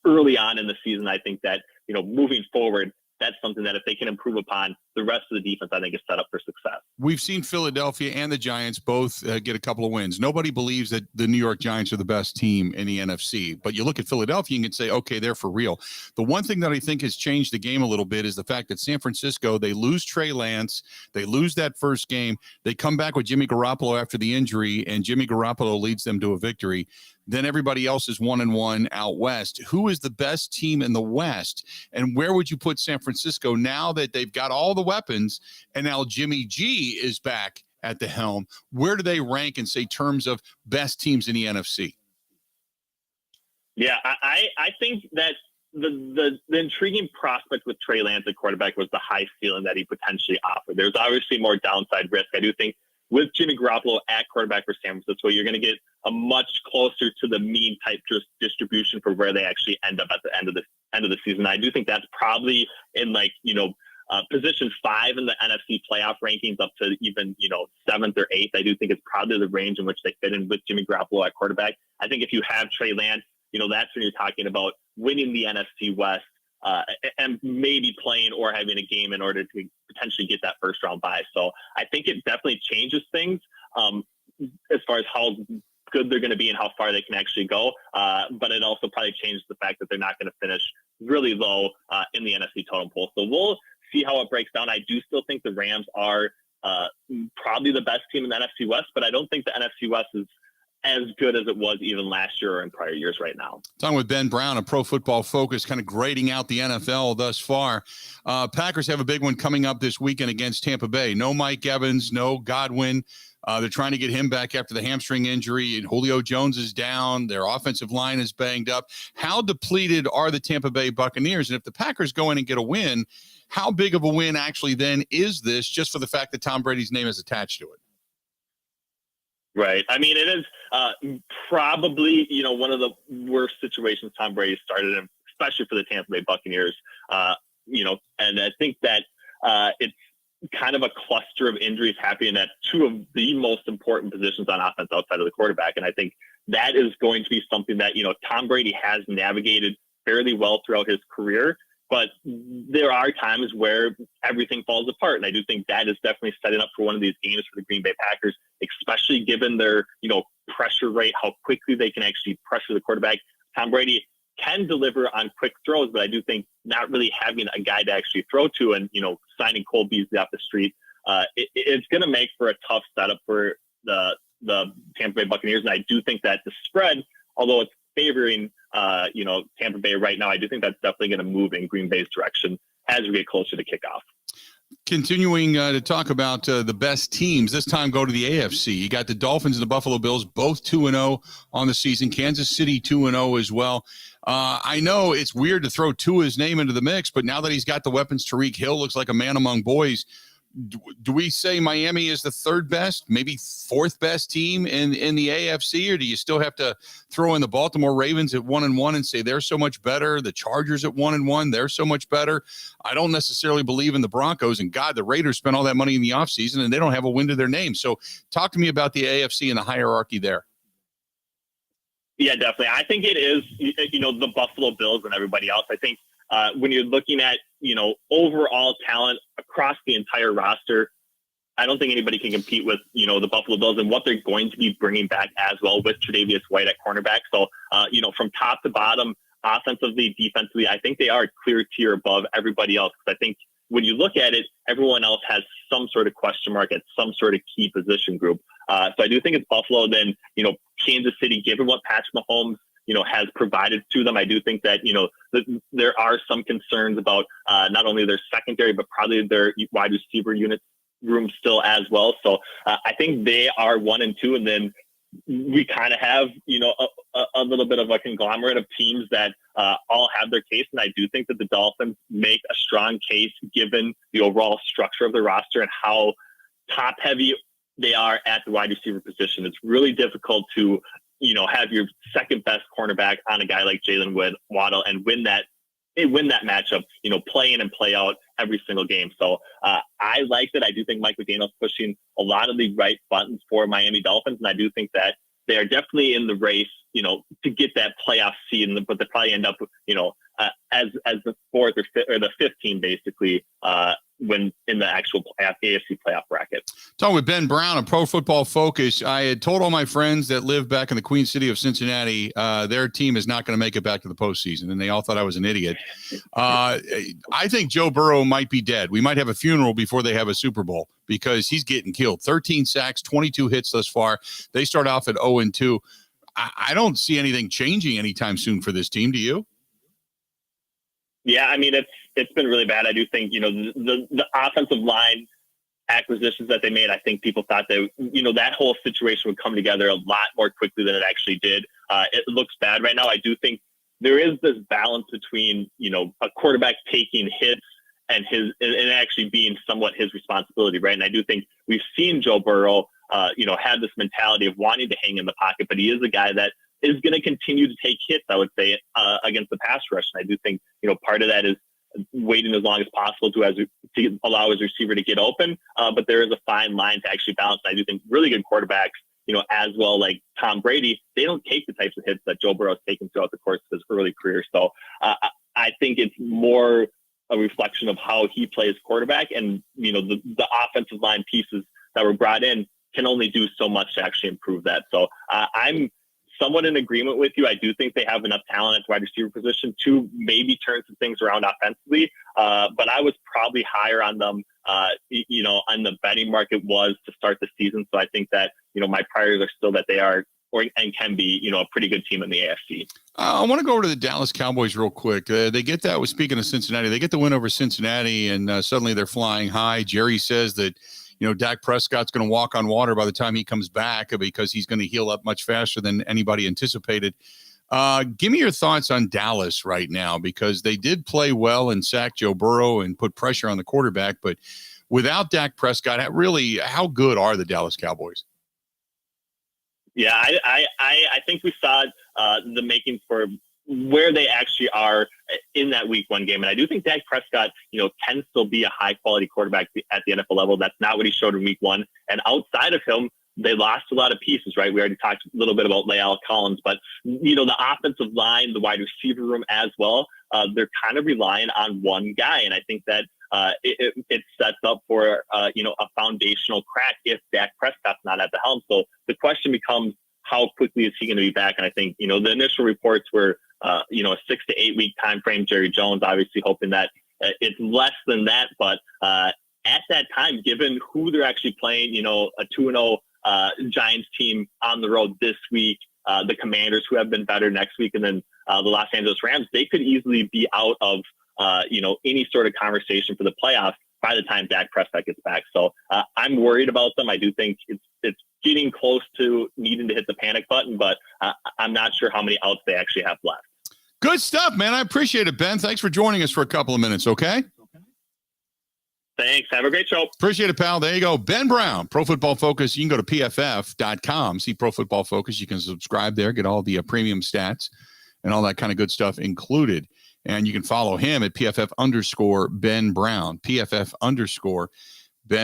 early on in the season. I think that, moving forward, that's something that if they can improve upon, the rest of the defense, I think, is set up for success. We've seen Philadelphia and the Giants both get a couple of wins. Nobody believes that the New York Giants are the best team in the NFC, but you look at Philadelphia and you can say, okay, they're for real. The one thing that I think has changed the game a little bit is the fact that San Francisco, they lose Trey Lance, they lose that first game, they come back with Jimmy Garoppolo after the injury, and Jimmy Garoppolo leads them to a victory. Then everybody else is 1-1 out west. Who is the best team in the West? And where would you put San Francisco now that they've got all the weapons and now Jimmy G is back at the helm? Where do they rank in, say, terms of best teams in the NFC? Yeah, I think that the intriguing prospect with Trey Lance at quarterback was the high ceiling that he potentially offered. There's obviously more downside risk. I do think with Jimmy Garoppolo at quarterback for San Francisco, you're going to get a much closer to the mean type distribution for where they actually end up at the end of the season. I do think that's probably in position 5 in the NFC playoff rankings up to even 7th or 8th. I do think it's probably the range in which they fit in with Jimmy Garoppolo at quarterback. I think if you have Trey Lance, that's when you're talking about winning the NFC West and maybe playing or having a game in order to potentially get that first round bye. So I think it definitely changes things as far as how good they're going to be and how far they can actually go. But it also probably changes the fact that they're not going to finish really low in the NFC totem pole. So we'll see how it breaks down. I do still think the Rams are probably the best team in the NFC West, but I don't think the NFC West is as good as it was even last year or in prior years right now. Talking with Ben Brown, a Pro Football Focus, kind of grading out the NFL thus far. Packers have a big one coming up this weekend against Tampa Bay. No Mike Evans, no Godwin. They're trying to get him back after the hamstring injury, and Julio Jones is down. Their offensive line is banged up. How depleted are the Tampa Bay Buccaneers? And if the Packers go in and get a win, how big of a win actually then is this, just for the fact that Tom Brady's name is attached to it? Right. I mean, it is probably, one of the worst situations Tom Brady started in, especially for the Tampa Bay Buccaneers. And I think that it's kind of a cluster of injuries happening at two of the most important positions on offense outside of the quarterback. And I think that is going to be something that, Tom Brady has navigated fairly well throughout his career. But there are times where everything falls apart. And I do think that is definitely setting up for one of these games for the Green Bay Packers, especially given their, pressure rate, how quickly they can actually pressure the quarterback. Tom Brady can deliver on quick throws, but I do think not really having a guy to actually throw to and, signing Cole Beasley off the street, it's going to make for a tough setup for the Tampa Bay Buccaneers. And I do think that the spread, although it's favoring, Tampa Bay right now, I do think that's definitely going to move in Green Bay's direction as we get closer to kickoff. Continuing to talk about the best teams, this time go to the AFC. You got the Dolphins and the Buffalo Bills, both 2-0 on the season. Kansas City 2-0 as well. I know it's weird to throw Tua's name into the mix, but now that he's got the weapons, Tyreek Hill looks like a man among boys. Do we say Miami is the third best, maybe fourth best team in the AFC, or do you still have to throw in the Baltimore Ravens at 1-1 and say they're so much better? The Chargers at 1-1, they're so much better. I don't necessarily believe in the Broncos, and God, the Raiders spent all that money in the offseason and they don't have a win to their name. So talk to me about the AFC and the hierarchy there. Yeah, definitely. I think it is, the Buffalo Bills and everybody else. I think when you're looking at, overall talent across the entire roster, I don't think anybody can compete with, the Buffalo Bills and what they're going to be bringing back as well with Tre'Davious White at cornerback. So, from top to bottom, offensively, defensively, I think they are a clear tier above everybody else. Because I think when you look at it, everyone else has some sort of question mark at some sort of key position group. So I do think it's Buffalo. Then, Kansas City, given what Patrick Mahomes has provided to them. I do think that, there are some concerns about not only their secondary, but probably their wide receiver unit room still as well. So I think they are 1 and 2. And then we kind of have, a little bit of a conglomerate of teams that all have their case. And I do think that the Dolphins make a strong case given the overall structure of the roster and how top heavy they are at the wide receiver position. It's really difficult to have your second best cornerback on a guy like Jalen Waddle and win that matchup, play in and play out every single game. So I like that. I do think Mike McDaniel's pushing a lot of the right buttons for Miami Dolphins. And I do think that they are definitely in the race, to get that playoff seed, but they probably end up, as the fourth or the fifth team, basically, when in the actual AFC playoff bracket. Talking with Ben Brown, a Pro Football Focus. I had told all my friends that live back in the Queen City of Cincinnati, their team is not going to make it back to the postseason, and they all thought I was an idiot. I think Joe Burrow might be dead. We might have a funeral before they have a Super Bowl because he's getting killed. 13 sacks, 22 hits thus far. They start off at 0-2. I don't see anything changing anytime soon for this team. Do you? Yeah, I mean, it's been really bad. I do think, the offensive line acquisitions that they made, I think people thought that, that whole situation would come together a lot more quickly than it actually did. It looks bad right now. I do think there is this balance between, a quarterback taking hits and actually being somewhat his responsibility, right? And I do think we've seen Joe Burrow, have this mentality of wanting to hang in the pocket, but he is a guy that is going to continue to take hits, I would say, against the pass rush. And I do think, part of that is waiting as long as possible to allow his receiver to get open. But there is a fine line to actually balance. And I do think really good quarterbacks, as well, like Tom Brady, they don't take the types of hits that Joe Burrow has taken throughout the course of his early career. So I think it's more a reflection of how he plays quarterback, and, the offensive line pieces that were brought in can only do so much to actually improve that. So I'm somewhat in agreement with you. I do think they have enough talent at the wide receiver position to maybe turn some things around offensively. But I was probably higher on them on the betting market was to start the season. So I think that, my priors are still that they are and can be, a pretty good team in the AFC. I want to go over to the Dallas Cowboys real quick. They get that. Speaking of Cincinnati, they get the win over Cincinnati, and suddenly they're flying high. Jerry says that, Dak Prescott's going to walk on water by the time he comes back because he's going to heal up much faster than anybody anticipated. Give me your thoughts on Dallas right now, because they did play well and sack Joe Burrow and put pressure on the quarterback. But without Dak Prescott, how good are the Dallas Cowboys? Yeah, I think we saw the makings for where they actually are in that week one game. And I do think Dak Prescott, can still be a high quality quarterback at the NFL level. That's not what he showed in week one. And outside of him, they lost a lot of pieces, right? We already talked a little bit about La'el Collins, but, the offensive line, the wide receiver room as well, they're kind of relying on one guy. And I think that it sets up for, a foundational crack if Dak Prescott's not at the helm. So the question becomes, how quickly is he going to be back? And I think, the initial reports were, a 6 to 8 week time frame. Jerry Jones obviously hoping that it's less than that. But at that time, given who they're actually playing, a 2-0 Giants team on the road this week, the Commanders, who have been better, next week, and then the Los Angeles Rams, they could easily be out of any sort of conversation for the playoffs by the time Dak Prescott gets back. So I'm worried about them. I do think it's getting close to needing to hit the panic button, but I'm not sure how many outs they actually have left. Good stuff, man. I appreciate it, Ben. Thanks for joining us for a couple of minutes, okay? Thanks. Have a great show. Appreciate it, pal. There you go. Ben Brown, Pro Football Focus. You can go to pff.com, see Pro Football Focus. You can subscribe there, get all the premium stats and all that kind of good stuff included. And you can follow him at PFF_Ben Brown, PFF_Ben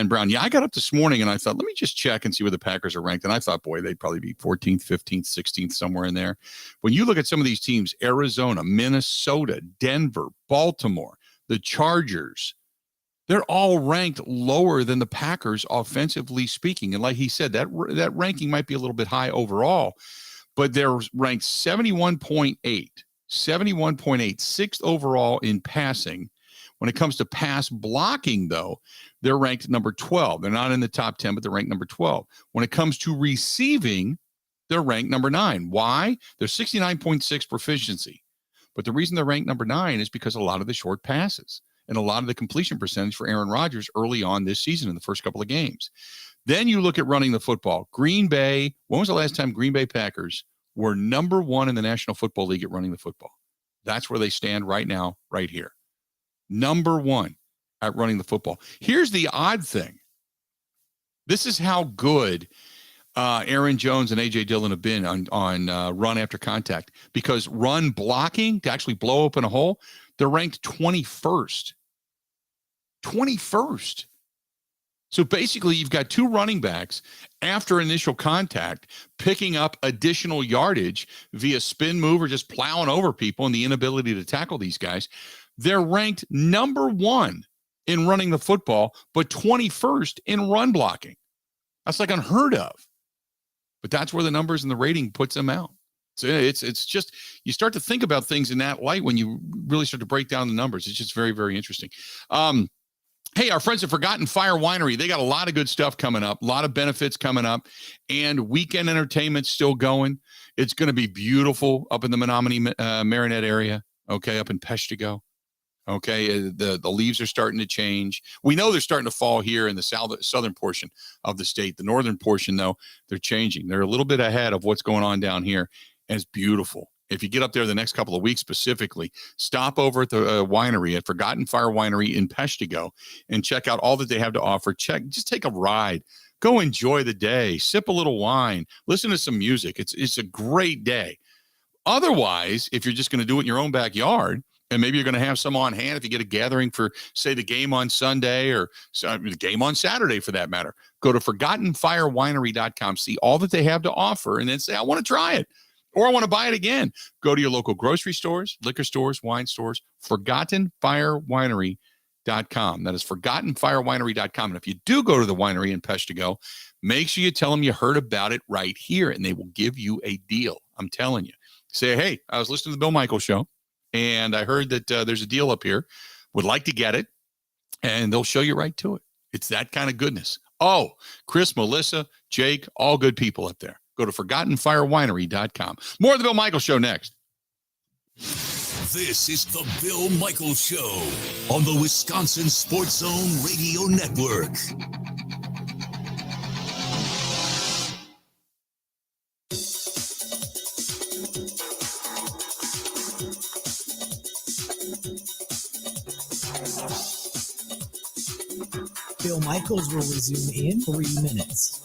Brown. Yeah, I got up this morning and I thought, let me just check and see where the Packers are ranked. And I thought, boy, they'd probably be 14th, 15th, 16th, somewhere in there. When you look at some of these teams, Arizona, Minnesota, Denver, Baltimore, the Chargers, they're all ranked lower than the Packers, offensively speaking. And like he said, that ranking might be a little bit high overall, but they're ranked 71.8, sixth overall in passing. When it comes to pass blocking, though, they're ranked number 12. They're not in the top 10, but they're ranked number 12. When it comes to receiving, they're ranked number 9. Why? They're 69.6 proficiency. But the reason they're ranked number 9 is because a lot of the short passes and a lot of the completion percentage for Aaron Rodgers early on this season in the first couple of games. Then you look at running the football. Green Bay, when was the last time Green Bay Packers were number 1 in the National Football League at running the football? That's where they stand right now, right here. Number 1 at running the football. Here's the odd thing. This is how good Aaron Jones and A.J. Dillon have been on run after contact, because run blocking to actually blow open a hole, they're ranked 21st. 21st. So basically, you've got 2 running backs after initial contact picking up additional yardage via spin move or just plowing over people and the inability to tackle these guys. They're ranked number 1 in running the football, but 21st in run blocking. That's like unheard of. But that's where the numbers and the rating puts them out. So it's just, you start to think about things in that light when you really start to break down the numbers. It's just very, very interesting. Hey, our friends at Forgotten Fire Winery, they got a lot of good stuff coming up, a lot of benefits coming up, and weekend entertainment still going. It's going to be beautiful up in the Menominee Marinette area, okay, up in Peshtigo. Okay, the leaves are starting to change. We know they're starting to fall here in the southern portion of the state. The northern portion, though, they're changing. They're a little bit ahead of what's going on down here, and it's beautiful. If you get up there the next couple of weeks specifically, stop over at the winery at Forgotten Fire Winery in Peshtigo and check out all that they have to offer. Just take a ride. Go enjoy the day. Sip a little wine. Listen to some music. It's a great day. Otherwise, if you're just going to do it in your own backyard, and maybe you're going to have some on hand if you get a gathering for, say, the game on Sunday or the game on Saturday for that matter, go to ForgottenFireWinery.com, see all that they have to offer, and then say, I want to try it. Or I want to buy it again. Go to your local grocery stores, liquor stores, wine stores, ForgottenFireWinery.com. That is ForgottenFireWinery.com. And if you do go to the winery in Peshtigo, make sure you tell them you heard about it right here, and they will give you a deal. I'm telling you. Say, hey, I was listening to the Bill Michaels show, and I heard that there's a deal up here. Would like to get it, and they'll show you right to it. It's that kind of goodness. Oh, Chris, Melissa, Jake, all good people up there. Go to ForgottenFireWinery.com. More of the Bill Michaels Show next. This is the Bill Michaels Show on the Wisconsin Sports Zone Radio Network. Bill Michaels will resume in 3 minutes.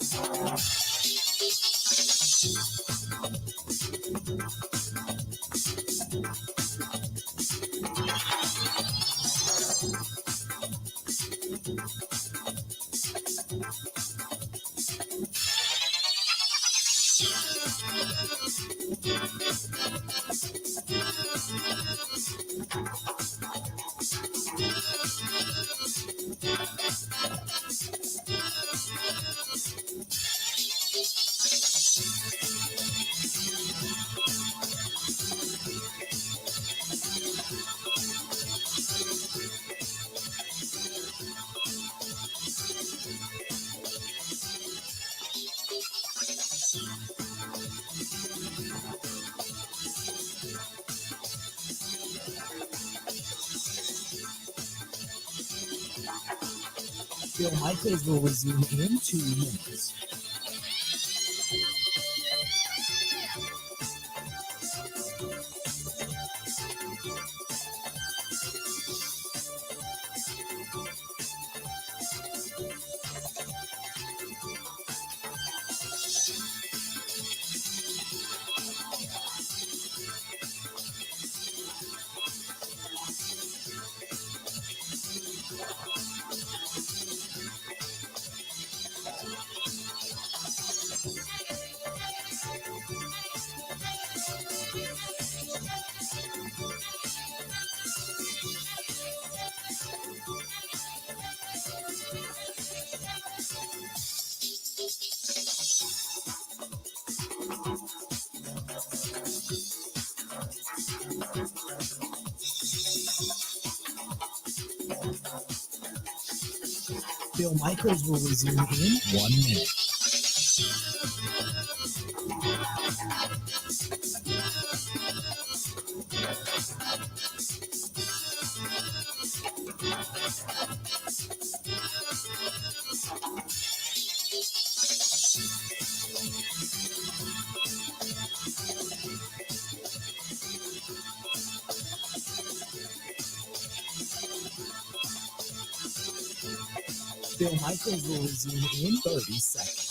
Bill Michaels will resume in 2 minutes. Bill Michaels will resume in 1 minute. Bill Michaels will resume in 30 seconds.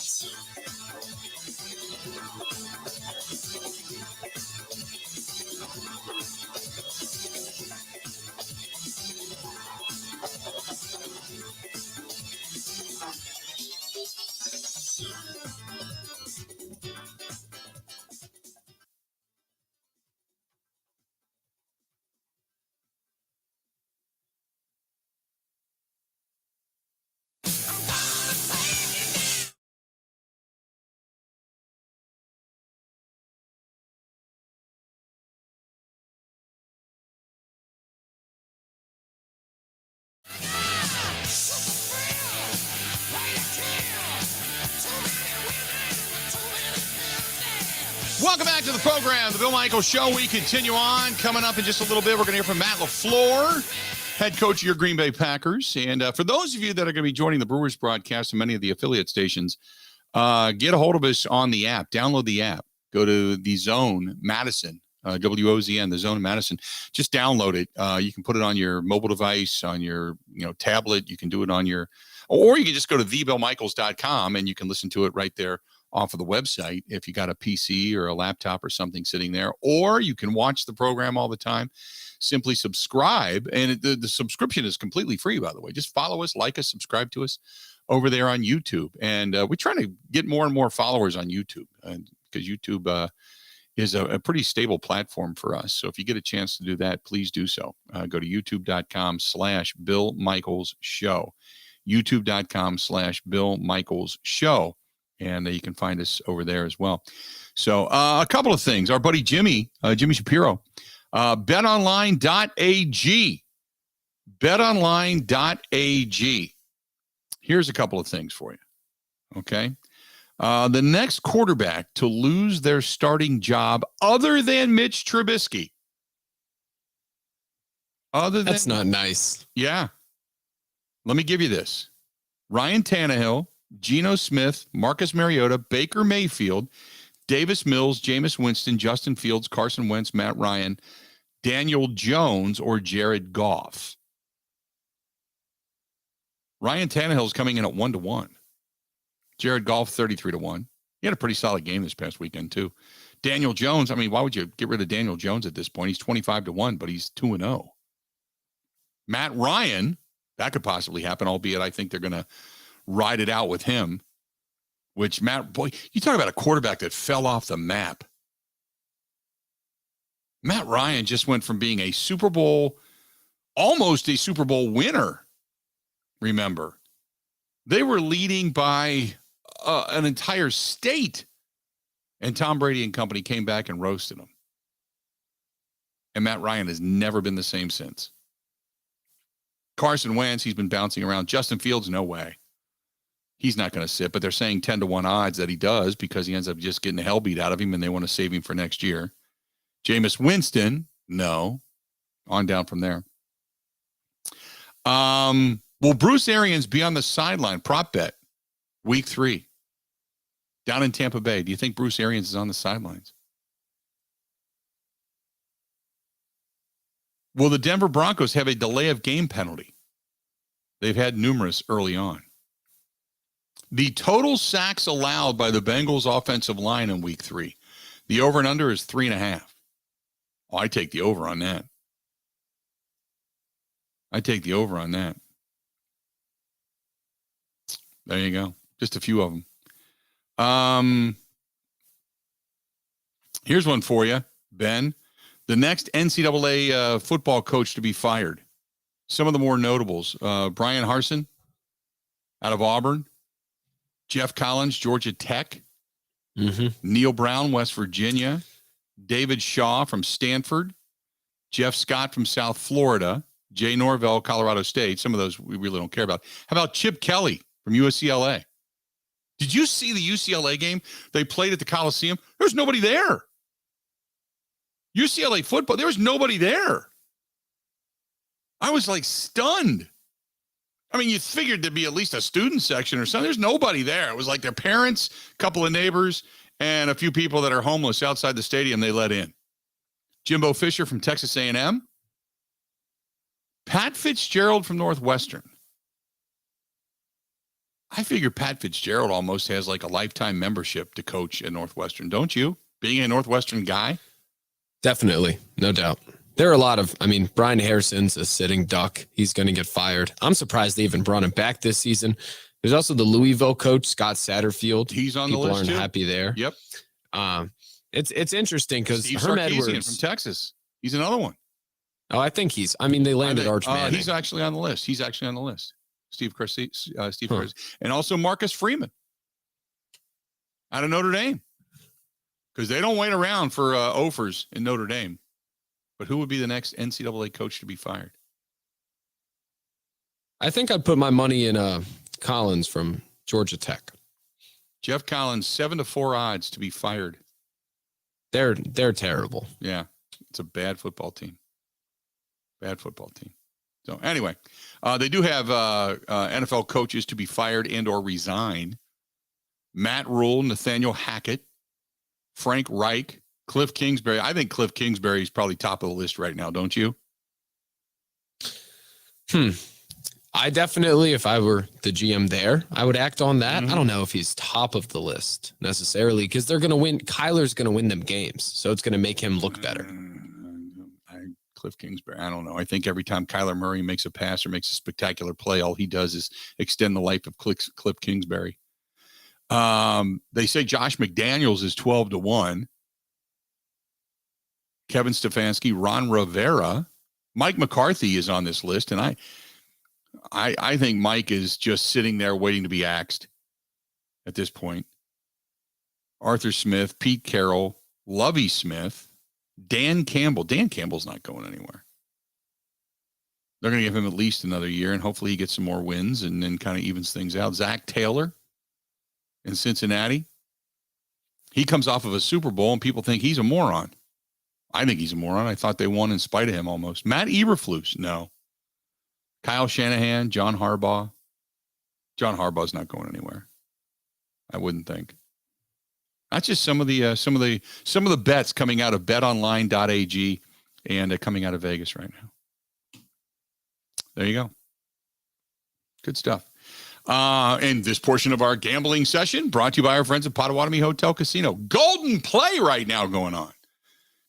Welcome back to the program, the Bill Michaels Show. We continue on. Coming up in just a little bit, we're going to hear from Matt LaFleur, head coach of your Green Bay Packers. And for those of you that are going to be joining the Brewers broadcast and many of the affiliate stations, get a hold of us on the app. Download the app. Go to the Zone Madison, WOZN, the Zone Madison. Just download it. You can put it on your mobile device, on your tablet. You can do it on your, or you can just go to thebillmichaels.com and you can listen to it right there off of the website if you got a PC or a laptop or something sitting there. Or you can watch the program all the time. Simply subscribe, and the subscription is completely free, by the way. Just follow us, like us, subscribe to us over there on YouTube. And we're trying to get more and more followers on YouTube, because YouTube is a pretty stable platform for us. So if you get a chance to do that, please do so. Go to youtube.com/Bill Michaels Show, youtube.com/Bill Michaels Show. And you can find us over there as well. So a couple of things. Our buddy Jimmy Shapiro, betonline.ag, betonline.ag. Here's a couple of things for you. Okay. The next quarterback to lose their starting job other than Mitch Trubisky. That's not nice. Yeah. Let me give you this. Ryan Tannehill, Geno Smith, Marcus Mariota, Baker Mayfield, Davis Mills, Jameis Winston, Justin Fields, Carson Wentz, Matt Ryan, Daniel Jones, or Jared Goff. Ryan Tannehill is coming in at 1-1. Jared Goff, 33-1. He had a pretty solid game this past weekend, too. Daniel Jones, I mean, why would you get rid of Daniel Jones at this point? He's 25-1, but he's 2-0. Matt Ryan, that could possibly happen, albeit I think they're going to ride it out with him, which boy, you talk about a quarterback that fell off the map. Matt Ryan just went from being almost a Super Bowl winner. Remember, they were leading by an entire state, and Tom Brady and company came back and roasted him. And Matt Ryan has never been the same since. Carson Wentz, he's been bouncing around. Justin Fields, no way. He's not going to sit, but they're saying 10-1 odds that he does because he ends up just getting the hell beat out of him, and they want to save him for next year. Jameis Winston, no. On down from there. Will Bruce Arians be on the sideline? Prop bet. Week 3. Down in Tampa Bay. Do you think Bruce Arians is on the sidelines? Will the Denver Broncos have a delay of game penalty? They've had numerous early on. The total sacks allowed by the Bengals offensive line in week 3. The over and under is 3.5. Oh, I take the over on that. There you go. Just a few of them. Here's one for you, Ben. The next NCAA football coach to be fired. Some of the more notables. Brian Harsin out of Auburn. Jeff Collins, Georgia Tech. Neil Brown, West Virginia. David Shaw from Stanford. Jeff Scott from South Florida. Jay Norvell, Colorado State. Some of those we really don't care about. How about Chip Kelly from UCLA? Did you see the UCLA game they played at the Coliseum? There was nobody there. UCLA football, there was nobody there. I was like stunned. I mean, you figured there'd be at least a student section or something. There's nobody there. It was like their parents, a couple of neighbors, and a few people that are homeless outside the stadium they let in. Jimbo Fisher from Texas A&M. Pat Fitzgerald from Northwestern. I figure Pat Fitzgerald almost has like a lifetime membership to coach at Northwestern, don't you? Being a Northwestern guy? Definitely. No doubt. There are a lot of, Brian Harrison's a sitting duck. He's going to get fired. I'm surprised they even brought him back this season. There's also the Louisville coach, Scott Satterfield. He's on the list, People too. aren't happy there. Yep. It's interesting because Herm Herm Edwards from Texas. He's another one. Oh, I think they landed Arch Manning. He's actually on the list. Steve Kersey. And also Marcus Freeman out of Notre Dame. Because they don't wait around for offers in Notre Dame. But who would be the next NCAA coach to be fired? I think I'd put my money in Collins from Georgia Tech. Jeff Collins, 7-4 odds to be fired. They're terrible. Yeah, it's a bad football team. So anyway, they do have NFL coaches to be fired and or resign. Matt Rule, Nathaniel Hackett, Frank Reich, Cliff Kingsbury. I think Cliff Kingsbury is probably top of the list right now, don't you? I definitely, if I were the GM there, I would act on that. I don't know if he's top of the list necessarily because they're going to win. Kyler's going to win them games, so it's going to make him look better. Cliff Kingsbury, I don't know. I think every time Kyler Murray makes a pass or makes a spectacular play, all he does is extend the life of Cliff Kingsbury. They say Josh McDaniels is 12-1. Kevin Stefanski, Ron Rivera, Mike McCarthy is on this list, and I think Mike is just sitting there waiting to be axed at this point. Arthur Smith, Pete Carroll, Lovie Smith, Dan Campbell. Dan Campbell's not going anywhere. They're going to give him at least another year, and hopefully he gets some more wins and then kind of evens things out. Zach Taylor in Cincinnati. He comes off of a Super Bowl, and people think he's a moron. I think he's a moron. I thought they won in spite of him almost. Matt Eberflus, no. Kyle Shanahan, John Harbaugh. John Harbaugh's not going anywhere. I wouldn't think. That's just some of the bets coming out of betonline.ag and coming out of Vegas right now. There you go. Good stuff. And this portion of our gambling session brought to you by our friends at Potawatomi Hotel Casino. Golden play right now going on.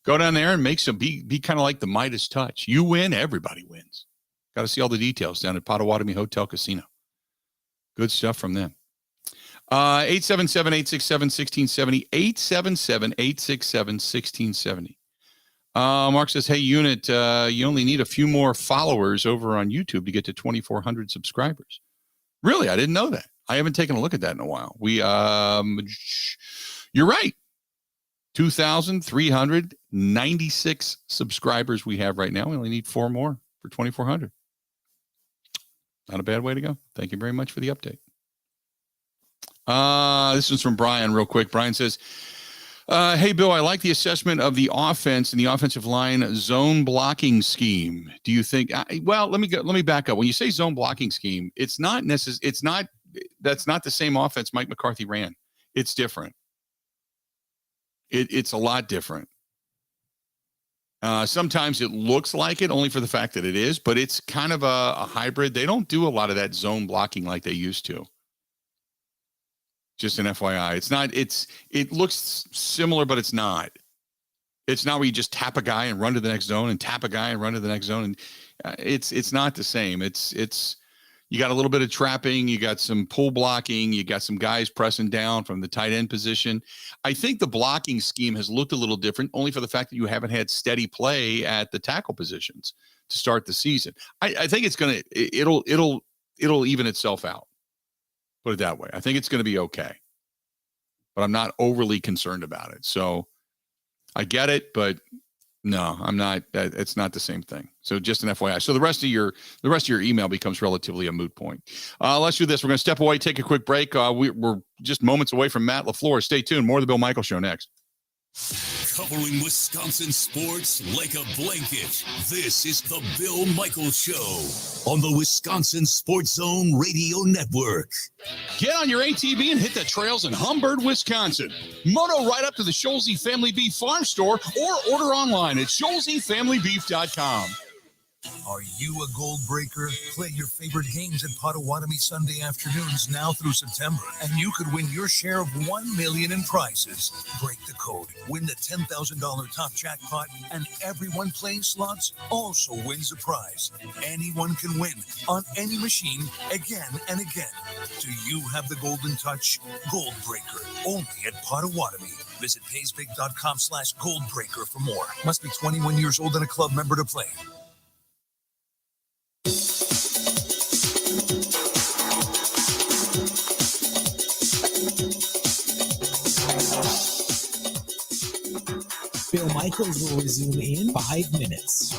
Go down there and make some, be kind of like the Midas touch. You win, everybody wins. Got to see all the details down at Potawatomi Hotel Casino. Good stuff from them. 877-867-1670. 877-867-1670. Mark says, hey, Unit, you only need a few more followers over on YouTube to get to 2,400 subscribers. Really? I didn't know that. I haven't taken a look at that in a while. You're right. 2,396 subscribers we have right now. We only need 4 more for 2,400. Not a bad way to go. Thank you very much for the update. This one's from Brian real quick. Brian says, hey, Bill, I like the assessment of the offense and the offensive line zone blocking scheme. Do you think, well, let me back up. When you say zone blocking scheme, that's not the same offense Mike McCarthy ran. It's different. It's a lot different. Sometimes it looks like it only for the fact that it is, but it's kind of a hybrid. They don't do a lot of that zone blocking like they used to. Just an FYI. It looks similar, but it's not. It's not where you just tap a guy and run to the next zone and tap a guy and run to the next zone. And it's not the same. You got a little bit of trapping. You got some pull blocking. You got some guys pressing down from the tight end position. I think the blocking scheme has looked a little different only for the fact that you haven't had steady play at the tackle positions to start the season. I think it'll even itself out. Put it that way. I think it's going to be okay, but I'm not overly concerned about it. So I get it, but no, I'm not. It's not the same thing. So just an FYI. So the rest of your email becomes relatively a moot point. Let's do this. We're going to step away, take a quick break. We're just moments away from Matt LaFleur. Stay tuned. More of the Bill Michaels Show next. Covering Wisconsin sports like a blanket. This is the Bill Michaels Show on the Wisconsin Sports Zone Radio Network. Get on your ATV and hit the trails in Humbird, Wisconsin. Moto right up to the Scholze Family Beef Farm Store or order online at ScholzeFamilyBeef.com. Are you a gold breaker? Play your favorite games at Potawatomi Sunday afternoons now through September, and you could win your share of $1 million in prizes. Break the code, win the $10,000 top jackpot, and everyone playing slots also wins a prize. Anyone can win on any machine again and again. Do you have the golden touch? Gold Breaker, only at Potawatomi. Visit paysbig.com/goldbreaker for more. Must be 21 years old and a club member to play. Bill Michaels will resume in 5 minutes.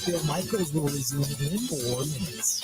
Bill Michaels will resume in 4 minutes.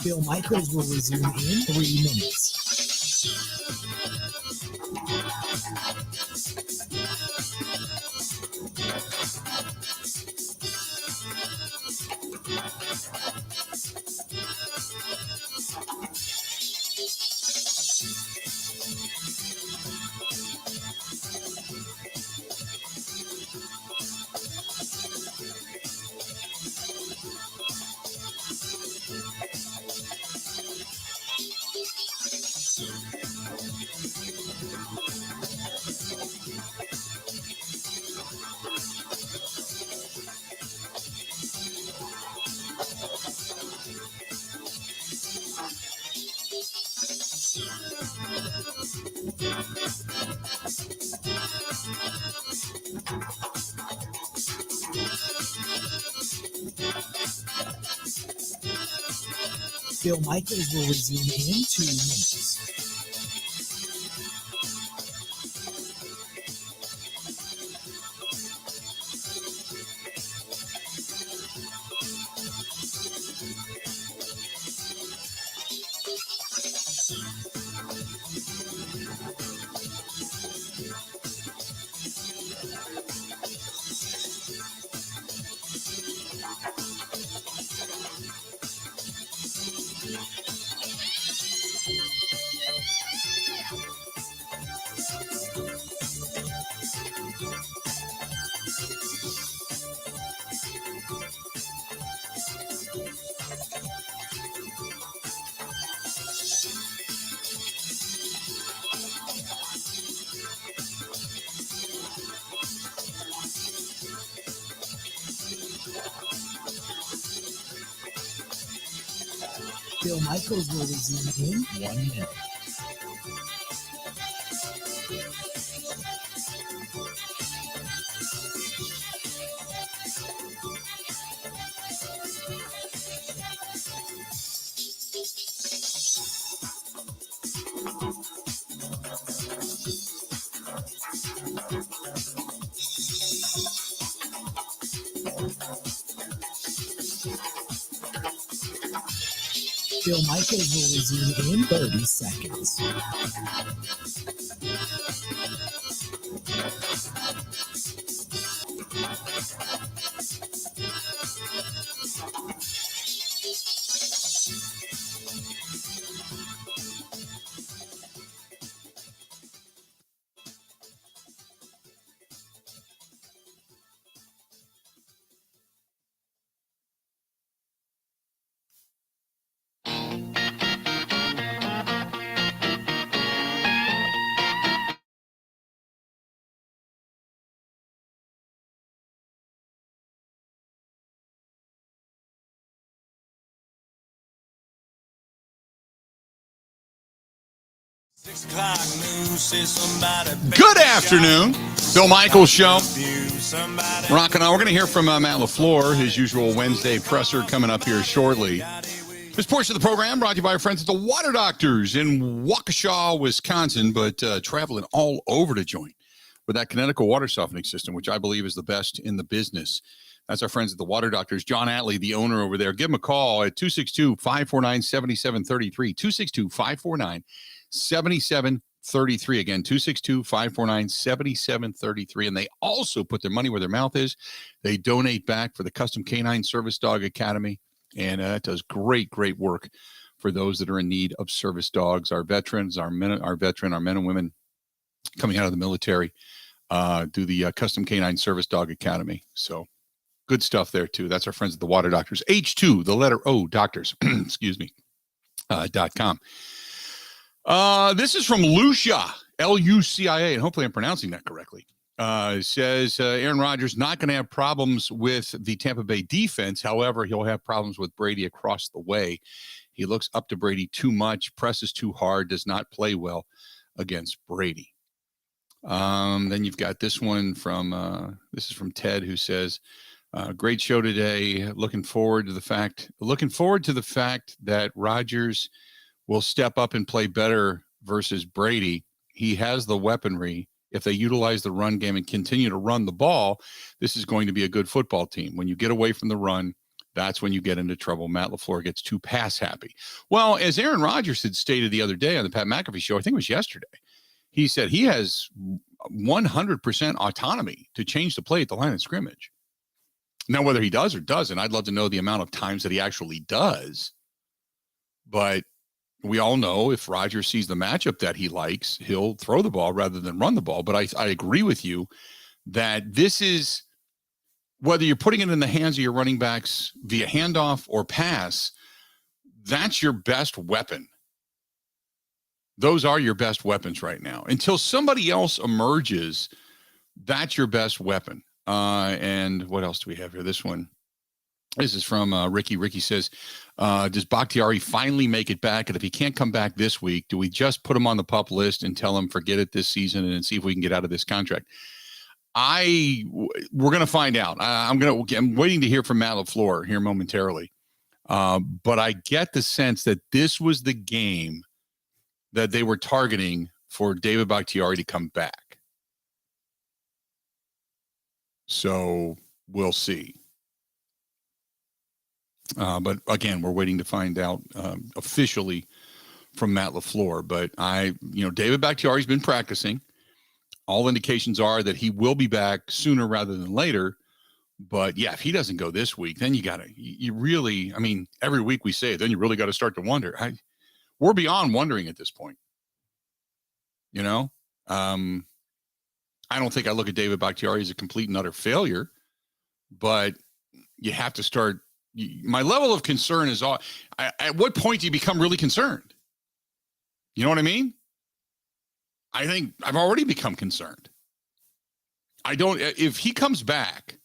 Bill Michaels will resume in 3 minutes. Bill Michaels will resume in 2 minutes. Bill Michaels will resume in 1 minute. Bill Michaels will resume in 30 seconds. Good afternoon. Bill Michaels Show. Rocking on. We're going to hear from Matt LaFleur, his usual Wednesday presser coming up here shortly. This portion of the program brought to you by our friends at the Water Doctors in Waukesha, Wisconsin, but traveling all over to join with that Connecticut water softening system, which I believe is the best in the business. That's our friends at the Water Doctors. John Atlee, the owner over there. Give him a call at 262-549-7733. 262-549-7733. Again, 262-549-7733. And they also put their money where their mouth is. They donate back for the Custom Canine Service Dog Academy. And that does great work for those that are in need of service dogs, our veterans, our men and women coming out of the military, do the Custom Canine Service Dog Academy. So good stuff there too. That's our friends at the Water Doctors. H2, the letter O, doctors, excuse me, .com. This is from Lucia, Lucia, and hopefully I'm pronouncing that correctly. It says Aaron Rodgers not going to have problems with the Tampa Bay defense. However, he'll have problems with Brady across the way. He looks up to Brady too much, presses too hard, does not play well against Brady. Then you've got this one from this is from Ted, who says, great show today. Looking forward to the fact that Rodgers will step up and play better versus Brady. He has the weaponry. if they utilize the run game and continue to run the ball, this is going to be a good football team. When you get away from the run, that's when you get into trouble. Matt LaFleur gets too pass happy. Well, as Aaron Rodgers had stated the other day on the Pat McAfee show, I think it was yesterday, he said he has 100% autonomy to change the play at the line of scrimmage. Now, whether he does or doesn't, I'd love to know the amount of times that he actually does. But we all know if Rodgers sees the matchup that he likes, he'll throw the ball rather than run the ball. But I agree with you that this is, whether you're putting it in the hands of your running backs via handoff or pass, that's your best weapon. Those are your best weapons right now. Until somebody else emerges, that's your best weapon. And what else do we have here? This is from Ricky. Ricky says, does Bakhtiari finally make it back? And if he can't come back this week, do we just put him on the PUP list and tell him forget it this season and see if we can get out of this contract? We're going to find out. I'm waiting to hear from Matt LaFleur here momentarily. But I get the sense that this was the game that they were targeting for David Bakhtiari to come back. So we'll see. But again, we're waiting to find out officially from Matt LaFleur. But David Bakhtiari's been practicing. All indications are that he will be back sooner rather than later. But yeah, if he doesn't go this week, then you really, every week we say it, then you really got to start to wonder. We're beyond wondering at this point. I don't think I look at David Bakhtiari as a complete and utter failure, but you have to start. My level of concern is at what point do you become really concerned? You know what I mean? I think I've already become concerned. If he comes back,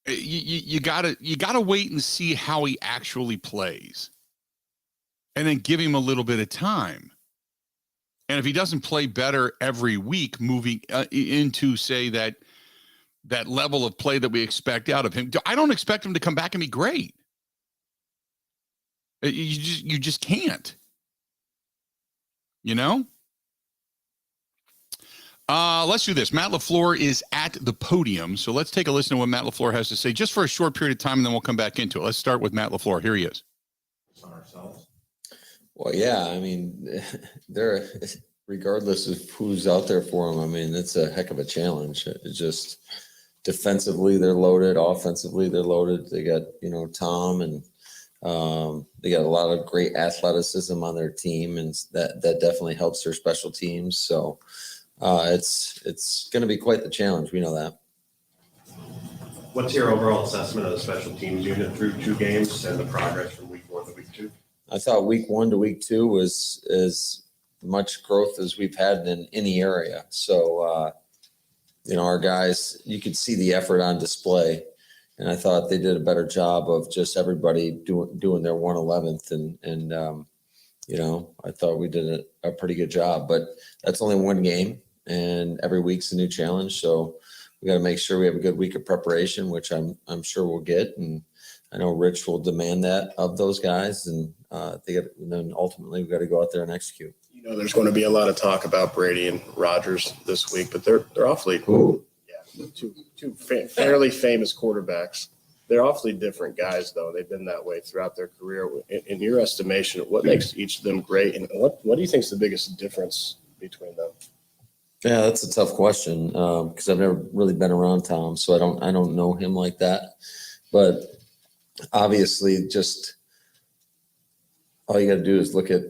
you gotta wait and see how he actually plays, and then give him a little bit of time. And if he doesn't play better every week, moving into say that level of play that we expect out of him, I don't expect him to come back and be great. You just can't. Let's do this. Matt LaFleur is at the podium, so let's take a listen to what Matt LaFleur has to say just for a short period of time, and then we'll come back into it. Let's start with Matt LaFleur. Here he is. Well, yeah, they're regardless of who's out there for them. It's a heck of a challenge. It's just defensively they're loaded, offensively they're loaded. They got Tom, and they got a lot of great athleticism on their team, and that definitely helps their special teams. So it's going to be quite the challenge. We know that. What's your overall assessment of the special teams unit through 2 games and the progress from week 1 to week 2? I thought week 1 to week 2 was as much growth as we've had in any area. So, our guys, you could see the effort on display, and I thought they did a better job of just everybody doing their 1/11th, and I thought we did a pretty good job. But that's only 1 game, and every week's a new challenge. So we got to make sure we have a good week of preparation, which I'm sure we'll get, and I know Rich will demand that of those guys, and then ultimately we got to go out there and execute. There's going to be a lot of talk about Brady and Rodgers this week, but they're awfully two fairly famous quarterbacks. They're awfully different guys, though. They've been that way throughout their career. In your estimation, what makes each of them great, and what do you think is the biggest difference between them? Yeah, that's a tough question because I've never really been around Tom, so I don't know him like that. But obviously, just all you got to do is look at,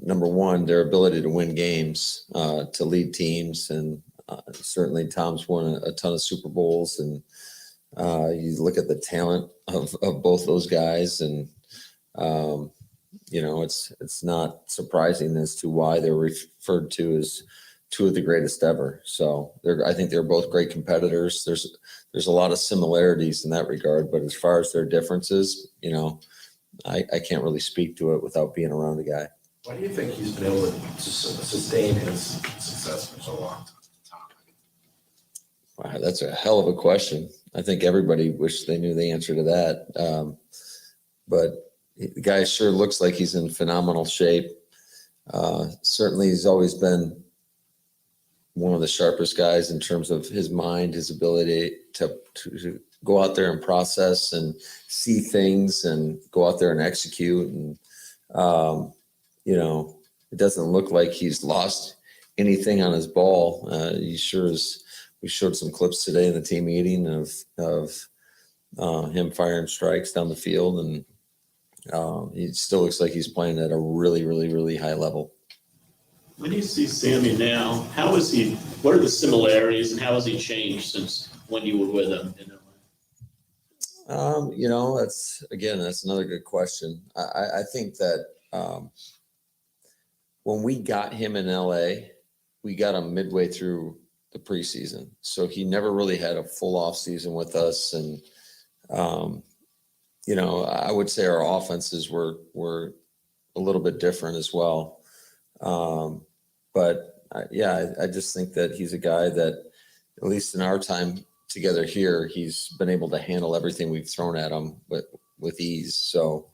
number one, their ability to win games, to lead teams, and certainly Tom's won a ton of Super Bowls, and you look at the talent of both those guys, and it's not surprising as to why they're referred to as 2 of the greatest ever. So I think they're both great competitors. There's a lot of similarities in that regard, but as far as their differences, I can't really speak to it without being around the guy. Why do you think he's been able to sustain his success for so long? Wow, that's a hell of a question. I think everybody wished they knew the answer to that. But the guy sure looks like he's in phenomenal shape. Certainly he's always been one of the sharpest guys in terms of his mind, his ability to go out there and process and see things and go out there and execute. And, it doesn't look like he's lost anything on his ball. He sure is. We showed some clips today in the team meeting of him firing strikes down the field, and he still looks like he's playing at a really, really, really high level. When you see Sammy now, how is he? What are the similarities, and how has he changed since when you were with him? That's another good question. I think that when we got him in LA, we got him midway through the preseason, so he never really had a full off season with us. And I would say our offenses were a little bit different as well. But I just think that he's a guy that, at least in our time together here, he's been able to handle everything we've thrown at him with ease. So,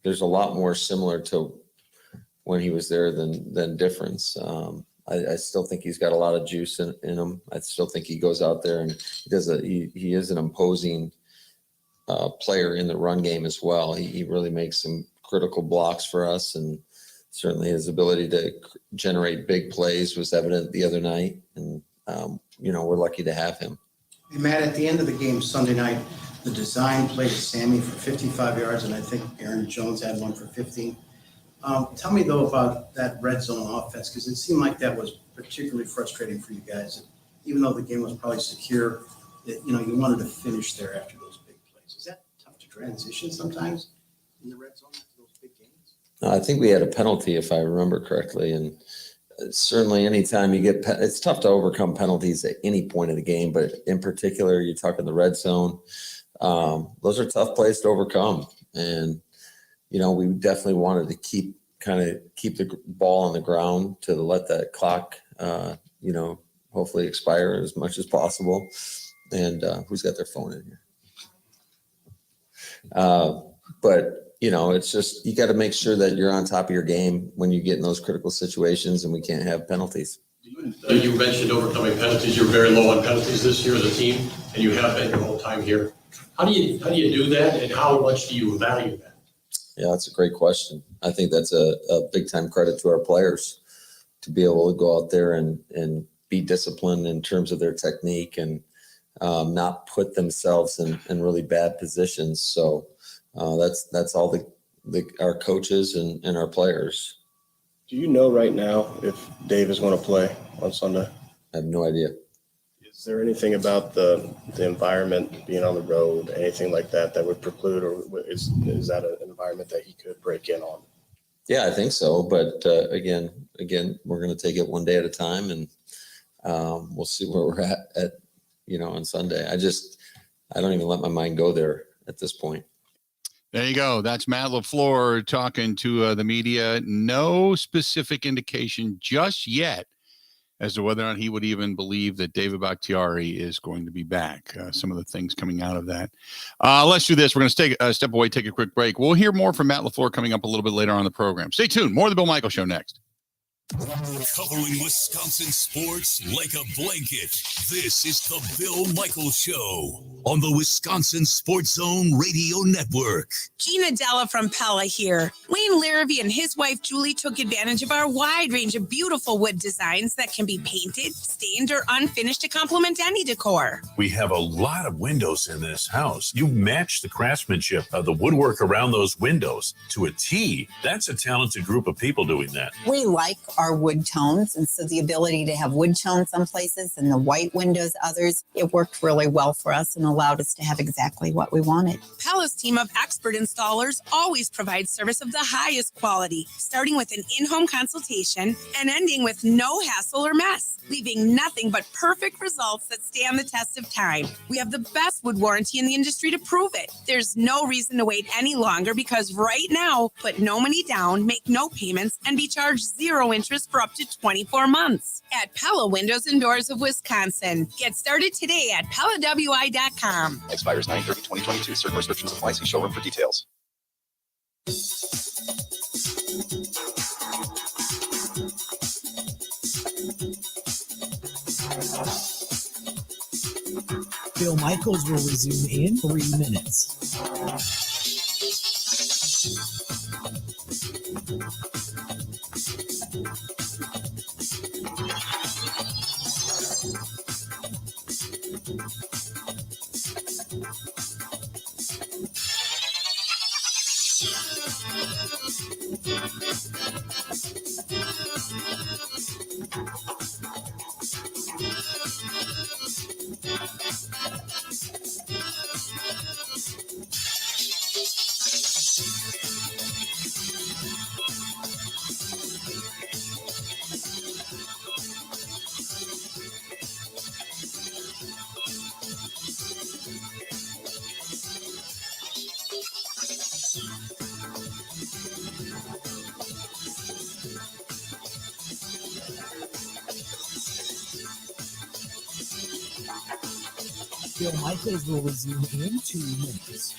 there's a lot more similar to when he was there than difference. I still think he's got a lot of juice in him. I still think he goes out there and he is an imposing player in the run game as well. He really makes some critical blocks for us, and certainly his ability to generate big plays was evident the other night. And, we're lucky to have him. Hey, Matt, at the end of the game Sunday night, the design play to Sammy for 55 yards, and I think Aaron Jones had one for 15. Tell me, though, about that red zone offense, because it seemed like that was particularly frustrating for you guys. Even though the game was probably secure, you wanted to finish there after those big plays. Is that tough to transition sometimes in the red zone after those big games? I think we had a penalty, if I remember correctly, and certainly anytime you get it's tough to overcome penalties at any point of the game, but in particular, you're talking the red zone. Those are tough plays to overcome, and we definitely wanted to keep the ball on the ground to let that clock hopefully expire as much as possible. And who's got their phone in here? But it's just, you got to make sure that you're on top of your game when you get in those critical situations, and we can't have penalties. You mentioned overcoming penalties. You're very low on penalties this year as a team, and you have been your whole time here. How do you do that, and how much do you value that? Yeah, that's a great question. I think that's a big time credit to our players to be able to go out there and be disciplined in terms of their technique and not put themselves in really bad positions. So that's all our coaches and our players. Do you know right now if Dave is going to play on Sunday? I have no idea. Is there anything about the environment, being on the road, anything like that would preclude, or is that an environment that he could break in on? Yeah, I think so. But again, we're going to take it one day at a time, and we'll see where we're at on Sunday. I don't even let my mind go there at this point. There you go. That's Matt LaFleur talking to the media. No specific indication just yet as to whether or not he would even believe that David Bakhtiari is going to be back. Some of the things coming out of that. Let's do this. We're going to take a step away, take a quick break. We'll hear more from Matt LaFleur coming up a little bit later on the program. Stay tuned. More of the Bill Michaels Show next. Covering Wisconsin sports like a blanket. This is the Bill Michaels Show on the Wisconsin Sports Zone Radio Network. Gina Della from Pella here. Wayne Larrabee and his wife Julie took advantage of our wide range of beautiful wood designs that can be painted, stained, or unfinished to complement any decor. We have a lot of windows in this house. You match the craftsmanship of the woodwork around those windows to a T. That's a talented group of people doing that. We like our wood tones, and so the ability to have wood tone some places and the white windows others, it worked really well for us and allowed us to have exactly what we wanted. Pella's team of expert installers always provides service of the highest quality, starting with an in-home consultation and ending with no hassle or mess, leaving nothing but perfect results that stand the test of time. We have the best wood warranty in the industry to prove it. There's no reason to wait any longer, because right now, put no money down, make no payments, and be charged 0 interest interest for up to 24 months. At Pella Windows and Doors of Wisconsin. Get started today at PellaWI.com. Expires 9/30/2022. Certain restrictions apply. See showroom for details. Bill Michaels will resume in 3 minutes. Bill Michaels will resume in 2 minutes.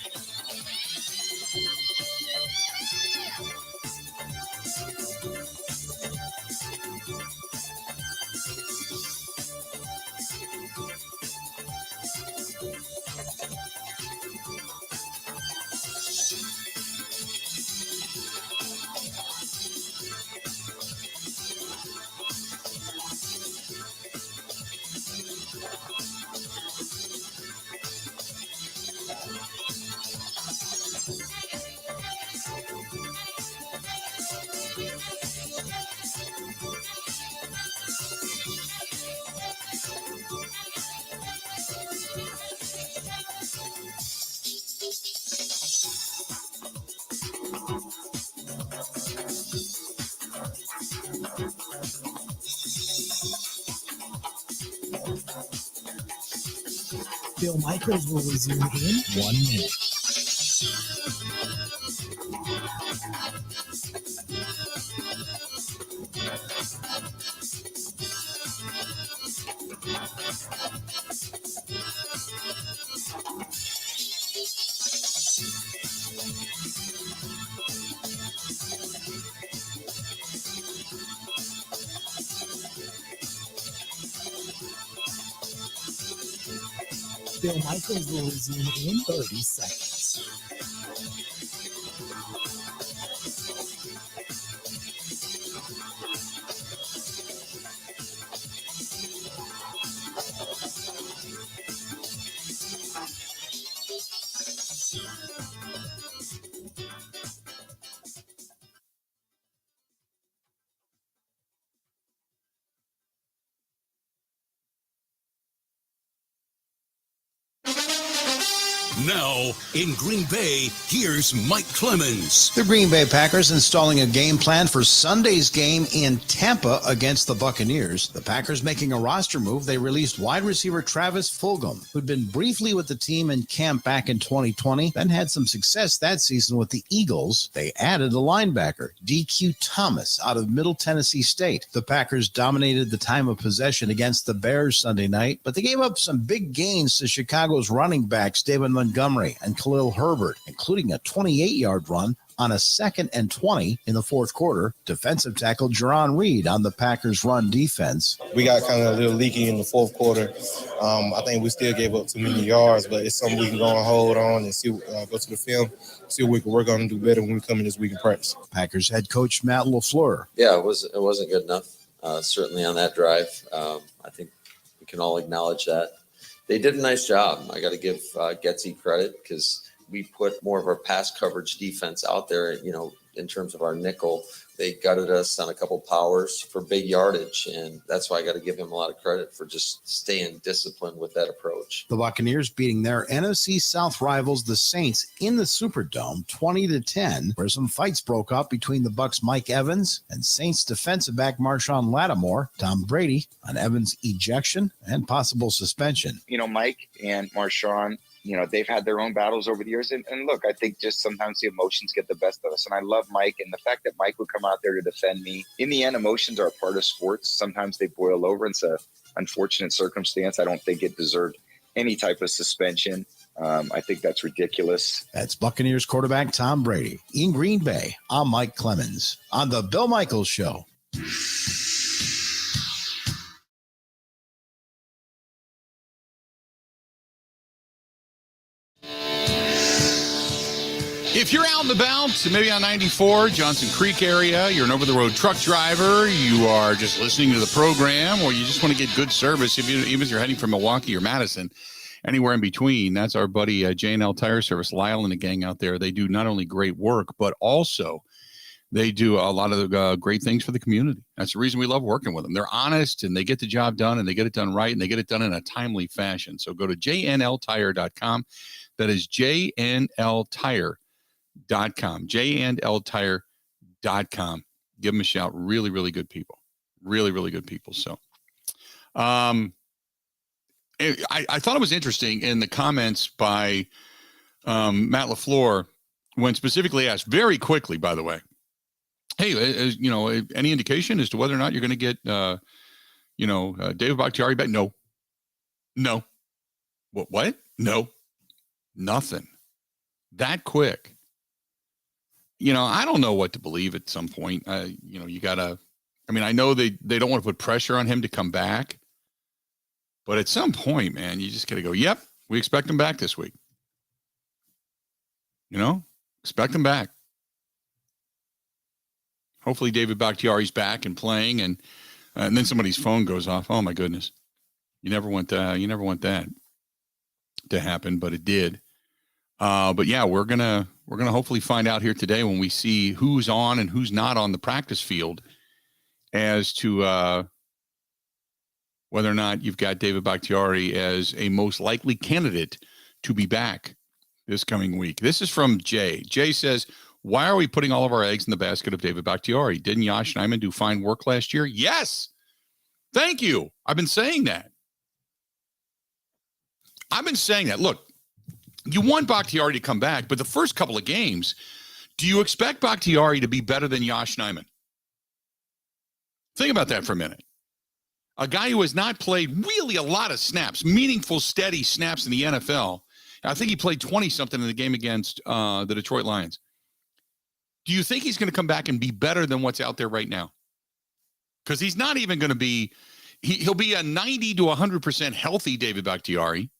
Bill Michaels will resume in 1 minute. Bill Michaels will resume in 30 seconds. Now, in Green Bay, here's Mike Clemens. The Green Bay Packers installing a game plan for Sunday's game in Tampa against the Buccaneers. The Packers making a roster move. They released wide receiver Travis Fulgham, who'd been briefly with the team in camp back in 2020, then had some success that season with the Eagles. They added a linebacker, DQ Thomas, out of Middle Tennessee State. The Packers dominated the time of possession against the Bears Sunday night, but they gave up some big gains to Chicago's running backs, David Montgomery and Khalil Herbert, including a 28-yard run on a 2nd and 20 in the fourth quarter. Defensive tackle Jerron Reed on the Packers' run defense. We got kind of a little leaky in the fourth quarter. I think we still gave up too many yards, but it's something we can go and hold on and see, go to the film, see what we can work on and do better when we come in this week in practice. Packers head coach Matt LaFleur. Yeah, it wasn't good enough. Certainly on that drive, I think we can all acknowledge that. They did a nice job. I got to give Getsy credit because we put more of our pass coverage defense out there, in terms of our nickel. They gutted us on a couple powers for big yardage, and that's why I got to give him a lot of credit for just staying disciplined with that approach. The Buccaneers beating their NFC South rivals, the Saints, in the Superdome 20-10, where some fights broke up between the Bucs' Mike Evans and Saints defensive back Marshawn Lattimore. Tom Brady on Evans' ejection and possible suspension. Mike and Marshawn, they've had their own battles over the years. And look, I think just sometimes the emotions get the best of us. And I love Mike. And the fact that Mike would come out there to defend me. In the end, emotions are a part of sports. Sometimes they boil over. It's an unfortunate circumstance. I don't think it deserved any type of suspension. I think that's ridiculous. That's Buccaneers quarterback Tom Brady. In Green Bay, I'm Mike Clemens on the Bill Michaels Show. If you're out and about, maybe on 94, Johnson Creek area, you're an over-the-road truck driver, you are just listening to the program, or you just want to get good service, even if you're heading from Milwaukee or Madison, anywhere in between, that's our buddy J&L Tire Service, Lyle and the gang out there. They do not only great work, but also they do a lot of great things for the community. That's the reason we love working with them. They're honest, and they get the job done, and they get it done right, and they get it done in a timely fashion. So go to jnltire.com. That is jnltire.com. jnltire.com. Give them a shout. Really, really good people. Really, really good people. So I thought it was interesting in the comments by Matt LaFleur when specifically asked very quickly, by the way, hey, any indication as to whether or not you're going to get, David Bakhtiari back? No. What? No. Nothing. That quick. I don't know what to believe at some point. You got to, I know they don't want to put pressure on him to come back, but at some point, man, you just got to go, yep, we expect him back this week. Expect him back. Hopefully David Bakhtiari's back and playing, and then somebody's phone goes off. Oh my goodness. You never want that to happen, but it did. But yeah, we're gonna hopefully find out here today when we see who's on and who's not on the practice field as to whether or not you've got David Bakhtiari as a most likely candidate to be back this coming week. This is from Jay. Jay says, why are we putting all of our eggs in the basket of David Bakhtiari? Didn't Yosh Nijman do fine work last year? Yes. Thank you. I've been saying that. Look, you want Bakhtiari to come back, but the first couple of games, do you expect Bakhtiari to be better than Yosh Nijman? Think about that for a minute. A guy who has not played really a lot of snaps, meaningful, steady snaps in the NFL. I think he played 20-something in the game against the Detroit Lions. Do you think he's going to come back and be better than what's out there right now? Because he's not even going to be – he'll be a 90 to 100% healthy David Bakhtiari.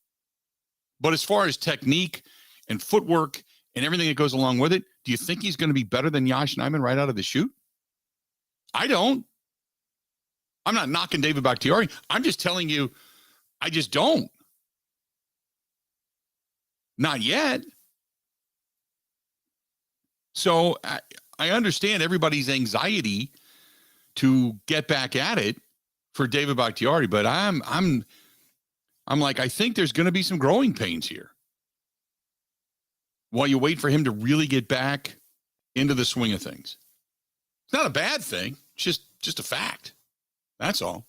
But as far as technique and footwork and everything that goes along with it, do you think he's going to be better than Yosh Nijman right out of the chute? I don't. I'm not knocking David Bakhtiari. I'm just telling you, I just don't. Not yet. So I understand everybody's anxiety to get back at it for David Bakhtiari, but I'm like, I think there's going to be some growing pains here while you wait for him to really get back into the swing of things. It's not a bad thing. It's just a fact. That's all.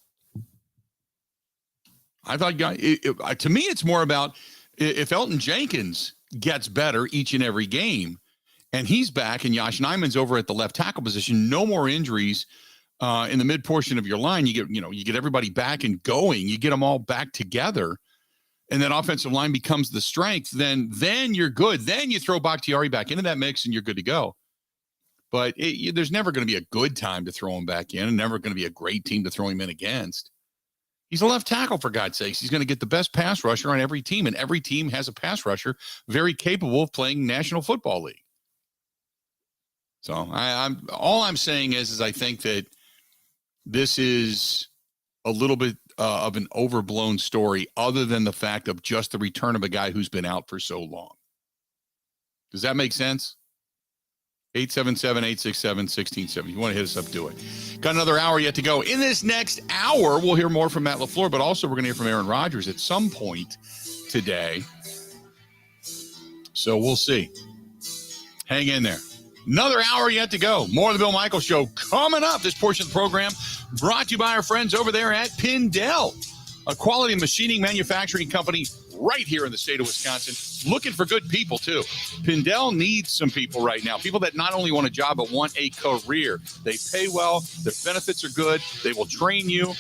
I thought, to me, it's more about if Elton Jenkins gets better each and every game, and he's back, and Yosh Nijman's over at the left tackle position, no more injuries in the mid portion of your line. You get everybody back and going. You get them all back together, and that offensive line becomes the strength. Then you're good. Then you throw Bakhtiari back into that mix, and you're good to go. But there's never going to be a good time to throw him back in, and never going to be a great team to throw him in against. He's a left tackle, for God's sakes. He's going to get the best pass rusher on every team, and every team has a pass rusher very capable of playing National Football League. So all I'm saying is I think that this is a little bit of an overblown story, other than the fact of just the return of a guy who's been out for so long. Does that make sense? 877-867-1670. You want to hit us up, do it. Got another hour yet to go. In this next hour, we'll hear more from Matt LaFleur, but also we're going to hear from Aaron Rodgers at some point today. So we'll see. Hang in there. Another hour yet to go. More of the Bill Michaels Show coming up. This portion of the program brought to you by our friends over there at Pindell, a quality machining manufacturing company right here in the state of Wisconsin, looking for good people too. Pindell needs some people right now, people that not only want a job but want a career. They pay well, their benefits are good, they will train you,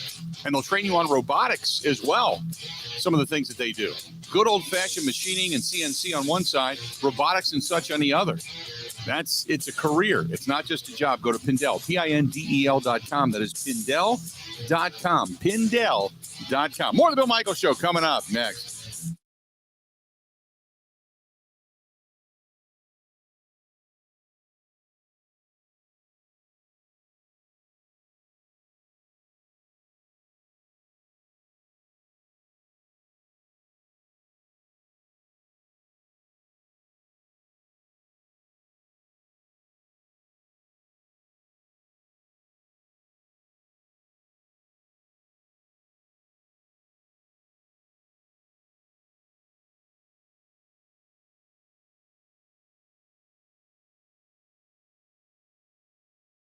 and they'll train you on robotics as well. Some of the things that they do. Good old-fashioned machining and CNC on one side, robotics and such on the other. It's a career. It's not just a job. Go to Pindell, Pindel.com. That is Pindell.com. Pindell.com. More of the Bill Michaels Show coming up next.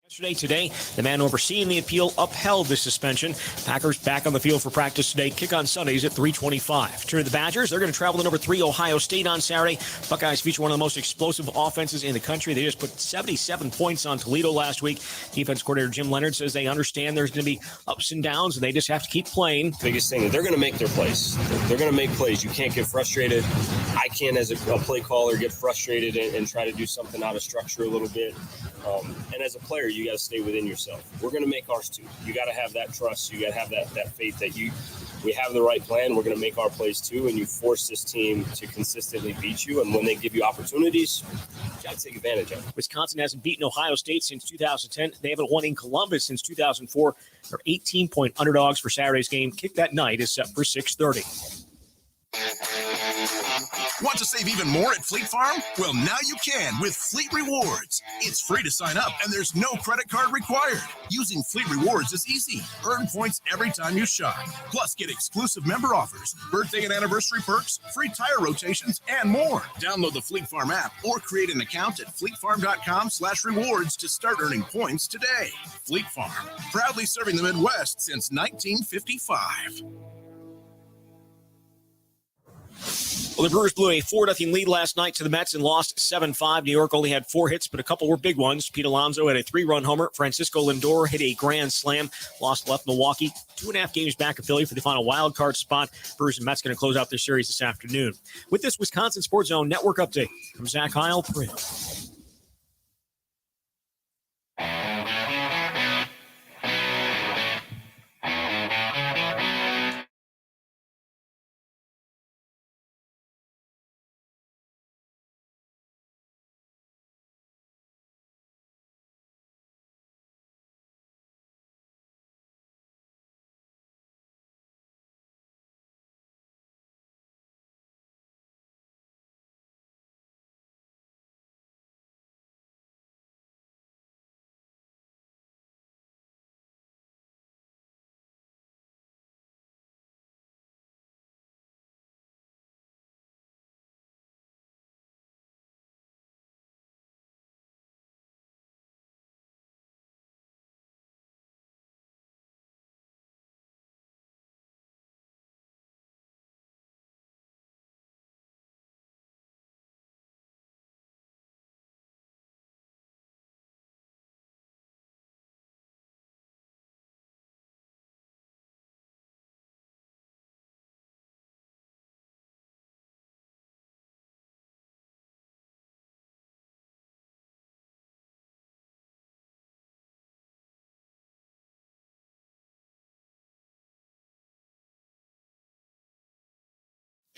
Yesterday, today, the man overseeing the appeal upheld the suspension. Packers back on the field for practice today. Kick on Sundays at 3:25. Turn to the Badgers. They're going to travel to number 3 Ohio State on Saturday. Buckeyes feature one of the most explosive offenses in the country. They just put 77 points on Toledo last week. Defense coordinator Jim Leonard says they understand there's going to be ups and downs, and they just have to keep playing. Biggest thing is they're going to make their plays. They're going to make plays. You can't get frustrated. I can't, as a play caller, get frustrated and try to do something out of structure a little bit. And as a player, you got to stay within yourself. We're going to make ours too. You got to have that trust. You got to have that faith that we have the right plan. We're going to make our plays too. And you force this team to consistently beat you. And when they give you opportunities, you got to take advantage of it. Wisconsin hasn't beaten Ohio State since 2010. They haven't won in Columbus since 2004. They're 18-point underdogs for Saturday's game. Kick that night is set for 6:30. Want to save even more at Fleet Farm? Well, now you can with Fleet Rewards. It's free to sign up, and there's no credit card required. Using Fleet Rewards is easy. Earn points every time you shop. Plus, get exclusive member offers, birthday and anniversary perks, free tire rotations, and more. Download the Fleet Farm app or create an account at fleetfarm.com/rewards to start earning points today. Fleet Farm, proudly serving the Midwest since 1955. Well, the Brewers blew a 4-0 lead last night to the Mets and lost 7-5. New York only had 4 hits, but a couple were big ones. Pete Alonso had a 3-run homer. Francisco Lindor hit a grand slam. Left Milwaukee 2.5 games back of Philly for the final wild card spot. Brewers and Mets going to close out their series this afternoon. With this Wisconsin Sports Zone Network update, I'm Zach Heil.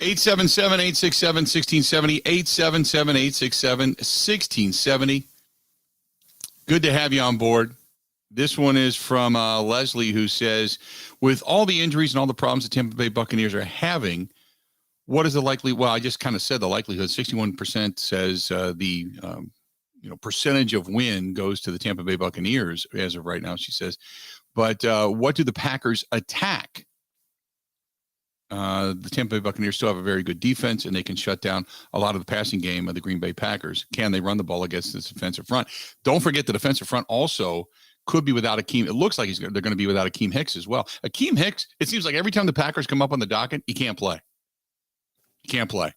877-867-1670, 877-867-1670. Good to have you on board. This one is from Leslie, who says, with all the injuries and all the problems the Tampa Bay Buccaneers are having, what is the likely? Well, I just kind of said the likelihood. 61% says the percentage of win goes to the Tampa Bay Buccaneers as of right now, she says. But what do the Packers attack? The Tampa Bay Buccaneers still have a very good defense, and they can shut down a lot of the passing game of the Green Bay Packers. Can they run the ball against this defensive front? Don't forget the defensive front also could be without Akeem. It looks like they're going to be without Akeem Hicks as well. Akeem Hicks, it seems like every time the Packers come up on the docket, he can't play. Can't play.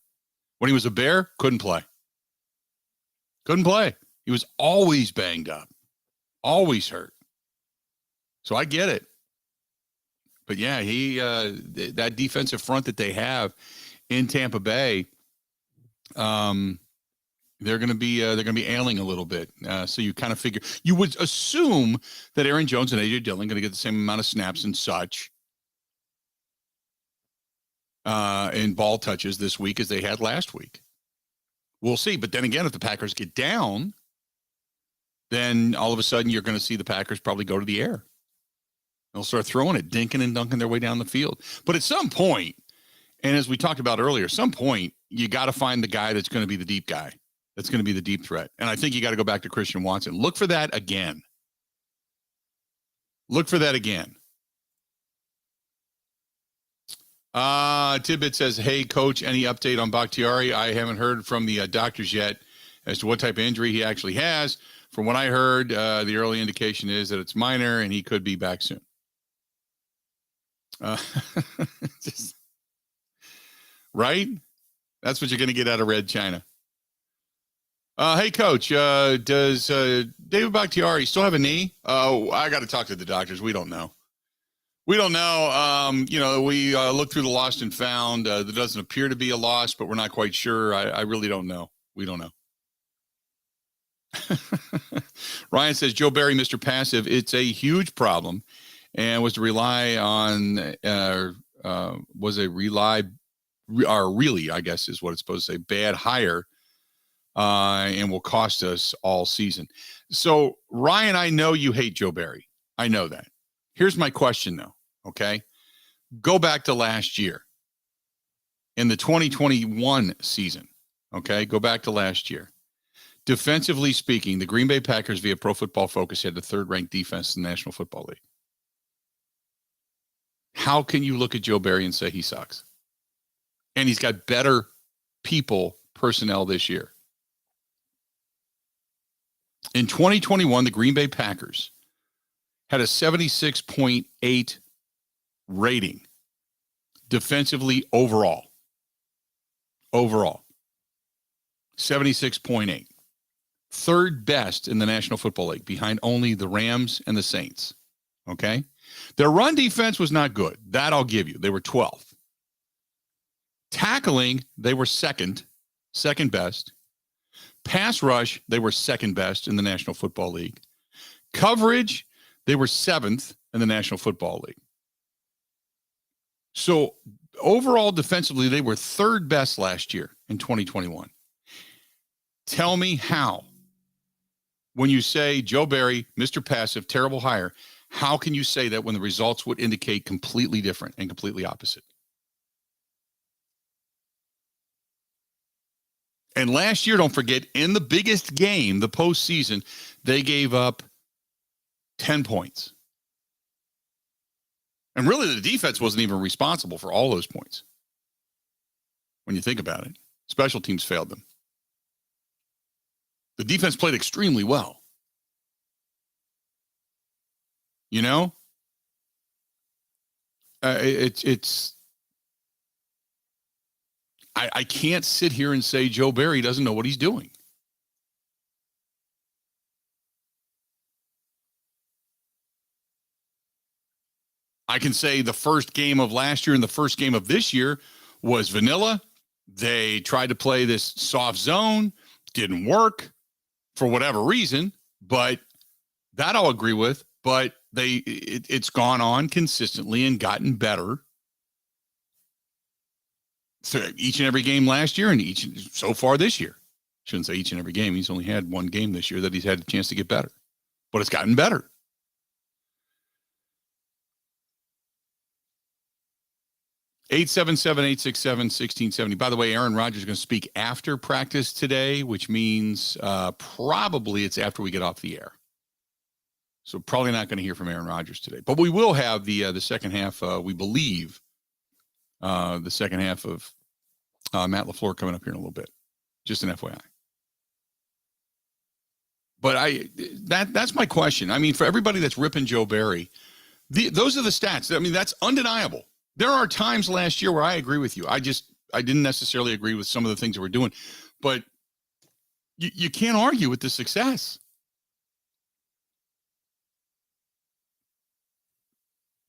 When he was a Bear, couldn't play. Couldn't play. He was always banged up, always hurt. So I get it. But yeah, that defensive front that they have in Tampa Bay, they're going to be ailing a little bit. So you kind of figure, you would assume that Aaron Jones and AJ Dillon going to get the same amount of snaps and such in ball touches this week as they had last week. We'll see. But then again, if the Packers get down, then all of a sudden you're going to see the Packers probably go to the air. They'll start throwing it, dinking and dunking their way down the field. But at some point, and as we talked about earlier, some point you got to find the guy that's going to be the deep guy. That's going to be the deep threat. And I think you got to go back to Christian Watson. Look for that again. Look for that again. Tidbit says, hey, Coach, any update on Bakhtiari? I haven't heard from the doctors yet as to what type of injury he actually has. From what I heard, the early indication is that it's minor and he could be back soon. Right? That's what you're going to get out of Red China. Hey, Coach, does David Bakhtiari still have a knee? Oh, I got to talk to the doctors. We don't know. We don't know. We looked through the lost and found. There doesn't appear to be a loss, but we're not quite sure. I really don't know. We don't know. Ryan says, Joe Barry, Mr. Passive, it's a huge problem and was to rely on, really, I guess is what it's supposed to say, bad hire and will cost us all season. So, Ryan, I know you hate Joe Barry. I know that. Here's my question, though, okay? Go back to last year in the 2021 season, okay? Go back to last year. Defensively speaking, the Green Bay Packers via Pro Football Focus had the third-ranked defense in the National Football League. How can you look at Joe Barry and say he sucks? And he's got better personnel this year. In 2021, the Green Bay Packers had a 76.8 rating defensively overall. 76.8. Third best in the National Football League, behind only the Rams and the Saints. Okay? Their run defense was not good. That I'll give you. They were 12th. Tackling, they were second best. Pass rush, they were second best in the National Football League. Coverage, they were 7th in the National Football League. So overall defensively, they were third best last year in 2021. Tell me how, when you say Joe Barry, Mr. Passive, terrible hire, how can you say that when the results would indicate completely different and completely opposite? And last year, don't forget, in the biggest game, the postseason, they gave up 10 points. And really, the defense wasn't even responsible for all those points. When you think about it, special teams failed them. The defense played extremely well. You know, I can't sit here and say Joe Barry doesn't know what he's doing. I can say the first game of last year and the first game of this year was vanilla. They tried to play this soft zone, didn't work for whatever reason, but that I'll agree with. But it's gone on consistently and gotten better. So each and every game last year and so far this year. Shouldn't say each and every game. He's only had one game this year that he's had a chance to get better. But it's gotten better. Eight 867-867-1670. By the way, Aaron Rodgers is going to speak after practice today, which means probably it's after we get off the air. So probably not going to hear from Aaron Rodgers today. But we will have the second half, we believe, the second half of Matt LaFleur coming up here in a little bit. Just an FYI. But that's my question. I mean, for everybody that's ripping Joe Barry, those are the stats. I mean, that's undeniable. There are times last year where I agree with you. I didn't necessarily agree with some of the things that we're doing, but you can't argue with the success.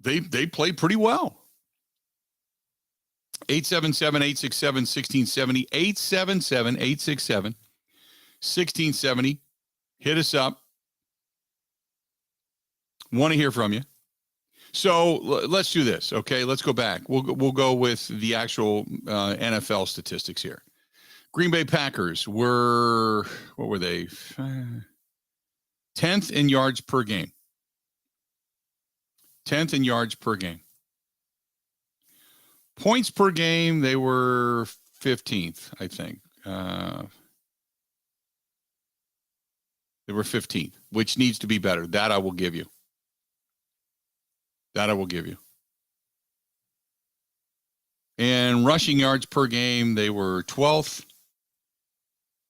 They played pretty well. 877-867-1670, 877-867-1670. Hit us up. Want to hear from you. So let's do this, okay? Let's go back. We'll go with the actual NFL statistics here. Green Bay Packers were, what were they? 10th in yards per game. 10th in yards per game. Points per game, they were 15th, I think. They were 15th, which needs to be better. That I will give you. And rushing yards per game, they were 12th.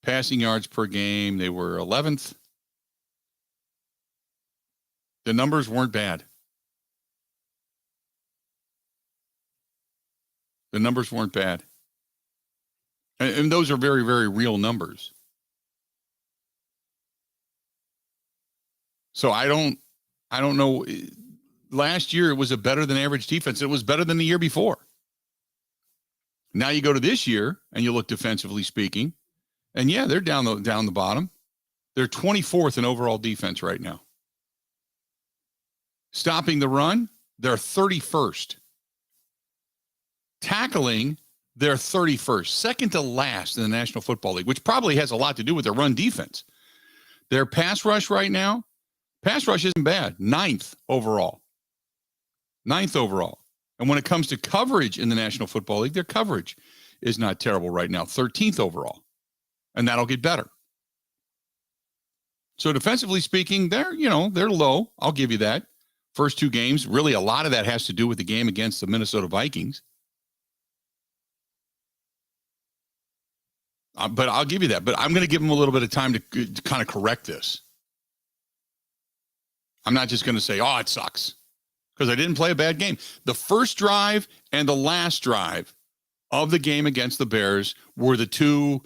Passing yards per game, they were 11th. The numbers weren't bad. The numbers weren't bad. And those are very, very real numbers. So I don't know. Last year, it was a better than average defense. It was better than the year before. Now you go to this year and you look defensively speaking, and yeah, they're down the bottom. They're 24th in overall defense right now. Stopping the run, they're 31st. Tackling, they're 31st, second to last in the National Football League, which probably has a lot to do with their run defense. Their pass rush right now, pass rush isn't bad. 9th overall. 9th overall. And when it comes to coverage in the National Football League, their coverage is not terrible right now. 13th overall. And that'll get better. So defensively speaking, they're low. I'll give you that. First two games, really a lot of that has to do with the game against the Minnesota Vikings. But I'll give you that. But I'm going to give them a little bit of time to kind of correct this. I'm not just going to say, oh, it sucks, because I didn't play a bad game. The first drive and the last drive of the game against the Bears were the two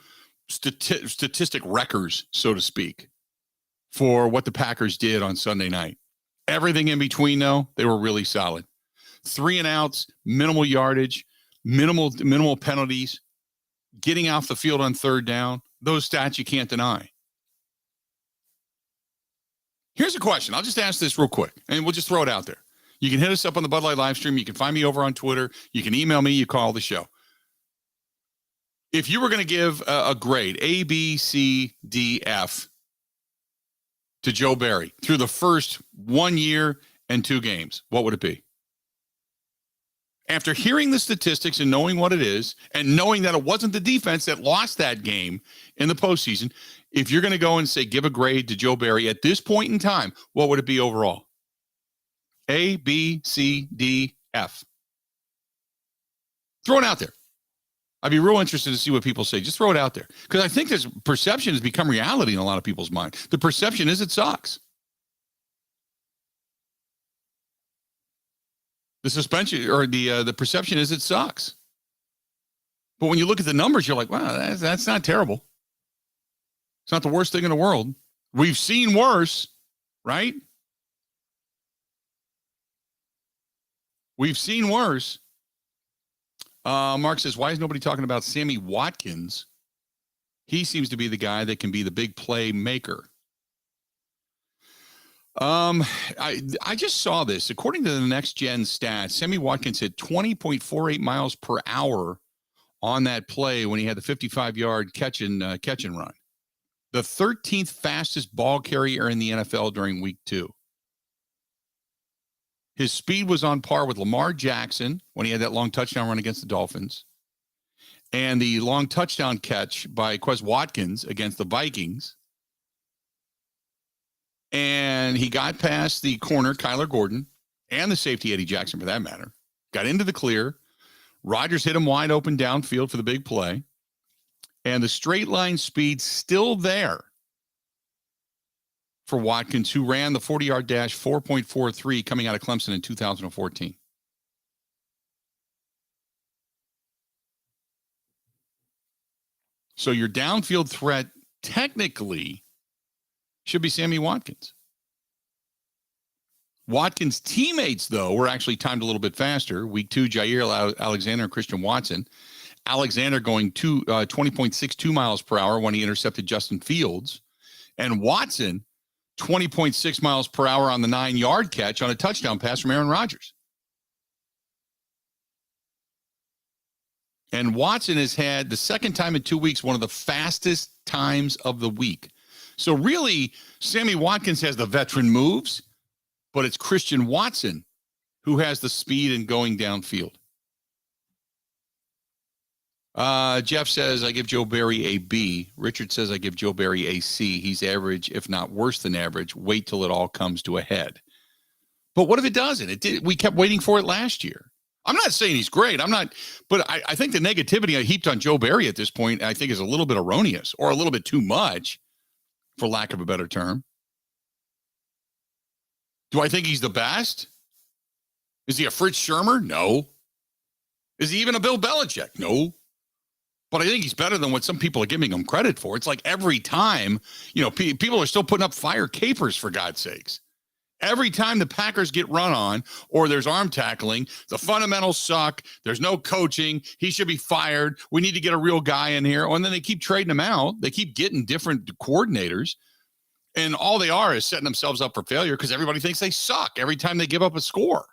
statistic wreckers, so to speak, for what the Packers did on Sunday night. Everything in between, though, they were really solid. 3 and outs, minimal yardage, minimal penalties, getting off the field on third down. Those stats you can't deny. Here's a question. I'll just ask this real quick, and we'll just throw it out there. You can hit us up on the Bud Light live stream. You can find me over on Twitter. You can email me. You call the show. If you were going to give a grade, A, B, C, D, F, to Joe Barry through the first 1 year and 2 games, what would it be? After hearing the statistics and knowing what it is, and knowing that it wasn't the defense that lost that game in the postseason, if you're going to go and say, give a grade to Joe Barry at this point in time, what would it be overall? A, B, C, D, F. Throw it out there. I'd be real interested to see what people say. Just throw it out there. Because I think this perception has become reality in a lot of people's mind. The perception is it sucks. The suspension or the perception is it sucks. But when you look at the numbers, you're like, wow, that's not terrible. It's not the worst thing in the world. We've seen worse, right? We've seen worse. Mark says, why is nobody talking about Sammy Watkins? He seems to be the guy that can be the big play maker. I just saw this. According to the Next Gen stats, Sammy Watkins hit 20.48 miles per hour on that play when he had the 55-yard catch and run. The 13th fastest ball carrier in the NFL during week 2. His speed was on par with Lamar Jackson when he had that long touchdown run against the Dolphins, and the long touchdown catch by Quez Watkins against the Vikings. And he got past the corner, Kyler Gordon, and the safety, Eddie Jackson, for that matter. Got into the clear. Rodgers hit him wide open downfield for the big play. And the straight line speed still there for Watkins, who ran the 40-yard dash 4.43 coming out of Clemson in 2014. So your downfield threat technically should be Sammy Watkins. Watkins' teammates, though, were actually timed a little bit faster. Week 2, Jair Alexander and Christian Watson. Alexander going 20.62 miles per hour when he intercepted Justin Fields. And Watson, 20.6 miles per hour on the 9-yard catch on a touchdown pass from Aaron Rodgers. And Watson has had, the second time in 2 weeks, one of the fastest times of the week. So really, Sammy Watkins has the veteran moves, but it's Christian Watson who has the speed and going downfield. Jeff says, I give Joe Barry a B. Richard says, I give Joe Barry a C. He's average, if not worse than average. Wait till it all comes to a head. But what if it doesn't? It did. We kept waiting for it last year. I'm not saying he's great. But I think the negativity I heaped on Joe Barry at this point, I think, is a little bit erroneous or a little bit too much, for lack of a better term. Do I think he's the best? Is he a Fritz Shermer? No. Is he even a Bill Belichick? No. But I think he's better than what some people are giving him credit for. It's like every time, people are still putting up fire capers, for God's sakes. Every time the Packers get run on or there's arm tackling, the fundamentals suck. There's no coaching. He should be fired. We need to get a real guy in here. And then they keep trading him out. They keep getting different coordinators. And all they are is setting themselves up for failure because everybody thinks they suck every time they give up a score.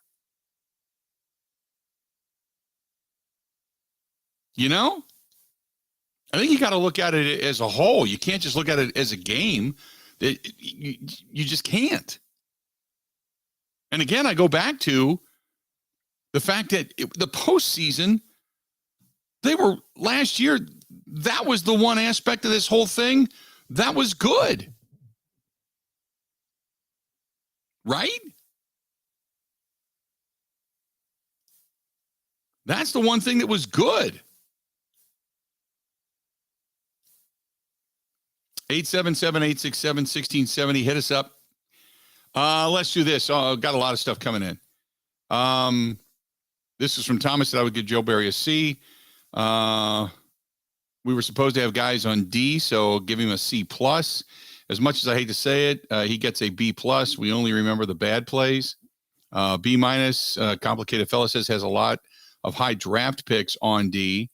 I think you got to look at it as a whole. You can't just look at it as a game. You just can't. And again, I go back to the fact that the postseason, last year, that was the one aspect of this whole thing that was good. Right? That's the one thing that was good. 877-867-1670. Hit us up. Let's do this. Got a lot of stuff coming in. This is from Thomas that I would give Joe Barry a C. We were supposed to have guys on D, so give him a C+. As much as I hate to say it, he gets a B+. We only remember the bad plays. B-. Complicated Fella says has a lot of high draft picks on D.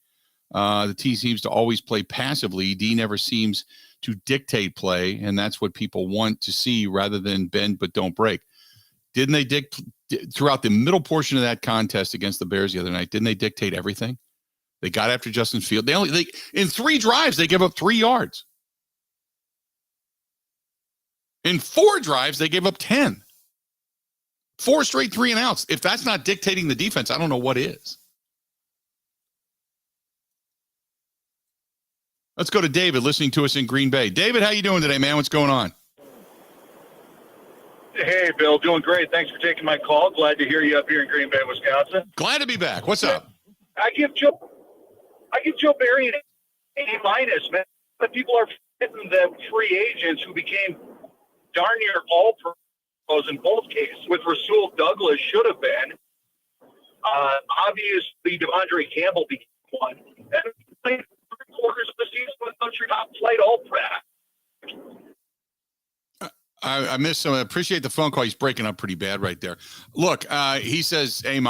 The T seems to always play passively. D never seems to dictate play, and that's what people want to see rather than bend but don't break. Didn't they throughout the middle portion of that contest against the Bears the other night? Didn't they dictate everything? They got after Justin Field. In 3 drives they gave up 3 yards. In 4 drives they gave up 10. 4 straight 3-and-outs. If that's not dictating the defense, I don't know what is. Let's go to David, listening to us in Green Bay. David, how you doing today, man? What's going on? Hey, Bill. Doing great. Thanks for taking my call. Glad to hear you up here in Green Bay, Wisconsin. Glad to be back. What's up? I give Joe Barry an A-, man. But people are forgetting the free agents who became darn near all-pros in both cases, with Rasul Douglas should have been. Obviously, Devondre Campbell became one. And played 3/4 of the season with country top-flight all-pro. I missed some. I appreciate the phone call. He's breaking up pretty bad right there. Look, he says A-.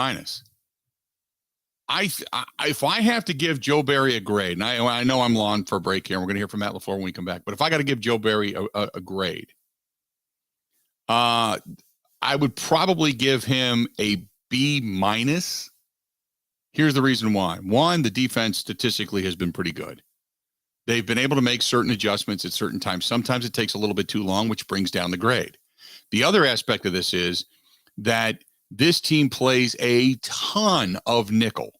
If I have to give Joe Barry a grade, and I know I'm long for a break here, and we're going to hear from Matt LaFleur when we come back, but if I got to give Joe Barry a grade, I would probably give him a B-. Here's the reason why. One, the defense statistically has been pretty good. They've been able to make certain adjustments at certain times. Sometimes it takes a little bit too long, which brings down the grade. The other aspect of this is that this team plays a ton of nickel.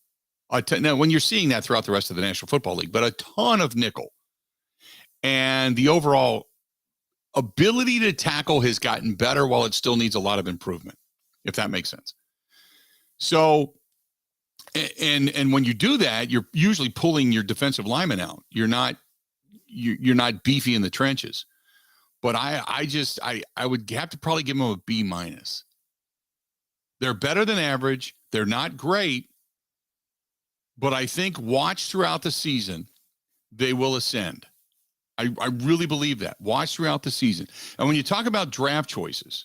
Now, when you're seeing that throughout the rest of the National Football League, but a ton of nickel. And the overall ability to tackle has gotten better while it still needs a lot of improvement, if that makes sense. So, and when you do that, you're usually pulling your defensive lineman out. You're not beefy in the trenches. But I would have to probably give them a B-. They're better than average. They're not great. But I think watch throughout the season. they will ascend. I really believe that. Watch throughout the season. And when you talk about draft choices,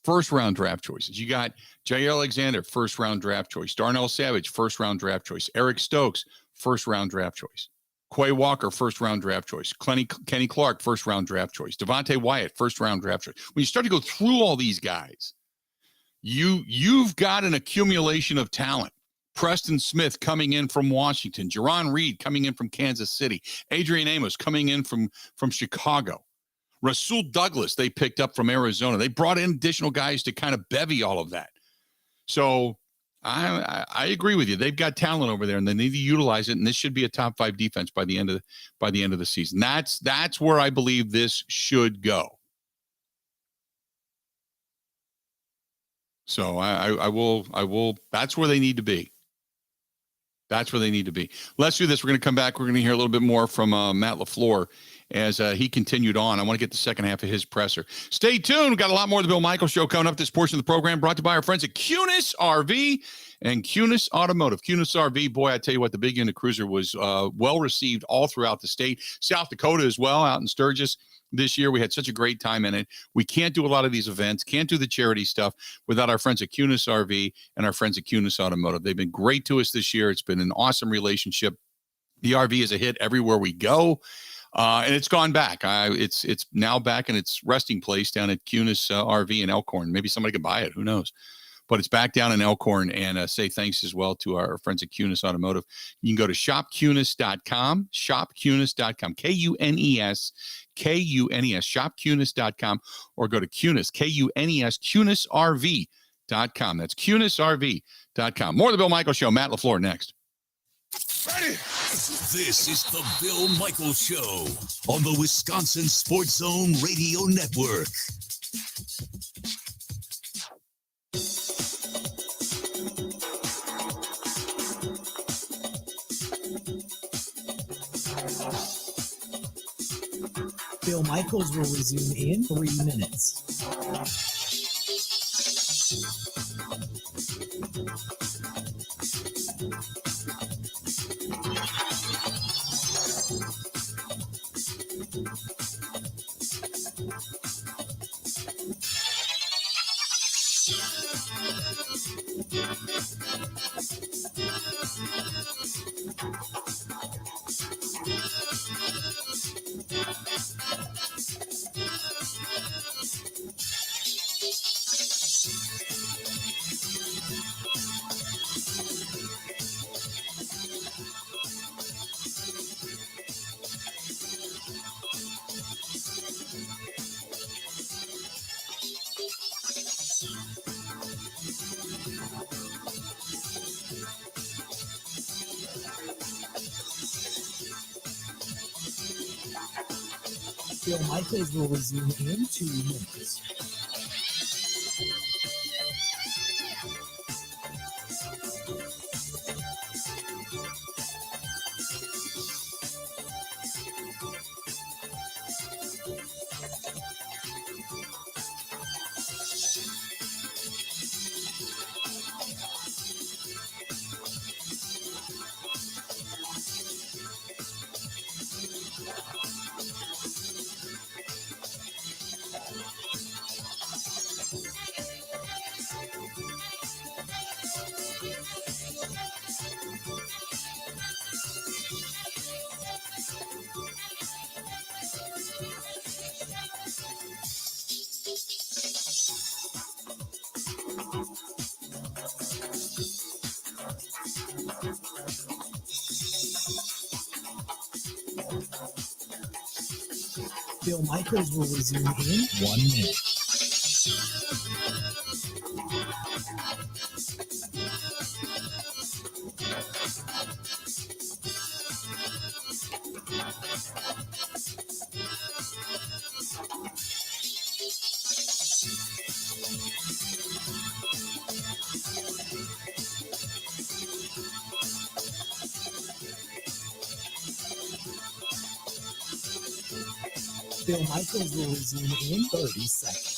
first-round draft choices, you got Jair Alexander, first-round draft choice. Darnell Savage, first-round draft choice. Eric Stokes, first-round draft choice. Quay Walker, first-round draft choice. Kenny Clark, first-round draft choice. Devontae Wyatt, first-round draft choice. When you start to go through all these guys, you've got an accumulation of talent. Preston Smith coming in from Washington. Jerron Reed coming in from Kansas City. Adrian Amos coming in from Chicago. Rasul Douglas they picked up from Arizona. They brought in additional guys to kind of bevy all of that. So I agree with you. They've got talent over there, and they need to utilize it. And this should be a top 5 defense by the end of the season. That's where I believe this should go. So I will. That's where they need to be. That's where they need to be. Let's do this. We're going to come back. We're going to hear a little bit more from Matt LaFleur as he continued on. I want to get the second half of his presser. Stay tuned. We've got a lot more of the Bill Michaels Show coming up. This portion of the program brought to you by our friends at Kunis RV and Kunis Automotive. Kunis RV, boy, I tell you what, the big unit cruiser was well received all throughout the state. South Dakota as well, out in Sturgis. This year, we had such a great time in it. We can't do a lot of these events, can't do the charity stuff without our friends at Kunis RV and our friends at Kunis Automotive. They've been great to us this year. It's been an awesome relationship. The RV is a hit everywhere we go, and it's gone back. It's now back in its resting place down at Kunis RV in Elkhorn. Maybe somebody could buy it. Who knows? But it's back down in Elkhorn, and say thanks as well to our friends at Kunis Automotive. You can go to shopkunis.com, shopkunis.com, Kunis, shopkunis.com, or go to Kunis, Kunis, KunisRV.com. That's KunisRV.com. More of the Bill Michaels Show. Matt LaFleur next. Ready? This is the Bill Michaels Show on the Wisconsin Sports Zone Radio Network. Bill Michaels will resume in 3 minutes. Bill Michaels will resume in 2 minutes. Bill Michaels will resume in 1 minute. Bill Michaels will resume in 30 seconds.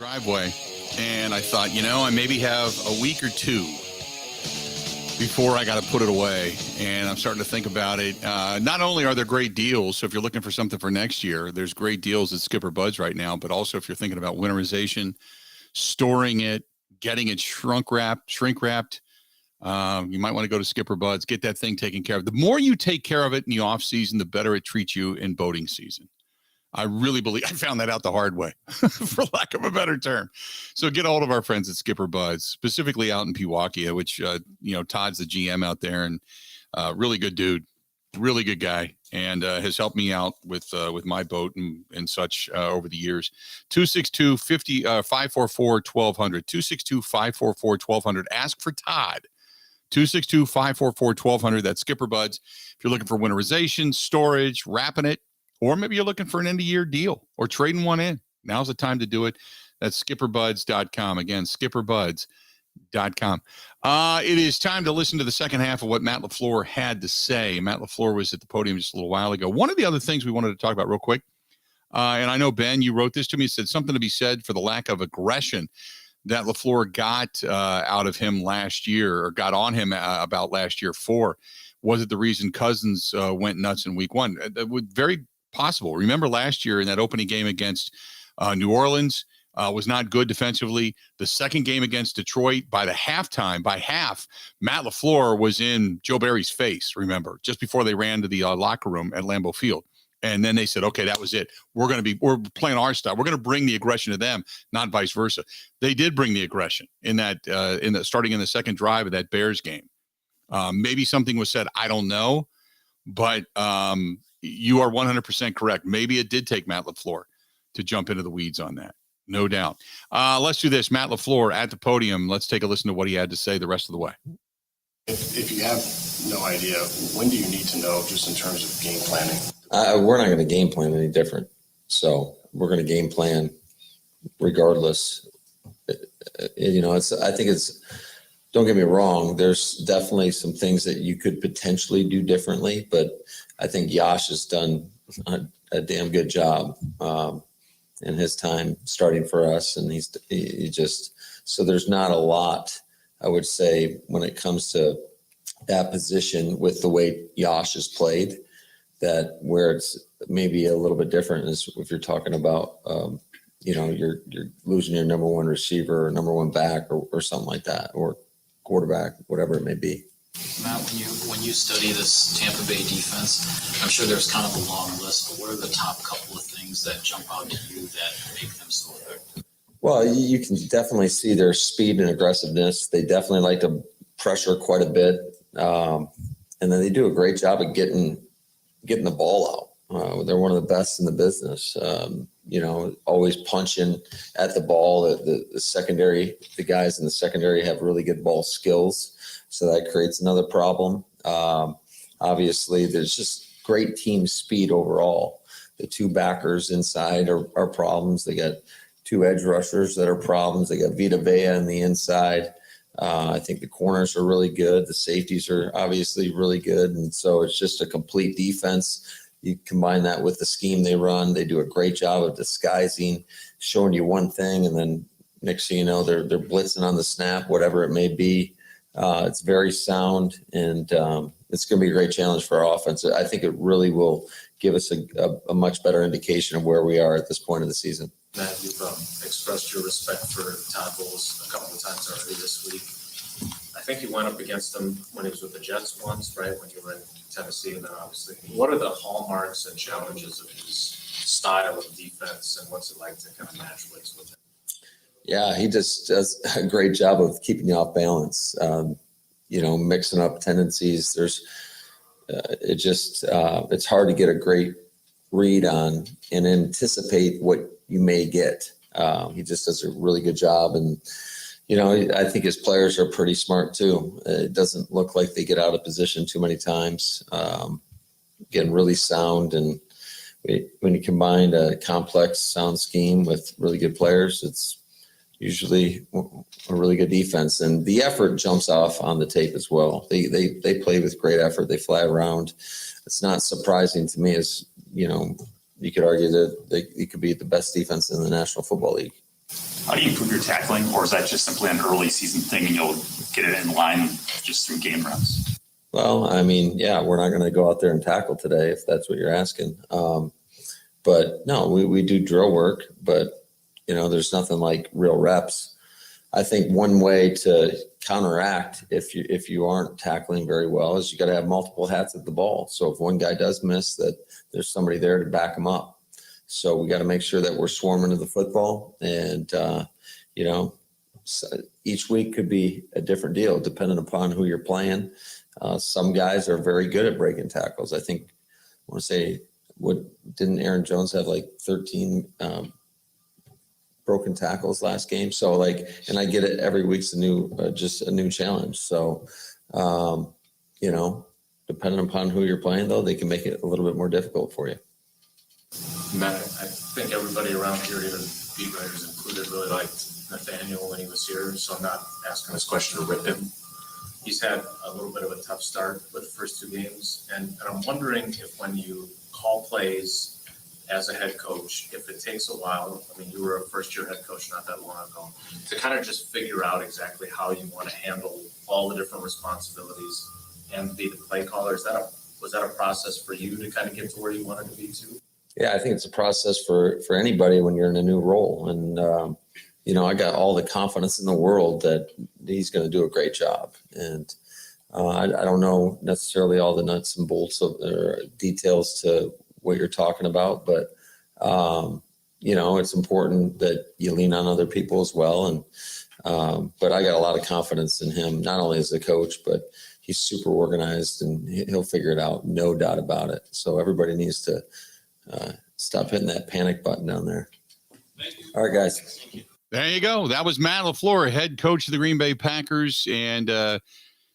driveway, and I thought, I maybe have a week or two before I got to put it away, and I'm starting to think about it. Not only are there great deals, so if you're looking for something for next year, there's great deals at Skipper Buds right now, but also if you're thinking about winterization, storing it, getting it shrink wrapped, you might want to go to Skipper Buds, get that thing taken care of. The more you take care of it in the off season, the better it treats you in boating season. I really believe I found that out the hard way, for lack of a better term. So get a hold of our friends at Skipper Buds, specifically out in Pewaukee, which, Todd's the GM out there, and really good dude, really good guy, and has helped me out with my boat and such over the years. 262-544-1200, 262-544-1200. Ask for Todd. 262-544-1200. That's Skipper Buds. If you're looking for winterization, storage, wrapping it, or maybe you're looking for an end-of-year deal or trading one in, now's the time to do it. That's skipperbuds.com. Again, skipperbuds.com. It is time to listen to the second half of what Matt LaFleur had to say. Matt LaFleur was at the podium just a little while ago. One of the other things we wanted to talk about real quick, and I know, Ben, you wrote this to me, said something to be said for the lack of aggression that LaFleur got out of him last year, or got on him about last year for. Was it the reason Cousins went nuts in week one? That would very possible. Remember last year in that opening game against New Orleans was not good defensively. The second game against Detroit, by half, Matt LaFleur was in Joe Barry's face, remember, just before they ran to the locker room at Lambeau Field. And then they said, okay, that was it. We're playing our style. We're going to bring the aggression to them, not vice versa. They did bring the aggression in that, starting in the second drive of that Bears game. Maybe something was said. I don't know, but you are 100% correct. Maybe it did take Matt LaFleur to jump into the weeds on that. No doubt. Let's do this. Matt LaFleur at the podium. Let's take a listen to what he had to say the rest of the way. If you have no idea, when do you need to know just in terms of game planning? We're not going to game plan any different. So we're going to game plan regardless. Don't get me wrong. There's definitely some things that you could potentially do differently, but I think Yash has done a damn good job in his time starting for us. And so there's not a lot, I would say, when it comes to that position with the way Yash has played, that where it's maybe a little bit different is if you're talking about, you're losing your number one receiver or number one back or something like that, or quarterback, whatever it may be. Matt, when you study this Tampa Bay defense, I'm sure there's kind of a long list, but what are the top couple of things that jump out to you that make them so effective? Well, you can definitely see their speed and aggressiveness. They definitely like to pressure quite a bit. And then they do a great job of getting the ball out. They're one of the best in the business. Always punching at the ball. The secondary, the guys in the secondary have really good ball skills. So that creates another problem. Obviously, there's just great team speed overall. The two backers inside are problems. They got two edge rushers that are problems. They got Vita Vea on the inside. I think the corners are really good. The safeties are obviously really good. And so it's just a complete defense. You combine that with the scheme they run. They do a great job of disguising, showing you one thing, and then next thing you know, they're blitzing on the snap, whatever it may be. It's very sound, and it's going to be a great challenge for our offense. I think it really will give us a much better indication of where we are at this point of the season. Matt, you've expressed your respect for Todd Bowles a couple of times already this week. I think you went up against him when he was with the Jets once, right, when you were in Tennessee, and then obviously. What are the hallmarks and challenges of his style of defense, and what's it like to kind of match wits with him? Yeah, he just does a great job of keeping you off balance, mixing up tendencies. It's hard to get a great read on and anticipate what you may get. He just does a really good job. And, I think his players are pretty smart too. It doesn't look like they get out of position too many times, getting really sound. And when you combine a complex sound scheme with really good players, it's usually a really good defense, and the effort jumps off on the tape as well. They play with great effort. They fly around. It's not surprising to me, as you could argue that it could be the best defense in the National Football League. How do you improve your tackling, or is that just simply an early season thing and you'll get it in line just through game runs? Well, I mean, yeah, we're not going to go out there and tackle today if that's what you're asking. But no, we do drill work, but there's nothing like real reps. I think one way to counteract if you aren't tackling very well is you got to have multiple hats at the ball. So if one guy does miss, that there's somebody there to back him up. So we got to make sure that we're swarming to the football, and each week could be a different deal depending upon who you're playing. Some guys are very good at breaking tackles. I think I want to say, didn't Aaron Jones have like 13 broken tackles last game? So and I get it, every week's just a new challenge. So, depending upon who you're playing though, they can make it a little bit more difficult for you. Matt, I think everybody around here, even beat writers included, really liked Nathaniel when he was here. So I'm not asking this question to rip him. He's had a little bit of a tough start with the first two games. And I'm wondering if when you call plays as a head coach, if it takes a while, I mean, you were a first-year head coach not that long ago, to kind of just figure out exactly how you want to handle all the different responsibilities and be the play caller. Was that a process for you to kind of get to where you wanted to be too? Yeah, I think it's a process for anybody when you're in a new role. And, I got all the confidence in the world that he's going to do a great job. And I don't know necessarily all the nuts and bolts or details to what you're talking about, but, it's important that you lean on other people as well. And, but I got a lot of confidence in him, not only as a coach, but he's super organized and he'll figure it out. No doubt about it. So everybody needs to stop hitting that panic button down there. All right, guys. There you go. That was Matt LaFleur, head coach of the Green Bay Packers. And they're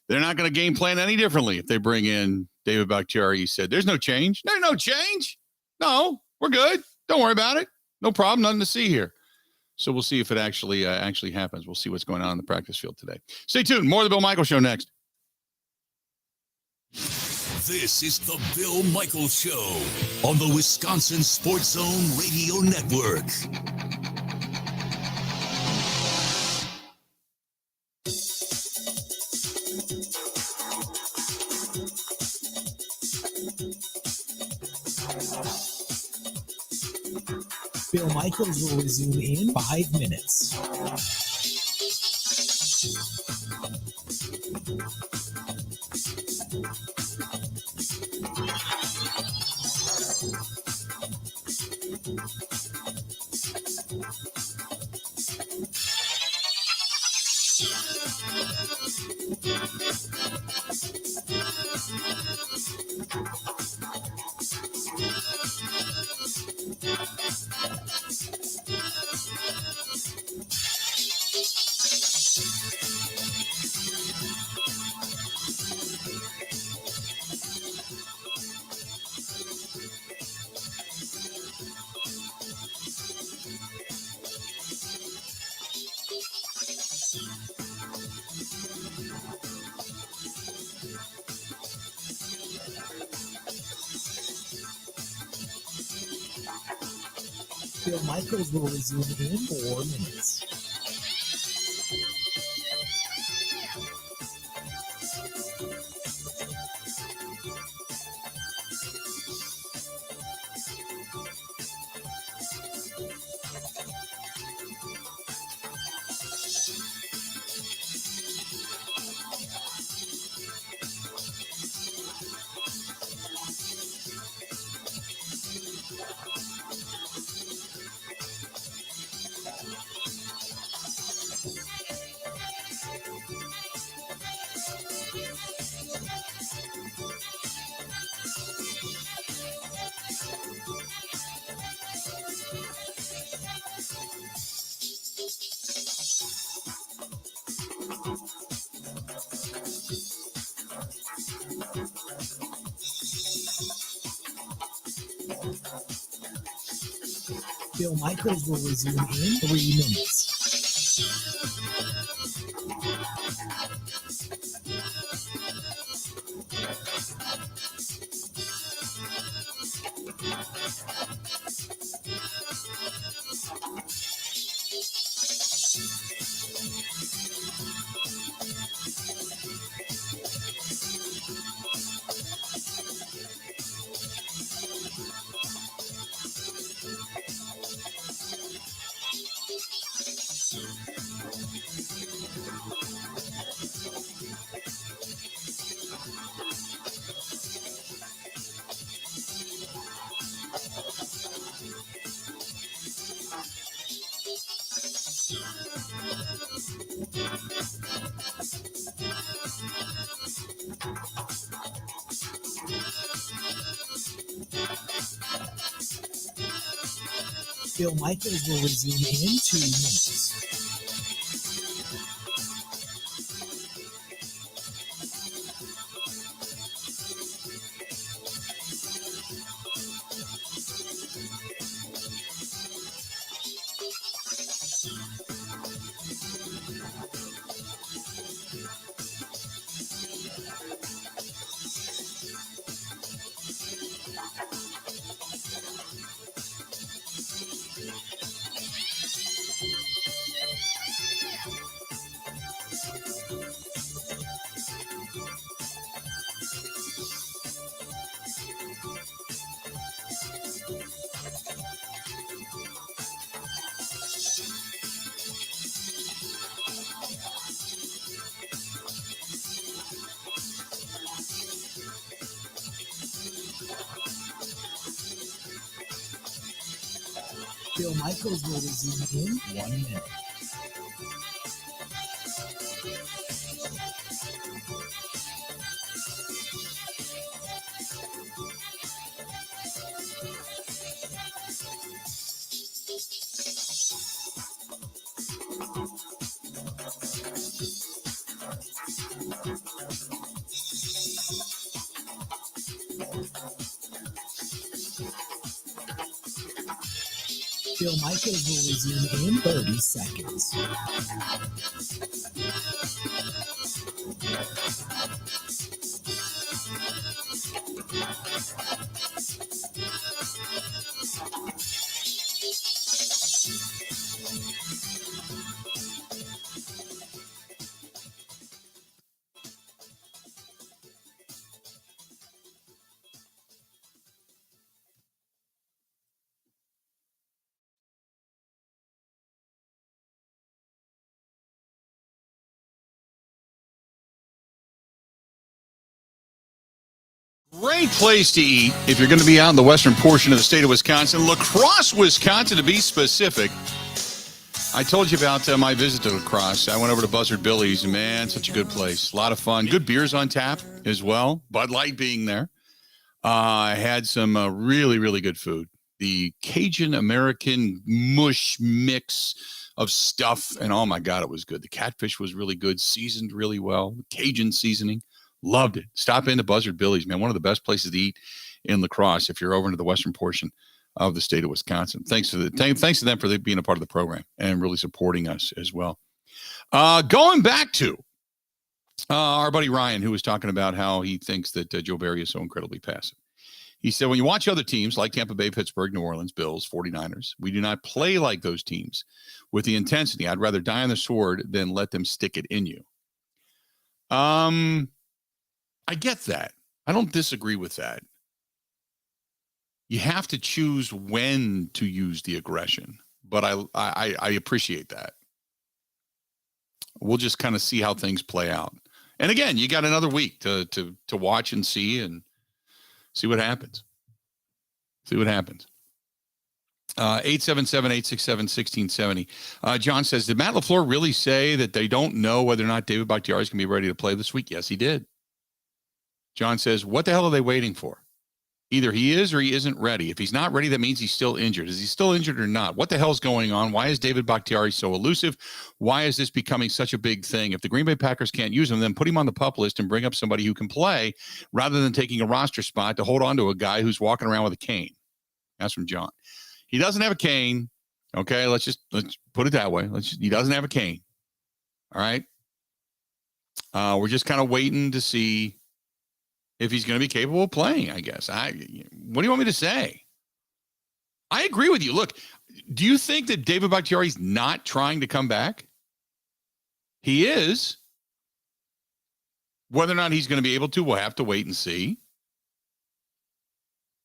not going to game plan any differently if they bring in David Bakhtiari. He said, there's no change. There's no change. No, we're good. Don't worry about it. No problem. Nothing to see here. So we'll see if it actually happens. We'll see what's going on in the practice field today. Stay tuned. More of the Bill Michaels Show next. This is the Bill Michaels Show on the Wisconsin Sports Zone Radio Network. Bill Michaels will resume in 5 minutes. Bill Michaels will resume in 4 minutes. Bill Michaels will resume in 3 minutes. Phil Michaels will resume in 2 minutes. Phil Michaels will resume in 1 minute. Phil Michaels will resume in 30 seconds. Great place to eat if you're going to be out in the western portion of the state of Wisconsin. La Crosse, Wisconsin, to be specific. I told you about my visit to La Crosse. I went over to Buzzard Billy's, and man, such a good place. A lot of fun. Good beers on tap as well. Bud Light being there. I had some really, really good food. The Cajun American mush mix of stuff, and oh my God, it was good. The catfish was really good, seasoned really well. Cajun seasoning. Loved it. Stop into Buzzard Billy's, man. One of the best places to eat in La Crosse if you're over into the western portion of the state of Wisconsin. Thanks to them for being a part of the program and really supporting us as well. Going back to our buddy Ryan, who was talking about how he thinks that Joe Barry is so incredibly passive. He said, when you watch other teams like Tampa Bay, Pittsburgh, New Orleans, Bills, 49ers, we do not play like those teams with the intensity. I'd rather die on the sword than let them stick it in you. I get that. I don't disagree with that. You have to choose when to use the aggression, but I appreciate that. We'll just kind of see how things play out. And again, you got another week to watch and see what happens. See what happens. 877-867-1670. John says, did Matt LaFleur really say that they don't know whether or not David Bakhtiari is going to be ready to play this week? Yes, he did. John says, what the hell are they waiting for? Either he is or he isn't ready. If he's not ready, that means he's still injured. Is he still injured or not? What the hell's going on? Why is David Bakhtiari so elusive? Why is this becoming such a big thing? If the Green Bay Packers can't use him, then put him on the PUP list and bring up somebody who can play rather than taking a roster spot to hold on to a guy who's walking around with a cane. That's from John. He doesn't have a cane. Okay, let's put it that way. He doesn't have a cane. All right. We're just kind of waiting to see if he's going to be capable of playing, I guess. What do you want me to say? I agree with you. Look, do you think that David Bakhtiari's not trying to come back? He is. Whether or not he's going to be able to, we'll have to wait and see.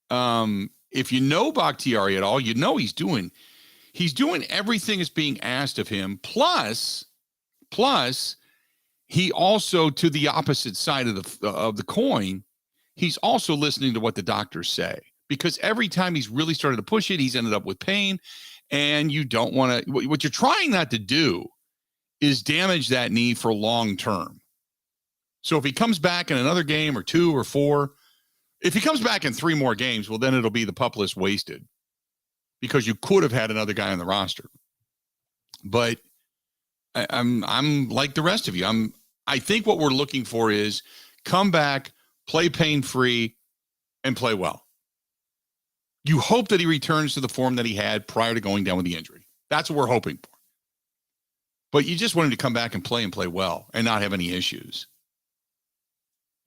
If you know Bakhtiari at all, you know he's doing everything that's being asked of him. Plus, he also, to the opposite side of the coin, he's also listening to what the doctors say, because every time he's really started to push it, he's ended up with pain, and you don't want to. What you're trying not to do is damage that knee for long term. So if he comes back in another game or 2 or 4, if he comes back in 3 more games, well, then it'll be the PUP list wasted. because you could have had another guy on the roster. But I'm like the rest of you. I think what we're looking for is come back, play pain-free, and play well. You hope that he returns to the form that he had prior to going down with the injury. That's what we're hoping for. But you just want him to come back and play well and not have any issues.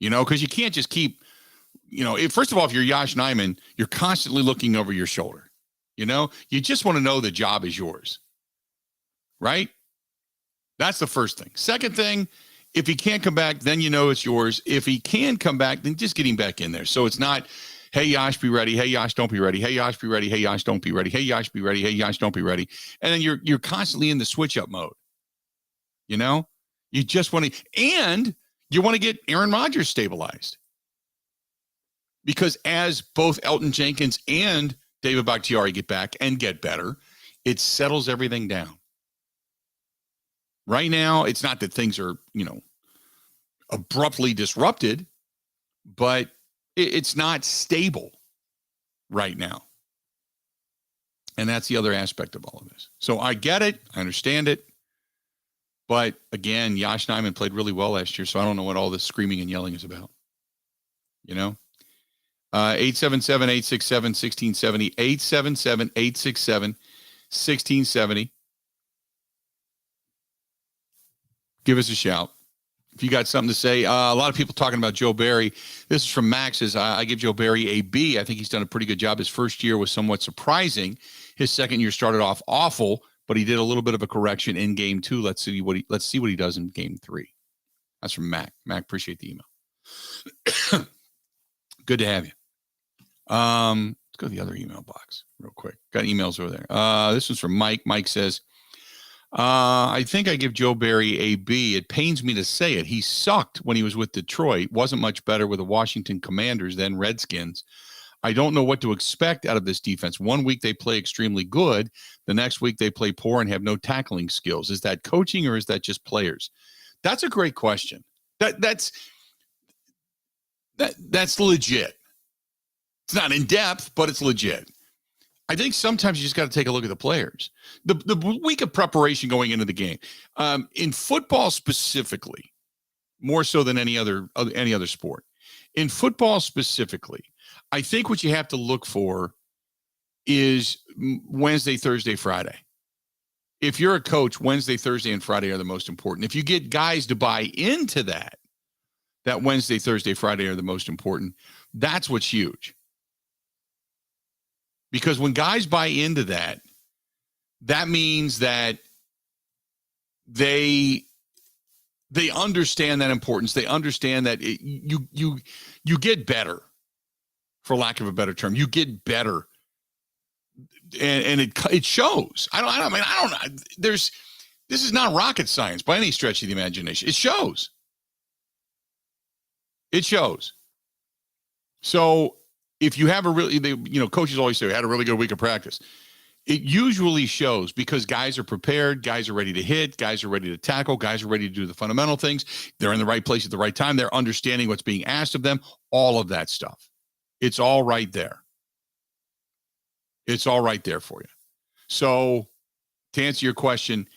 Because you can't just keep, first of all, if you're Yosh Nijman, you're constantly looking over your shoulder. You just want to know the job is yours. Right? That's the first thing. Second thing, if he can't come back, then it's yours. If he can come back, then just get him back in there. So it's not, hey, Yosh, be ready. Hey, Yosh, don't be ready. Hey, Yosh, be ready. Hey, Yosh, don't be ready. Hey, Yosh, be ready. Hey, Yosh, don't be ready. And then you're constantly in the switch up mode. You just want to, and you want to get Aaron Rodgers stabilized. Because as both Elton Jenkins and David Bakhtiari get back and get better, it settles everything down. Right now, it's not that things are, abruptly disrupted, but it's not stable right now. And that's the other aspect of all of this. So I get it. I understand it. But again, Yosh Nijman played really well last year, so I don't know what all this screaming and yelling is about. 877-867-1670, 877-867-1670. Give us a shout. If you got something to say, a lot of people talking about Joe Barry. This is from Max. I give Joe Barry a B. I think he's done a pretty good job. His first year was somewhat surprising. His second year started off awful, but he did a little bit of a correction in game 2. Let's see what he does in game 3. That's from Mac. Mac, appreciate the email. Good to have you. Let's go to the other email box real quick. Got emails over there. This one's from Mike. Mike says, I think I give Joe Barry a B. It pains me to say it. He sucked when he was with Detroit. Wasn't much better with the Washington Commanders than Redskins. I don't know what to expect out of this defense. One week they play extremely good. The next week they play poor and have no tackling skills. Is that coaching or is that just players? That's a great question. That's legit. It's not in depth, but it's legit. I think sometimes you just got to take a look at the players. The week of preparation going into the game. In football specifically, more so than any other sport. In football specifically, I think what you have to look for is Wednesday, Thursday, Friday. If you're a coach, Wednesday, Thursday, and Friday are the most important. If you get guys to buy into that Wednesday, Thursday, Friday are the most important, that's what's huge. Because when guys buy into that, that means that they understand that importance. They understand that you get better, for lack of a better term. You get better, and it shows. I don't know. This is not rocket science by any stretch of the imagination. It shows. It shows. So if you have coaches always say, had a really good week of practice. It usually shows because guys are prepared, guys are ready to hit, guys are ready to tackle, guys are ready to do the fundamental things. They're in the right place at the right time. They're understanding what's being asked of them, all of that stuff. It's all right there. It's all right there for you. So to answer your question,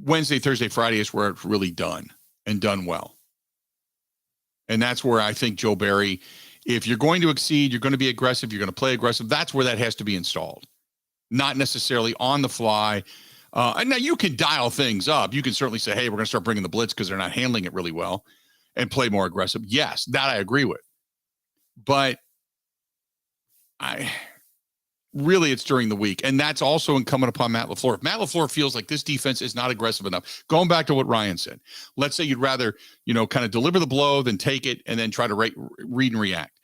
Wednesday, Thursday, Friday is where it's really done and done well. And that's where I think Joe Barry, if you're going to exceed, you're going to be aggressive, you're going to play aggressive, that's where that has to be installed. Not necessarily on the fly. And now you can dial things up. You can certainly say, hey, we're going to start bringing the blitz because they're not handling it really well and play more aggressive. Yes, that I agree with. But really it's during the week. And that's also incumbent upon Matt LaFleur. If Matt LaFleur feels like this defense is not aggressive enough, going back to what Ryan said, let's say you'd rather, kind of deliver the blow than take it and then try to read and react.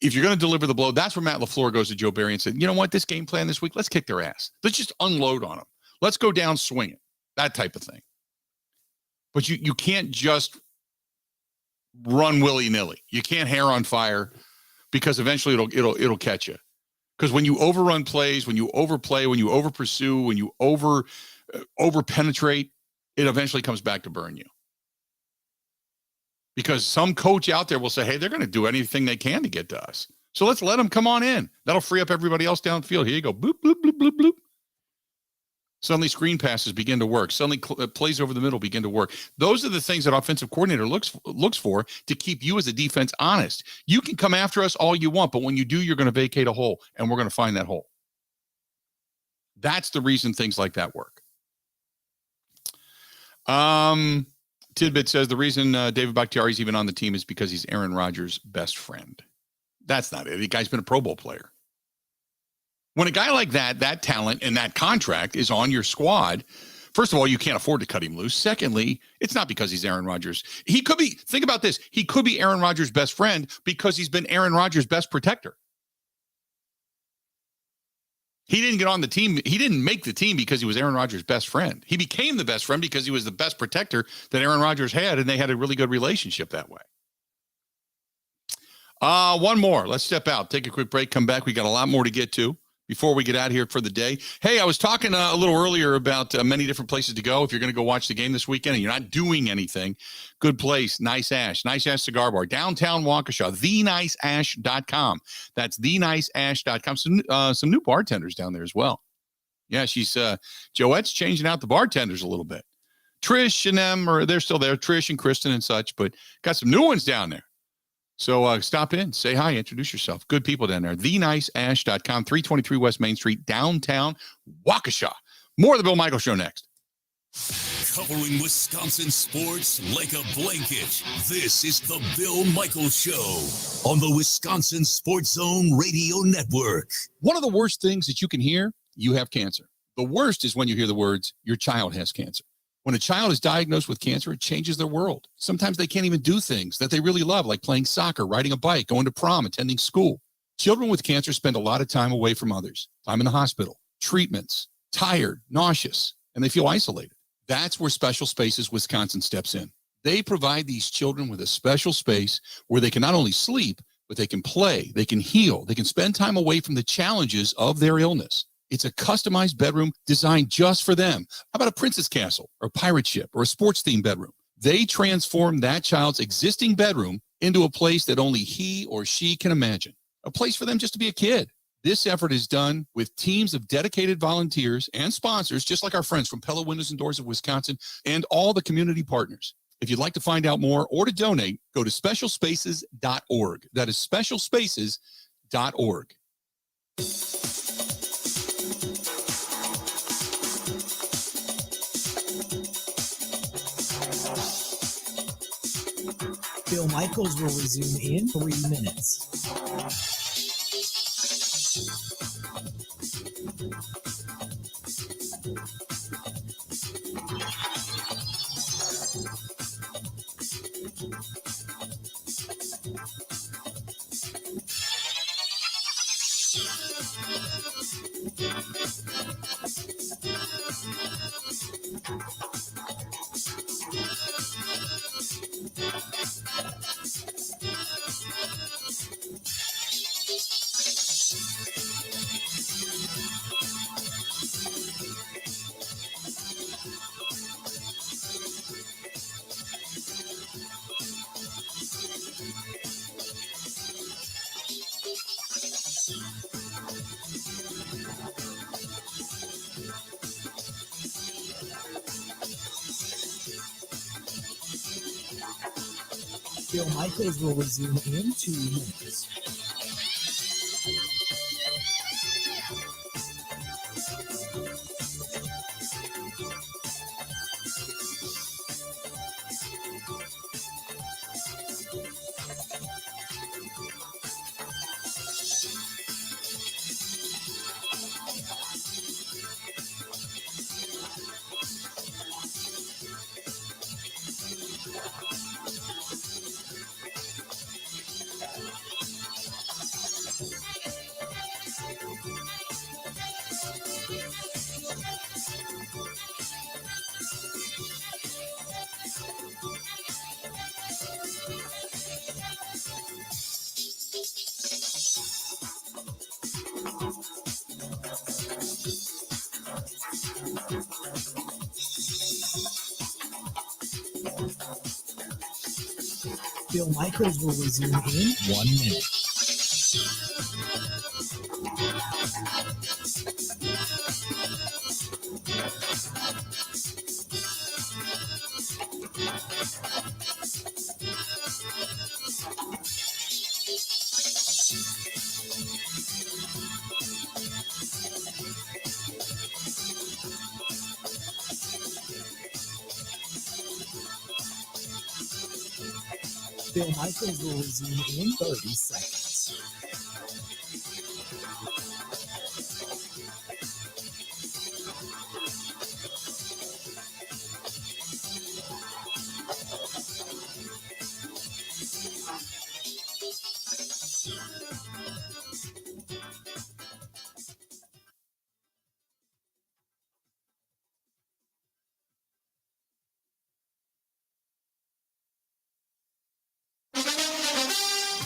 If you're going to deliver the blow, that's where Matt LaFleur goes to Joe Barry and said, you know what, this game plan this week, let's kick their ass. Let's just unload on them. Let's go down swinging, that type of thing. But you can't just run willy-nilly. You can't hair on fire because eventually it'll catch you. Because when you overrun plays, when you overplay, when you over pursue, when you over penetrate, it eventually comes back to burn you. Because some coach out there will say, hey, they're going to do anything they can to get to us. So let's let them come on in. That'll free up everybody else downfield. Here you go. Bloop, bloop, bloop, bloop, bloop. Suddenly screen passes begin to work. Suddenly plays over the middle begin to work. Those are the things that offensive coordinator looks for to keep you as a defense honest. You can come after us all you want, but when you do, you're going to vacate a hole, and we're going to find that hole. That's the reason things like that work. Tidbit says the reason David Bakhtiari is even on the team is because he's Aaron Rodgers' best friend. That's not it. The guy's been a Pro Bowl player. When a guy like that talent and that contract is on your squad, first of all, you can't afford to cut him loose. Secondly, it's not because he's Aaron Rodgers. He could be, think about this, he could be Aaron Rodgers' best friend because he's been Aaron Rodgers' best protector. He didn't get on the team. He didn't make the team because he was Aaron Rodgers' best friend. He became the best friend because he was the best protector that Aaron Rodgers had, and they had a really good relationship that way. One more. Let's step out, take a quick break, come back. We got a lot more to get to before we get out of here for the day. Hey, I was talking a little earlier about many different places to go. If you're going to go watch the game this weekend and you're not doing anything, good place, Nice Ash Cigar Bar, downtown Waukesha, theniceash.com. That's theniceash.com. Some new bartenders down there as well. Yeah, Joette's changing out the bartenders a little bit. Trish and them, they're still there, Trish and Kristen and such, but got some new ones down there. So stop in, say hi, introduce yourself. Good people down there. TheNiceAsh.com, 323 West Main Street, downtown Waukesha. More of the Bill Michaels Show next. Covering Wisconsin sports like a blanket. This is the Bill Michaels Show on the Wisconsin Sports Zone Radio Network. One of the worst things that you can hear, you have cancer. The worst is when you hear the words, your child has cancer. When a child is diagnosed with cancer, it changes their world. Sometimes they can't even do things that they really love, like playing soccer, riding a bike, going to prom, attending school. Children with cancer spend a lot of time away from others. Time in the hospital, treatments, tired, nauseous, and they feel isolated. That's where Special Spaces Wisconsin steps in. They provide these children with a special space where they can not only sleep, but they can play, they can heal, they can spend time away from the challenges of their illness. It's a customized bedroom designed just for them. How about a princess castle or a pirate ship or a sports-themed bedroom? They transform that child's existing bedroom into a place that only he or she can imagine, a place for them just to be a kid. This effort is done with teams of dedicated volunteers and sponsors, just like our friends from Pella Windows and Doors of Wisconsin and all the community partners. If you'd like to find out more or to donate, go to specialspaces.org. That is specialspaces.org. Bill Michaels will resume in 3 minutes. Bill Michaels will resume in 2 minutes. Bill Michaels will resume in 1 minute. Bill Michaels will resume in 30 seconds.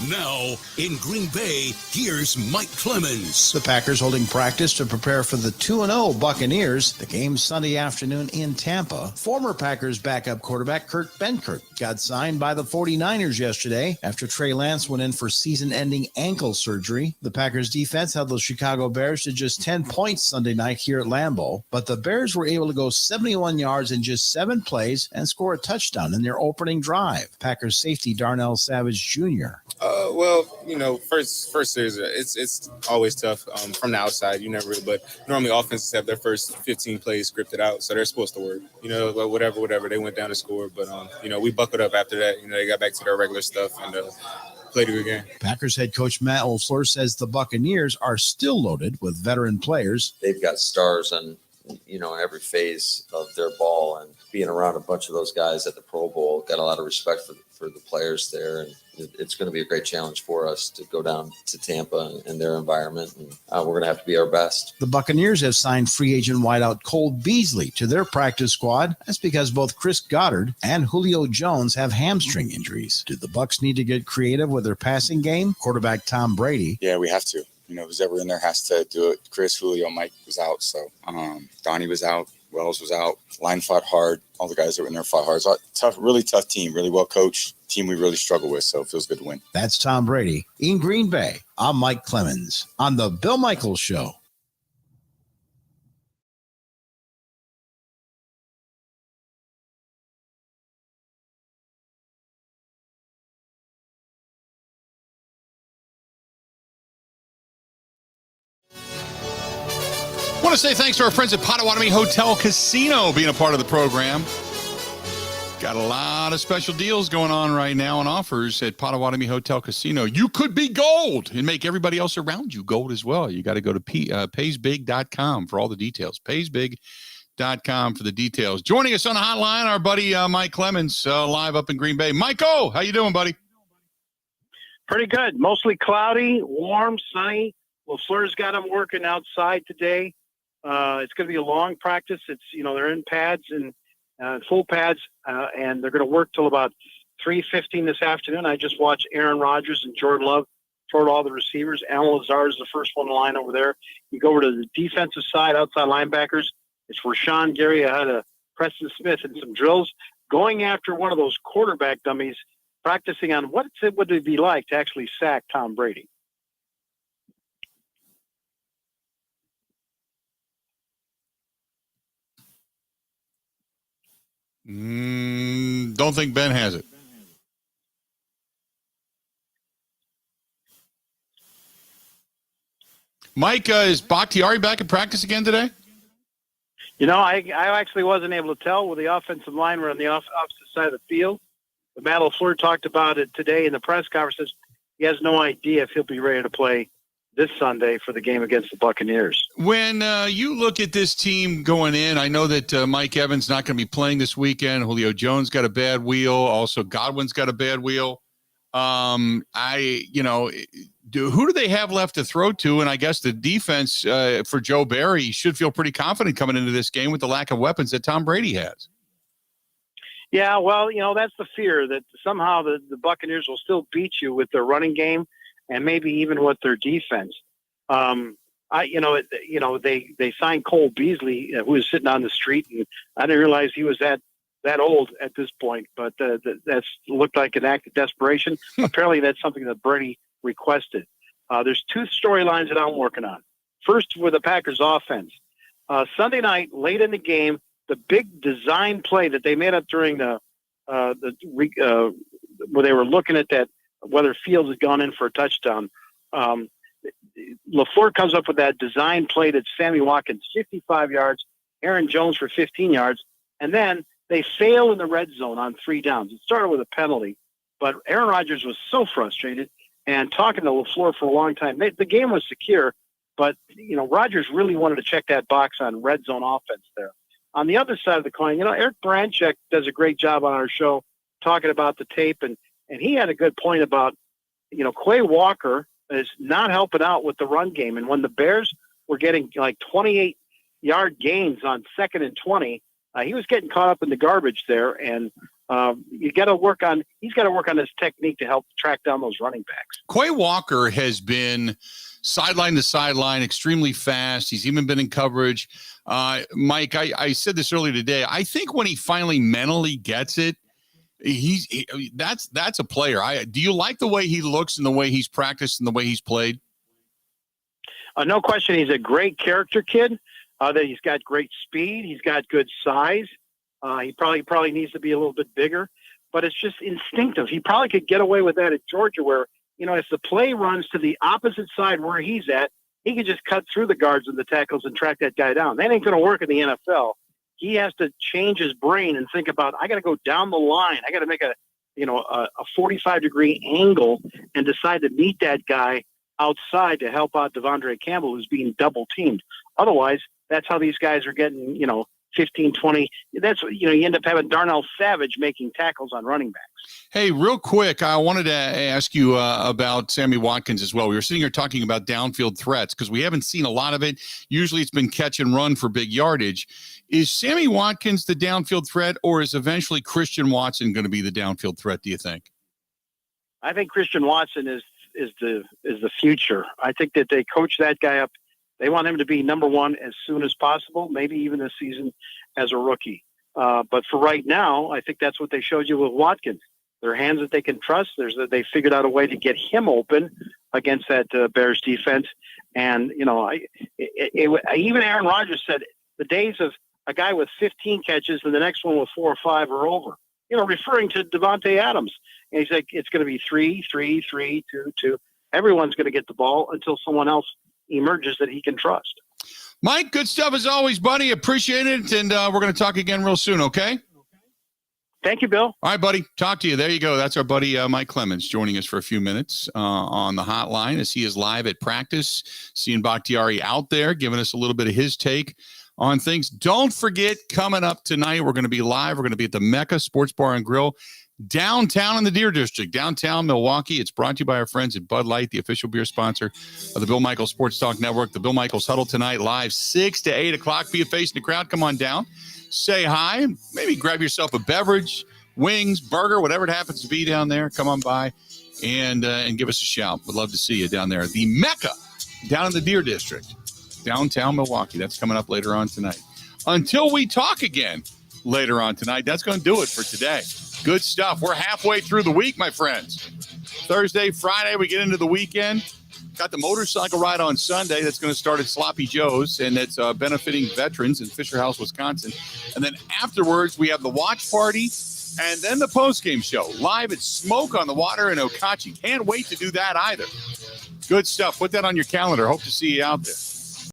Now, in Green Bay, here's Mike Clemens. The Packers holding practice to prepare for the 2-0 Buccaneers. The game Sunday afternoon in Tampa. Former Packers backup quarterback Kurt Benkert got signed by the 49ers yesterday after Trey Lance went in for season-ending ankle surgery. The Packers defense held the Chicago Bears to just 10 points Sunday night here at Lambeau, but the Bears were able to go 71 yards in just 7 plays and score a touchdown in their opening drive. Packers safety Darnell Savage Jr. First series, it's always tough from the outside. You never really, but normally offenses have their first 15 plays scripted out, so they're supposed to work. Whatever, they went down to score, but we buckled up after that. They got back to their regular stuff and played a good game. Packers head coach Matt LaFleur says the Buccaneers are still loaded with veteran players. They've got stars on, every phase of their ball, and being around a bunch of those guys at the Pro Bowl, got a lot of respect for the players there. And it's going to be a great challenge for us to go down to Tampa and their environment. And we're going to have to be our best. The Buccaneers have signed free agent wideout Cole Beasley to their practice squad. That's because both Chris Goddard and Julio Jones have hamstring injuries. Do the Bucs need to get creative with their passing game? Quarterback Tom Brady. Yeah, we have to. Who's ever in there has to do it. Chris, Julio, Mike was out. So Donnie was out. Wells was out. Line fought hard. All the guys that were in there fought hard. So really tough team, really well coached team we really struggle with. So it feels good to win. That's Tom Brady. In Green Bay, I'm Mike Clemens on the Bill Michaels Show. I want to say thanks to our friends at Potawatomi Hotel Casino being a part of the program. Got a lot of special deals going on right now and offers at Potawatomi Hotel Casino. You could be gold and make everybody else around you gold as well. You got to go to paysbig.com for all the details. Paysbig.com for the details. Joining us on the hotline, our buddy Mike Clemens, live up in Green Bay. Michael, how you doing, buddy? Pretty good. Mostly cloudy, warm, sunny. LaFleur's got them working outside today. It's going to be a long practice. It's, they're in pads and full pads, and they're going to work till about 3:15 this afternoon. I just watched Aaron Rodgers and Jordan Love throw to all the receivers. Alan Lazard is the first one in line over there. You go over to the defensive side, outside linebackers. It's Rashawn Gary ahead of Preston Smith and some drills going after one of those quarterback dummies, practicing on what would it be like to actually sack Tom Brady. Don't think Ben has it. Mike, is Bakhtiari back in practice again today? I actually wasn't able to tell with the offensive line. We're on the opposite side of the field. But Matt LaFleur talked about it today in the press conference. He has no idea if he'll be ready to play this Sunday for the game against the Buccaneers. When you look at this team going in, I know that Mike Evans not going to be playing this weekend. Julio Jones got a bad wheel. Also, Godwin's got a bad wheel. Who do they have left to throw to? And I guess the defense for Joe Barry should feel pretty confident coming into this game with the lack of weapons that Tom Brady has. Yeah, well, that's the fear that somehow the Buccaneers will still beat you with their running game and maybe even with their defense. They signed Cole Beasley, who was sitting on the street, and I didn't realize he was that old at this point. But that's looked like an act of desperation. Apparently, that's something that Brady requested. There's two storylines that I'm working on. First, with the Packers offense, Sunday night late in the game, the big design play that they made up during where they were looking at that, whether Fields had gone in for a touchdown. LaFleur comes up with that design play that Sammy Watkins 55 yards, Aaron Jones for 15 yards, and then they fail in the red zone on 3 downs. It started with a penalty, But Aaron Rodgers was so frustrated, and talking to LaFleur for a long time. The game was secure, but Rodgers really wanted to check that box on red zone offense there. On the other side of the coin, Eric Baranchek does a great job on our show talking about the tape, and he had a good point about, Quay Walker is not helping out with the run game. And when the Bears were getting like 28-yard gains on 2nd and 20, he was getting caught up in the garbage there. And he's got to work on his technique to help track down those running backs. Quay Walker has been sideline to sideline, extremely fast. He's even been in coverage. Mike, I said this earlier today. I think when he finally mentally gets it, that's a player. Do you like the way he looks and the way he's practiced and the way he's played? No question. He's a great character kid. That he's got great speed. He's got good size. He probably needs to be a little bit bigger, but it's just instinctive. He probably could get away with that at Georgia, where if the play runs to the opposite side where he's at, he can just cut through the guards and the tackles and track that guy down. That ain't going to work in the NFL. He has to change his brain and think about, I got to go down the line. I got to make a 45-degree angle and decide to meet that guy outside to help out Devondre Campbell, who's being double teamed. Otherwise, that's how these guys are getting, 15, 20. That's you end up having Darnell Savage making tackles on running backs. Hey, real quick, I wanted to ask you about Sammy Watkins as well. We were sitting here talking about downfield threats because we haven't seen a lot of it. Usually it's been catch and run for big yardage. Is Sammy Watkins the downfield threat, or is eventually Christian Watson going to be the downfield threat, do you think? I think Christian Watson is the future. I think that they coach that guy up. They want him to be number one as soon as possible, maybe even this season as a rookie. But for right now, I think that's what they showed you with Watkins. They're hands that they can trust. They figured out a way to get him open against that Bears defense. And, even Aaron Rodgers said the days of a guy with 15 catches and the next one with 4 or 5 are over, referring to Devontae Adams. And he's like, it's going to be 3, 3, 3, 2, 2. Everyone's going to get the ball until someone else emerges that he can trust. Mike, good stuff as always, buddy. Appreciate it. And we're going to talk again real soon, okay? Thank you, Bill. All right, buddy. Talk to you. There you go. That's our buddy Mike Clemens joining us for a few minutes on the hotline as he is live at practice. Seeing Bakhtiari out there, giving us a little bit of his take on things. Don't forget, coming up tonight, we're going to be live. We're going to be at the Mecca Sports Bar and Grill downtown in the Deer District, downtown Milwaukee. It's brought to you by our friends at Bud Light, the official beer sponsor of the Bill Michaels Sports Talk Network. The Bill Michaels Huddle tonight, live 6 to 8 o'clock. Be a face in the crowd. Come on down. Say hi. Maybe grab yourself a beverage, wings, burger, whatever it happens to be down there. Come on by and give us a shout. We'd love to see you down there. The Mecca down in the Deer District, downtown Milwaukee. That's coming up later on tonight. Until we talk again later on tonight, that's going to do it for today. Good stuff. We're halfway through the week, my friends. Thursday, Friday, we get into the weekend. Got the motorcycle ride on Sunday that's going to start at Sloppy Joe's, and it's benefiting veterans in Fisher House, Wisconsin. And then afterwards, we have the watch party and then the postgame show live at Smoke on the Water in Okauchee. Can't wait to do that either. Good stuff. Put that on your calendar. Hope to see you out there.